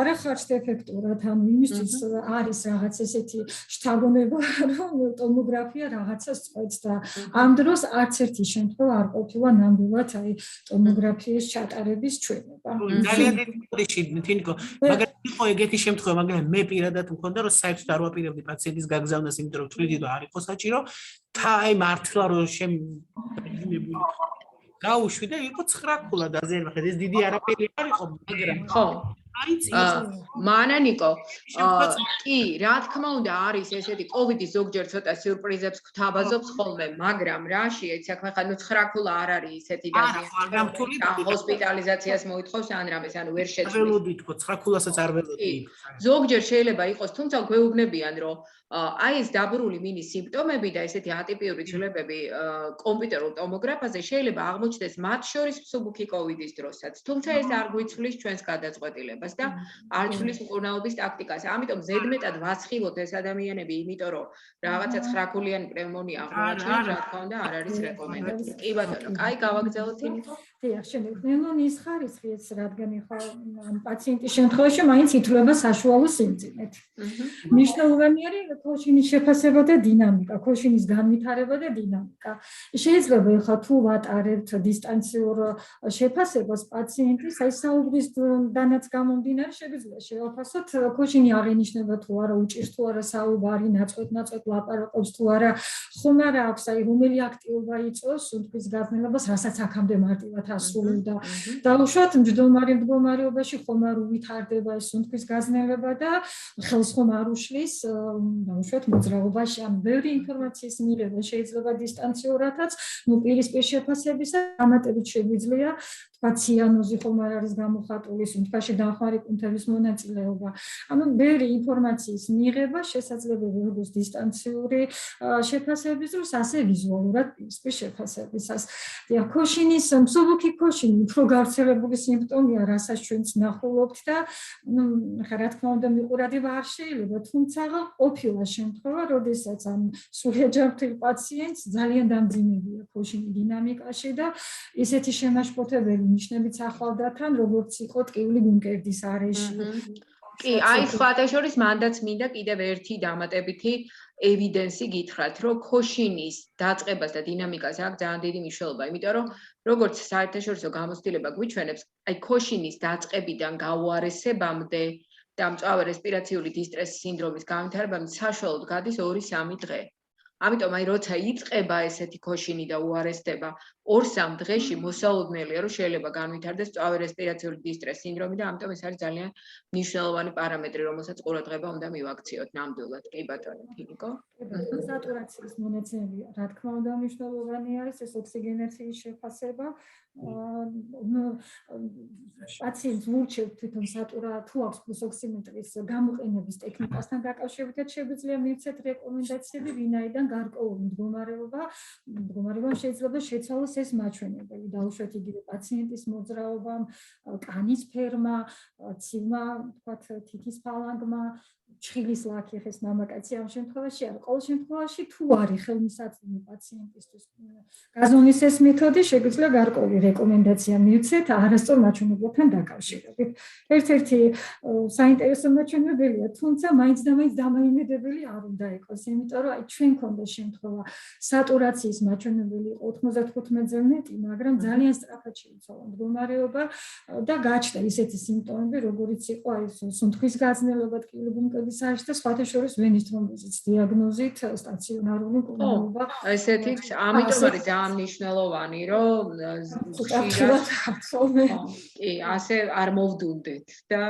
არა ხართ ეფექტურად, ანუ იმისთვის არის რაღაც ესეთი შთაგონება, რომ ტომოგრაფია რაღაცას წყვეტს და ამ დროს არც ერთი შემთხვევა არ ყოფილა ნამდვილად აი ტომოგრაფიის ჩატარების ჩვენება. ძალიან დიდი თინკო, მაგრამ იყო ეგეთი შემთხვევა, მაგრამ მე პირადად მქონდა, რომ საერთოდ არ ვაპირებდი პაციენტის გაგზავნას, იმიტომ რომ თვლიდი, რომ არ იყო საჭირო, აი მართლა რომ შემიძლია გაუშვი და იყო 9 ქულა დაზიანება. ხედე ეს დიდი არაფერი არ იყო, მაგრამ ხო. აიც მანანიკო, კი, რა თქმა უნდა არის ესეთი COVID-ი ზოგჯერ ცოტა სიურპრიზებს გვთავაზობს ხოლმე, მაგრამ რაშია ეს საქმე, ხანუ 9 ქულა არ არის ისეთი დაზიანება. ჰოსპიტალიზაციას მოითხოვს ან რამეს, ანუ ვერ შეძლებს. ველოდი თქო 9 ქულასაც არ ველოდი. ზოგჯერ შეიძლება იყოს, თუმცა გვეუბნებიან, რომ აი ეს დაბრული მინის სიმპტომები და ესეთი ატიპიური ცვლილებები კომპიუტერულ ტომოგრაფაზე შეიძლება აღმოჩნდეს მათ შორის მსუბუქი COVID-ის დროსაც. თუმცა ეს არ გვიცვლის ჩვენს გადაწყვეტილებას და არ ცვლის მკურნალობის ტაქტიკას. ამიტომ ზედმეტად ვაცხილოთ ეს ადამიანები, იმიტომ რომ რაღაცა 9 ქულიანი პნევმონია აღმოაჩინეს, რა თქმა უნდა, არ არის რეკომენდაცია. კი ბატონო, კაი გავაგზავნოთ თინიკო. დიახ, შემდეგ პნევმონიის ხარისხიც, რადგან ეხლა პაციენტის შემთხვევაში მაინც ითვლება საშუალო სიმძიმედ. მნიშვნელოვანი არის ქოშინის შეფასება და დინამიკა, ქოშინის განვითარება და დინამიკა. შეიძლება ეხლა თუ ვატარებთ დისტანციურ შეფასებას პაციენტის, აი საუბრის დანაც გამომდინარე შეგვიძლია შევაფასოთ ქოშინი აღინიშნება თუ არა, უჭირს თუ არა საუბარი, ნაწყვეტ ლაპარაკობს თუ არა, ხომ არა აქვს აი რომელი აქტივობა იწვევს სუნთქვის გაზნელებას, რასაც აქამდე მარტივად ასრულებდა. დაუშვათ მჯდომარე მდგომარეობაში ხომ არ უვითარდება ეს სუნთქვის გაზნელება და ხელს ხომ არ უშლის დაუშვათ მოძრაობაში, ან ბევრი ინფორმაციის მიღება შეიძლება დისტანციურადაც, ნუ პირისპირ შეფასებისა დამატებით შეგვიძლია ციანოზი ხომ არ არის გამოხატული, სუნთქაში დამხმარე კუნთების მონაწილეობა. ანუ ბევრი ინფორმაციის მიღება შესაძლებელი როგორც დისტანციური შეფასების დროს, ასე ვიზუალურად პირისპირ შეფასებისას. დიახ, ქოშინის მსუბუქი ქოშინი უფრო გავრცელებული სიმპტომია, რასაც ჩვენც ნახულობთ და რა თქმა უნდა მიყურადება არ შეიძლება, თუმცა ყოფილა შემთხვევა, როდესაც ამ სრულიადჯანმრთელ პაციენტს ძალიან დამძიმებია ქოშინი დინამიკაში და ისეთი შემაშფოთებელი ნიშნებიც ახლავდა თან, როგორც იყო ტკივილი გუნკერდის არეში. კი, აი სხვათა შორის მანდაც მინდა კიდევ ერთი დამატებითი ევიდენსი გითხრათ, რომ ქოშინის დაწყებას და დინამიკას აქვს ძალიან დიდი მნიშვნელობა, იმიტომ რომ როგორც საერთაშორისო გამოცდილება გვიჩვენებს, აი ქოშინის დაწყებიდან გაუარესებამდე და მწვავე რესპირაციული დისტრესის სინდრომის განვითარებამდე საშუალოდ გადის 2-3 დღე. ამიტომ აი როცა იწყება ესეთი ქოშინი და უარესდება 2-3 დღეში მოსალოდნელია რომ შეიძლება განვითარდეს მწვავე რესპირაციული დისტრესის სინდრომი და ამიტომ ეს არის ძალიან მნიშვნელოვანი პარამეტრი, რომელსაც ყურადღება უნდა მივაქციოთ ნამდვილად. კი ბატონო თინიკო. სატურაციის მონაცემები, რა თქმა უნდა მნიშვნელოვანი არის ეს ოქსიგენაციის შეფასება. პაციენტს ვურჩევთ თვითონ თუ აქვს პულსოქსიმეტრის გამოყენების ტექნიკასთან დაკავშირებით შეგვიძლია მივცეთ რეკომენდაციები, ვინაიდან გარკვეული მდგომარეობამ შეიძლება შეცვალოს ეს მაჩვენებელი. დაუშვათ იგივე პაციენტის მოძრაობამ, კანის ფერმა, ცივმა, თქვათ, თითის ფალანგმა, ჩხილის ლაქიხის მამაკაცი ამ შემთხვევაში არა. ყოველ შემთხვევაში თუ არის ხელმისაწვდომი პაციენტისთვის გაზონის ეს მეთოდი შეგვიძლია გარკვეული რეკომენდაცია მივცეთ არასწორ მაჩვენებლებთან დაკავშირებით. ერთ-ერთი საინტერესო მაჩვენებელია, თუმცა მაინც და მაინც დამაიმედებელი არ უნდა იყოს, იმიტომ რომ ჩვენ ქონდა შემთხვევა სატურაციის მაჩვენებელი იყო 95-ზე მეტი, მაგრამ ძალიან სწრაფად შეიცვალა მდგომარეობა და გაჩნდა ისეთი სიმპტომები, როგორიც იყო აი სუნთქვის გაძნელობა, ტკივილი გუმკების არის და სხვათა შორის ვენის თრომბოზის დიაგნოზით სტაციონარული მკურნალობა. ესეთიც ამიტომ არის ძალიან მნიშვნელოვანი, რომ ხშირად კი, ასე არ მოვდუნდეთ და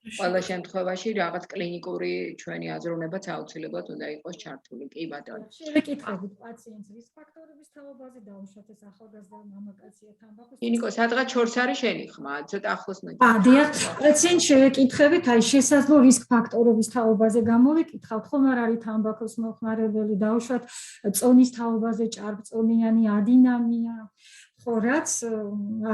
ყველა შემთხვევაში რაღაც კლინიკური ჩვენი აზროვნებაც აუცილებლად უნდა იყოს ჩართული. კი ბატონო. შევეკითხებით პაციენტს რისკ ფაქტორების თაობაზე დაუშვათ ეს ახალგაზრდა მამაკაცია თამბაქოს. ნიკო, სადღაც შორს არის შენი ხმა, ცოტა ახლოს მოიწევ. დიახ, პაციენტს შევეკითხებით, აი შესაძლო რისკ ფაქტორების თაობაზე გამოვიკითხავთ, ხომ არ არის თამბაქოს მოხმარებელი, დაუშვათ წონის თაობაზე, ჭარბწონიანი ადინამია. რაც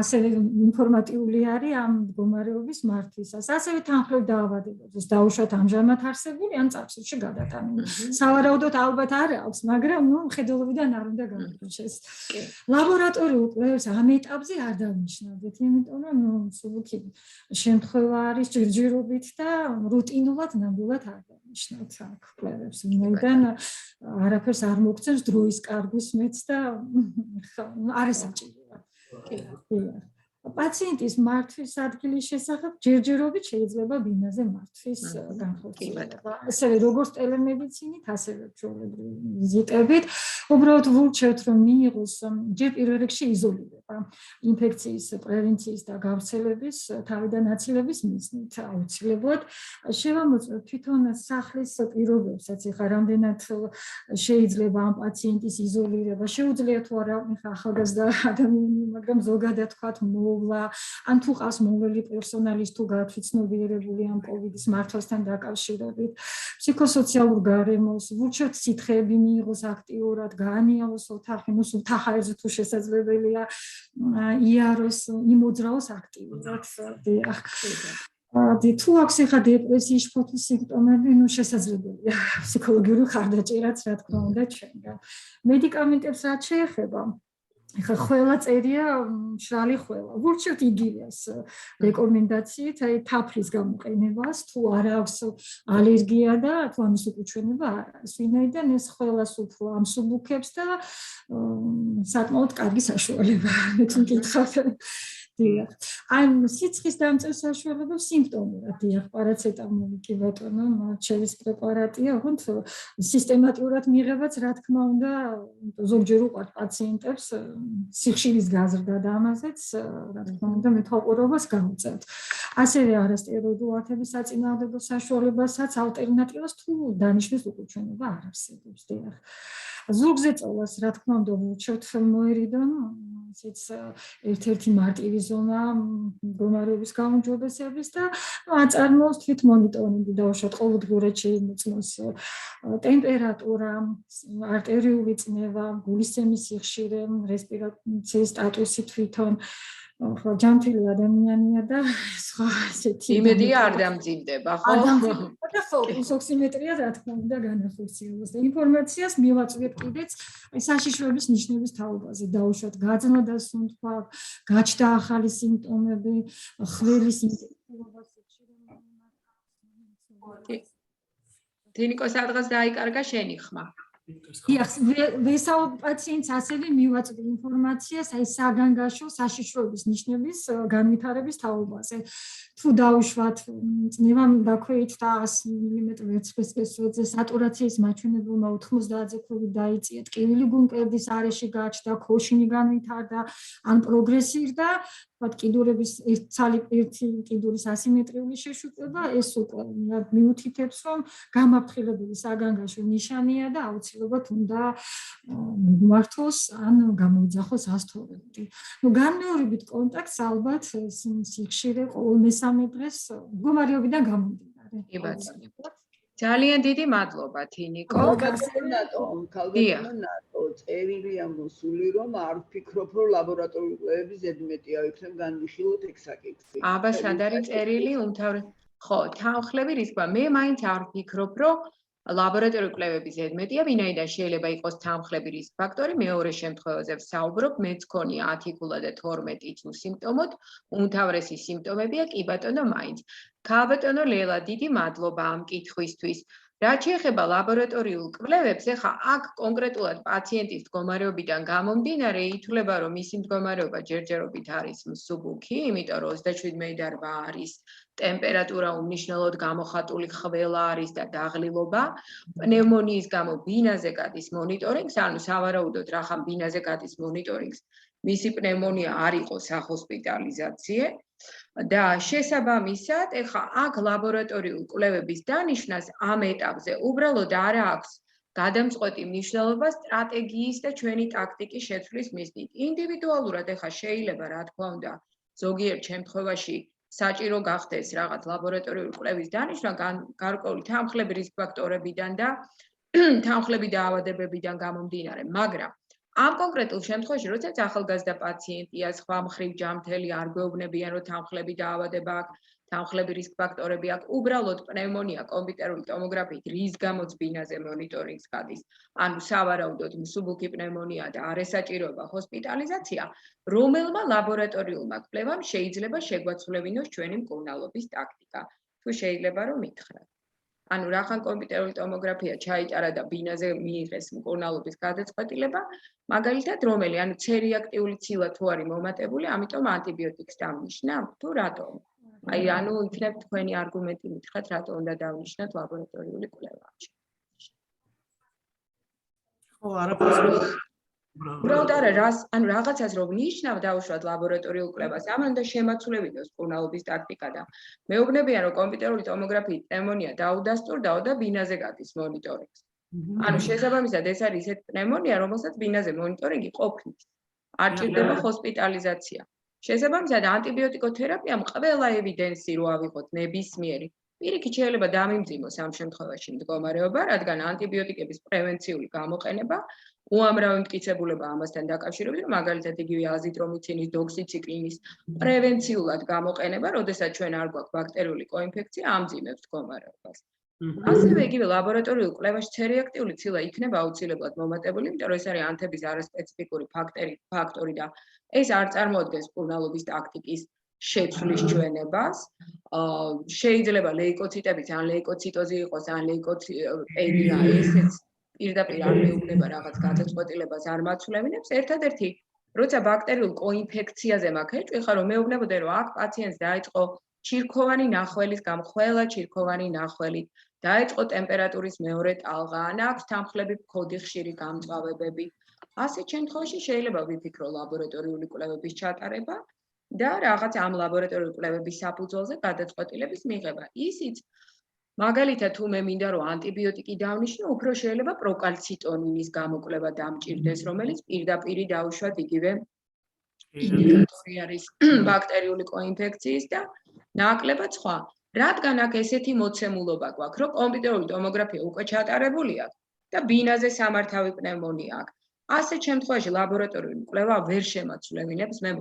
ასევე ინფორმატიული არის ამ მდგომარეობის მართვისას. ასევე თანხმობრივ დაავადებებს დაუშვათ ამჟამად არსებული ან წარსულში გადატანილი. სავარაუდოდ ალბათ არ აქვს, მაგრამ მხედველობიდან არ უნდა გამოგვიჩეს. ლაბორატორიულ კვლევებს ამ ეტაპზე არ დავნიშნავდეთ, იმიტომ რომ სულუქი შემთხვევა არის ჯერჯერობით და რუტინულად ნამდვილად არ დავნიშნავთ აქ კვლევებს. ვინაიდან არაფერს არ მოგცემს დროის კარგვის მეც და არ ესაჭიროა. პაციენტის მართვის ადგილის შესახებ ჯერჯერობით შეიძლება ბინაზე მართვის განხორციელება. ასევე როგორც ტელემედიცინით, ასევე ჩვეულებრივი ვიზიტებით, უბრალოდ ვურჩევთ, რომ მიიღოს ჯერ პირველ რიგში იზოლირება ინფექციის პრევენციის და გავრცელების თავიდან აცილების მიზნით აუცილებლად. შევამოწმოთ თვითონ სახლის პირობებსაც, ეხლა რამდენად შეიძლება ამ პაციენტის იზოლირება, შეუძლია თუ არა ახალგაზრდა ადამიანი, მაგრამ ზოგადად თქვათ ან თუ ყავს მოვლელი პერსონალის თუ გათვიცნობიერებული ამ კოვიდის მართვასთან დაკავშირებით, ფსიქოსოციალურ გარემოს, ვურჩევთ სითხეები მიიღოს აქტიურად, გაანიავოს ოთახი, თახაერზე თუ შესაძლებელია იაროს, იმოძრაოს აქტიურად. თუ აქვს ახლა დეპრესიის შფოთვის სიმპტომები, შესაძლებელია ფსიქოლოგიური ხარდაჭერაც, რა თქმა უნდა, ჩვენგან. მედიკამენტებს რაც შეეხება, ეხლა ყველა წერია მშრალი ყველა. ვურჩევთ იგივეს რეკომენდაციით, აი თაფლის გამოყენებას, თუ არ აქვს ალერგია და თუ ამის უკუჩვენება არ არის. ვინაიდან ეს ყველას უფრო ამსუბუქებს და საკმაოდ კარგი საშუალებაა. მე თუ მკითხავთ. დიახ. აი სიცხის დამწევ საშუალებებს სიმპტომურად, დიახ, პარაცეტამოლი კი ბატონო, მარჩევის პრეპარატია, ოღონდ სისტემატურად მიღებაც, რა თქმა უნდა, ზოგჯერ უყვართ პაციენტებს სიხშირის გაზრდა და ამაზეც, რა თქმა უნდა, მეთვალყურეობას გავუწევთ. ასევე არასტეროიდულ საწინააღმდეგო საშუალებასაც ალტერნატივას თუ დანიშნვის უკუჩვენება არ არსებობს, დიახ. ზურგზე წოლას, რა თქმა უნდა, ვურჩევთ მოერიდონ, ისიც ერთ-ერთი მარტივი ზონა მდგომარეობის გაუმჯობესების და აწარმოოს თვით მონიტორინგი დაუშვათ ყოველდღიურად შეიმოწმოს ტემპერატურა, არტერიული წნევა, გულისცემის სიხშირე, რესპირაციის სტატუსი თვითონ. ხო, ჯანმრთელი ადამიანია და სხვა ესეთი. იმედია არ დამძიმდება, ხო? არ დამძიმდება და ხო, ოქსიმეტრია რა თქმა უნდა განახორციელოს და ინფორმაციას მივაწვდეთ კიდეც საშიშროების ნიშნების თაობაზე, დაუშვათ გაძნა და სუნთქვა, გაჩნდა ახალი სიმპტომები, ხველის ინტენსივობა სიხშირე. თინიკო, სადღაც დაიკარგა შენი ხმა. დიახ, ვესაუბრ პაციენტს ასევე მივაწვდი ინფორმაციას აი საგანგაშო საშიშროების ნიშნების განვითარების თაობაზე. თუ დაუშვათ წნევა დაქვეით და 100 მმ ვერცხლისკესროზე სატურაციის მაჩვენებელმა 90-ზე ქვევით დაიწია, ტკივილი გუმკერდის არეში გაჩნდა, ქოშინი განვითარდა, ან პროგრესირდა, კიდურების ერთი კიდურის ასიმეტრიული შეშუპება, ეს უკვე მიუთითებს, რომ გამაფრთხილებელი საგანგაშო ნიშანია და აუცილებლად უნდა მართოს ან გამოიძახოს ასთორები. განმეორებით კონტაქტს ალბათ სიხშირე ყოველ მესამე დღეს მდგომარეობიდან გამომდინარე. კი ბატონო. ძალიან დიდი მადლობა თინიკო. ქალბატონო, წერილი ამოსული, რომ არ ვფიქრობ, რომ ლაბორატორიული კვლევები ზედმეტია, იქნებ განვიხილოთ ეგ საკითხი. აბა, სად არის წერილი? ხო, თანხლები რისკმა მე მაინც არ ვფიქრობ, რომ ლაბორატორიული კვლევები ზედმეტია, ვინაიდან შეიძლება იყოს თანხლები რისკ ფაქტორი, მეორე შემთხვევაზე ვსაუბრობ, მეც ქონია 10 ქულა და 12 იწუ სიმპტომოდ, უმთავრესი სიმპტომებია კი ბატონო მაინც. ქალბატონო ლელა, დიდი მადლობა ამ კითხვისთვის. რაც შეეხება ლაბორატორიულ კვლევებს, ეხა აქ კონკრეტულად პაციენტის მდგომარეობიდან გამომდინარე, ითვლება, რომ მისი მდგომარეობა ჯერჯერობით არის მსუბუქი, იმიტომ რომ 37.8 არის ტემპერატურა, უმნიშვნელოდ გამოხატული ხველა არის და დაღლილობა. პნევმონიის გამო ბინაზე გადის მონიტორინგს, ანუ სავარაუდოდ რახან ბინაზე გადის მონიტორინგს, მისი პნევმონია არ იყო სახოსპიტალიზაციე. და შესაბამისად, ეხა აქ ლაბორატორიულ კვლევების დანიშვნას ამ ეტაპზე უბრალოდ არ აქვს გადამწყვეტი მნიშვნელობა სტრატეგიის და ჩვენი ტაქტიკის შეცვლის მიზნით. ინდივიდუალურად ეხა შეიძლება, რა თქმა უნდა, ზოგიერთ შემთხვევაში საჭირო გახდეს რაღაც ლაბორატორიული კვლევის დანიშვნა გარკვეული თანხლები რისკ ფაქტორებიდან და თანხლები დაავადებებიდან გამომდინარე, მაგრამ ამ კონკრეტულ შემთხვევაში, როდესაც ახალგაზრდა პაციენტია, სხვა მხრივ ჯანმრთელი არ გვეუბნებიან, რომ თანხლები დაავადება აქვს, თანხლები რისკ ფაქტორები აქვს, უბრალოდ პნევმონია კომპიუტერული ტომოგრაფიით, რის გამოც ბინაზე მონიტორინგს გადის, ანუ სავარაუდოდ მსუბუქი პნევმონია და არ ესაჭიროება ჰოსპიტალიზაცია, რომელმა ლაბორატორიულმა კვლევამ შეიძლება შეგვაცვლევინოს ჩვენი მკურნალობის ტაქტიკა. თუ შეიძლება რომ მითხრათ. ანუ რახან კომპიუტერული ტომოგრაფია ჩაიტარა და ბინაზე მიიღეს მკურნალობის გადაწყვეტილება, მაგალითად რომელი, ანუ C-რეაქტიული ცილა თუ არის მომატებული, ამიტომ ანტიბიოტიკს დავნიშნა, თუ რატომ? აი, ანუ იქნებ თქვენი არგუმენტი მითხრათ, რატომ უნდა დავნიშნათ ლაბორატორიული კვლევა. ხო, არაფერს უბრალოდ არა, ანუ რაღაცას რომ ნიშნავ დავუშვათ ლაბორატორიულ კვლევას, ამან უნდა შემაცვლევინოს მკურნალობის ტაქტიკა და მეუბნებიან, რომ კომპიუტერული ტომოგრაფიით პნევმონია დაუდასტურდაო და ბინაზე გადის მონიტორინგს. ანუ შესაბამისად ეს არის ისეთ პნევმონია, რომელსაც ბინაზე მონიტორინგი ყოფნის. არ ჭირდება ჰოსპიტალიზაცია. შესაბამისად ანტიბიოტიკოთერაპიამ ყველა ევიდენსი რო ავიღოთ ნებისმიერი, პირიქით შეიძლება დამიმძიმოს ამ შემთხვევაში მდგომარეობა, რადგან ანტიბიოტიკების პრევენციული გამოყენება უამრავი მტკიცებულება ამასთან დაკავშირებით, რომ მაგალითად იგივე აზიტრომიცინის, დოქსიციკლინის პრევენციულად გამოყენება, როდესაც ჩვენ არ გვაქვს ბაქტერიული კოინფექცია, ამძიმებს მდგომარეობას. ასევე იგივე ლაბორატორიულ კვლევაში C-რეაქტიული ცილა იქნება აუცილებლად მომატებული, იმიტომ რომ ეს არის ანთების არასპეციფიკური ფაქტორი და ეს არ წარმოადგენს მკურნალობის ტაქტიკის შეცვლის ჩვენებას. შეიძლება ლეიკოციტებიც ან ლეიკოციტოზი იყოს, ან ლეიკოციტენია, ესეც პირდაპირ არ მეუბნება რაღაც გადაწყვეტილებას არ მაცვლევინებს. ერთადერთი, როცა ბაქტერიულ კოინფექციაზე მაქვს ეჭვი, ხა რომ მეუბნებოდნენ, რომ აქ პაციენტს დაიწყო ჩირქოვანი ნახველის გამხველა ჩირქოვანი ნახველით, დაიწყო ტემპერატურის მეორე ტალღა, ან აქვს თანხლები მქოდი ხშირი გამწვავებები. ასეთ შემთხვევაში შეიძლება ვიფიქრო ლაბორატორიული კვლევების ჩატარება და რაღაც ამ ლაბორატორიული კვლევების საფუძველზე გადაწყვეტილების მიღება. ისიც მაგალითად თუ მე მინდა რომ ანტიბიოტიკი დავნიშნო, უფრო შეიძლება პროკალციტონინის გამოკვლევა დამჭირდეს, რომელიც პირდაპირ დავუშვათ იგივე ინდიკატორი არის ბაქტერიული კოინფექციის და ნაკლებად სხვა. რადგან აქ ესეთი მოცემულობა გვაქვს, რომ კომპიუტერული ტომოგრაფია უკვე ჩატარებული აქვს და ბინაზე სამართავი პნევმონია აქვს. ასეთ შემთხვევაში ლაბორატორიული კვლევა ვერ შემაცვლევინებს მე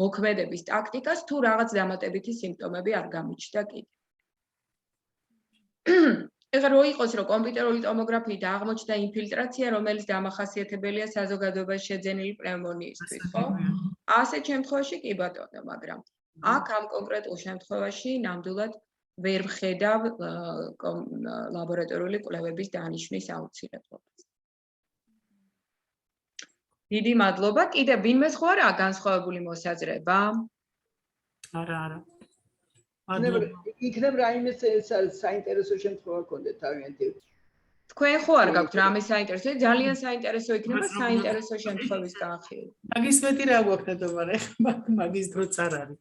მოქმედების ტაქტიკას, თუ რაღაც დამატებითი სიმპტომები არ გამიჩნდა კიდე. ეხლა რო იყოს, რომ კომპიუტერული ტომოგრაფიით აღმოჩნდა ინფილტრაცია, რომელიც დამახასიათებელია საზოგადოებაში შეძენილი პნევმონიისთვის, ხო? ასეთ შემთხვევაში კი ბატონო, მაგრამ აქ ამ კონკრეტულ შემთხვევაში ნამდვილად ვერ ვხედავ ლაბორატორიული კვლევების დანიშვნის აუცილებლობას. დიდი მადლობა. კიდე ვინმე სხვა რა განსხვავებული მოსაზრება? არა. იქნებ რაიმე საინტერესო შემთხვევა გქონდეთ თავიანთი. თქვენ ხო არ გაქვთ რამე საინტერესო? ძალიან საინტერესო იქნება საინტერესო შემთხვევის განხილვა. მაგის მეტი რა გვაქვს დედობარე, მაგის დროც არ არის.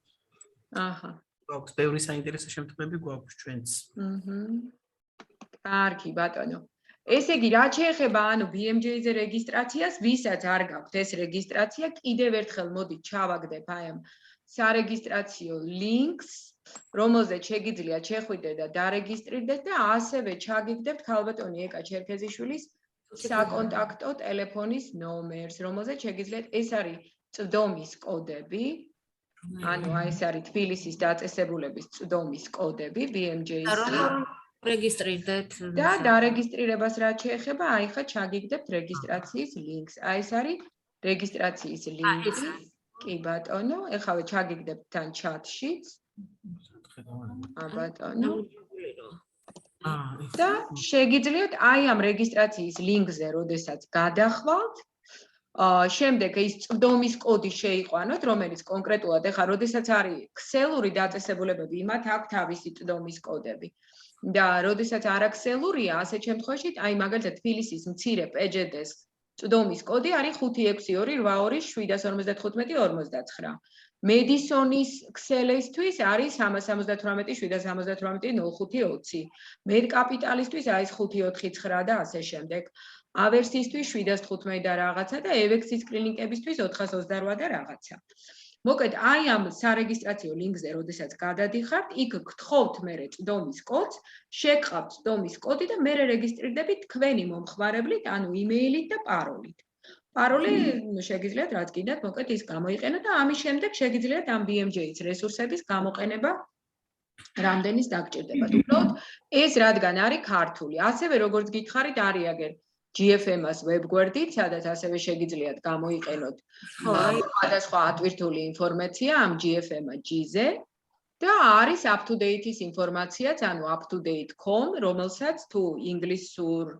აჰა. გვაქვს ბევრი საინტერესო შემთხვევები გვაქვს ჩვენც. კარგი ბატონო. ესე იგი, რაც შეეხება ანუ BMJ-ზე რეგისტრაციას, ვისაც არ გაქვთ ეს რეგისტრაცია, კიდევ ერთხელ მოდით ჩავაგდებ აი ამ სარეგისტრაციო ლინკს, რომელზეც შეგიძლიათ შეხვიდეთ და დარეგისტრირდეთ და ასევე ჩაგიგდებთ ქალბატონი ეკა ჩერქეზიშვილის საკონტაქტო ტელეფონის ნომერს, რომელზეც შეგიძლიათ ეს არის წვდომის კოდები, ანუ აი ეს არის თბილისის დაწესებულების წვდომის კოდები BMJC რეგისტრირდეთ და დარეგისტრირებას რაც შეეხება, აი ხა ჩაგიგდებთ რეგისტრაციის ლინკს. აი ეს არის რეგისტრაციის ლინკი. კი ბატონო, ეხლა ჩაგიგდებთ თან ჩატშიც. ბატონო. და შეგიძლიათ აი ამ რეგისტრაციის ლინკზე, როდესაც გადახვალთ, შემდეგ ის წვდომის კოდი შეიყვანოთ, რომელიც კონკრეტულად ეხლა როდესაც არის ქსელური დაწესებულებები, იმათ აქვს თავისი წვდომის კოდები. და როდესაც არაქსელურია, ასეთ შემთხვევაში, აი მაგალითად თბილისის მცირე PGD-ს წვდომის კოდი არის 562275549. მედისონის ქსელისთვის არის 378-778-0520. მედკაპიტალისთვის არის 549 და ასე შემდეგ. ავერსისთვის 715 და რაღაცა და ევექსის კლინიკებისთვის 428 და რაღაცა. მოკლედ, აი ამ სარეგისტრაციო ლინკზე, როდესაც გადადიხართ, იქ გთხოვთ მერე წვდომის კოდს, შეგყავთ წვდომის კოდი და მერე რეგისტრირდებით თქვენი მომხმარებლით, ანუ იმეილით და პაროლით. პაროლი შეგიძლიათ რაც კიდათ, მოკლედ ის გამოიყენოთ და ამის შემდეგ შეგიძლიათ ამ BMJ-ის რესურსების გამოყენება რამდენის დაგჭირდებათ. უბრალოდ ეს რადგან არის ქართული, ასევე როგორც გითხარით, არის აგერ GFM-ას ვებგვერდით, სადაც ასევე შეგიძლიათ გამოიყენოთ სხვადასხვა ატვირთული ინფორმაცია ამ GFM-ზე და არის up-to-date-ის ინფორმაციაც, ანუ up-to-date.com, რომელსაც თუ ინგლისურ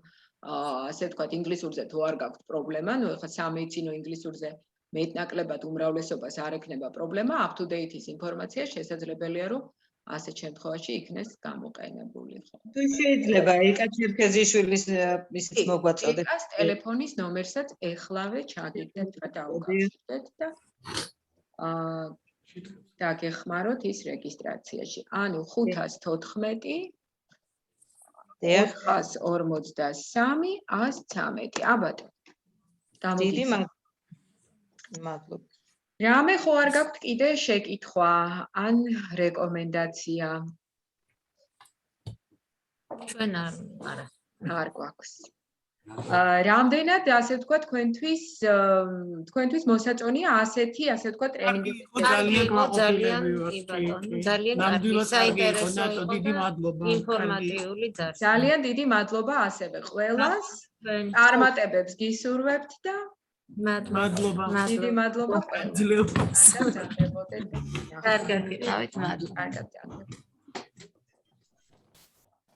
ასე ვთქვათ, ინგლისურზე თუ არ გაქვთ პრობლემა, ნუ ეხლა სამეცნიერო ინგლისურზე მეტნაკლებად უმრავლესობას არ ექნება პრობლემა, up-to-date-ის ინფორმაცია შესაძლებელია, რომ ასეთ შემთხვევაში იქნეს გამოყენებული. თუ შეიძლება იკა ჩერქეზიშვილის ისიც მოგვაწოდეთ. იკას ტელეფონის ნომერსაც ეხლავე ჩაგიგდეთ და დაუკავშირდეთ და დაგეხმაროთ ის რეგისტრაციაში. ანუ 514 443 113. აბატო. დიდი მადლობა. რამე ხო არ გაქვთ კიდე შეკითხვა ან რეკომენდაცია? ჩვენ არა. არ გვაქვს. რამდენად ასე ვთქვათ თქვენთვის მოსაწონია ასეთი ასე ვთქვათ ტრენინგი? ძალიან კარგი, საინტერესო იყო. დიდი მადლობა. ინფორმატიული ძალიან. ძალიან დიდი მადლობა ასევე ყველას. წარმატებებს გისურვებთ და მადლობა. დიდი მადლობა ყველას. ძლევს. და გრძელდებოდეთ. კარგად ვიყავით, მადლობა. კარგად.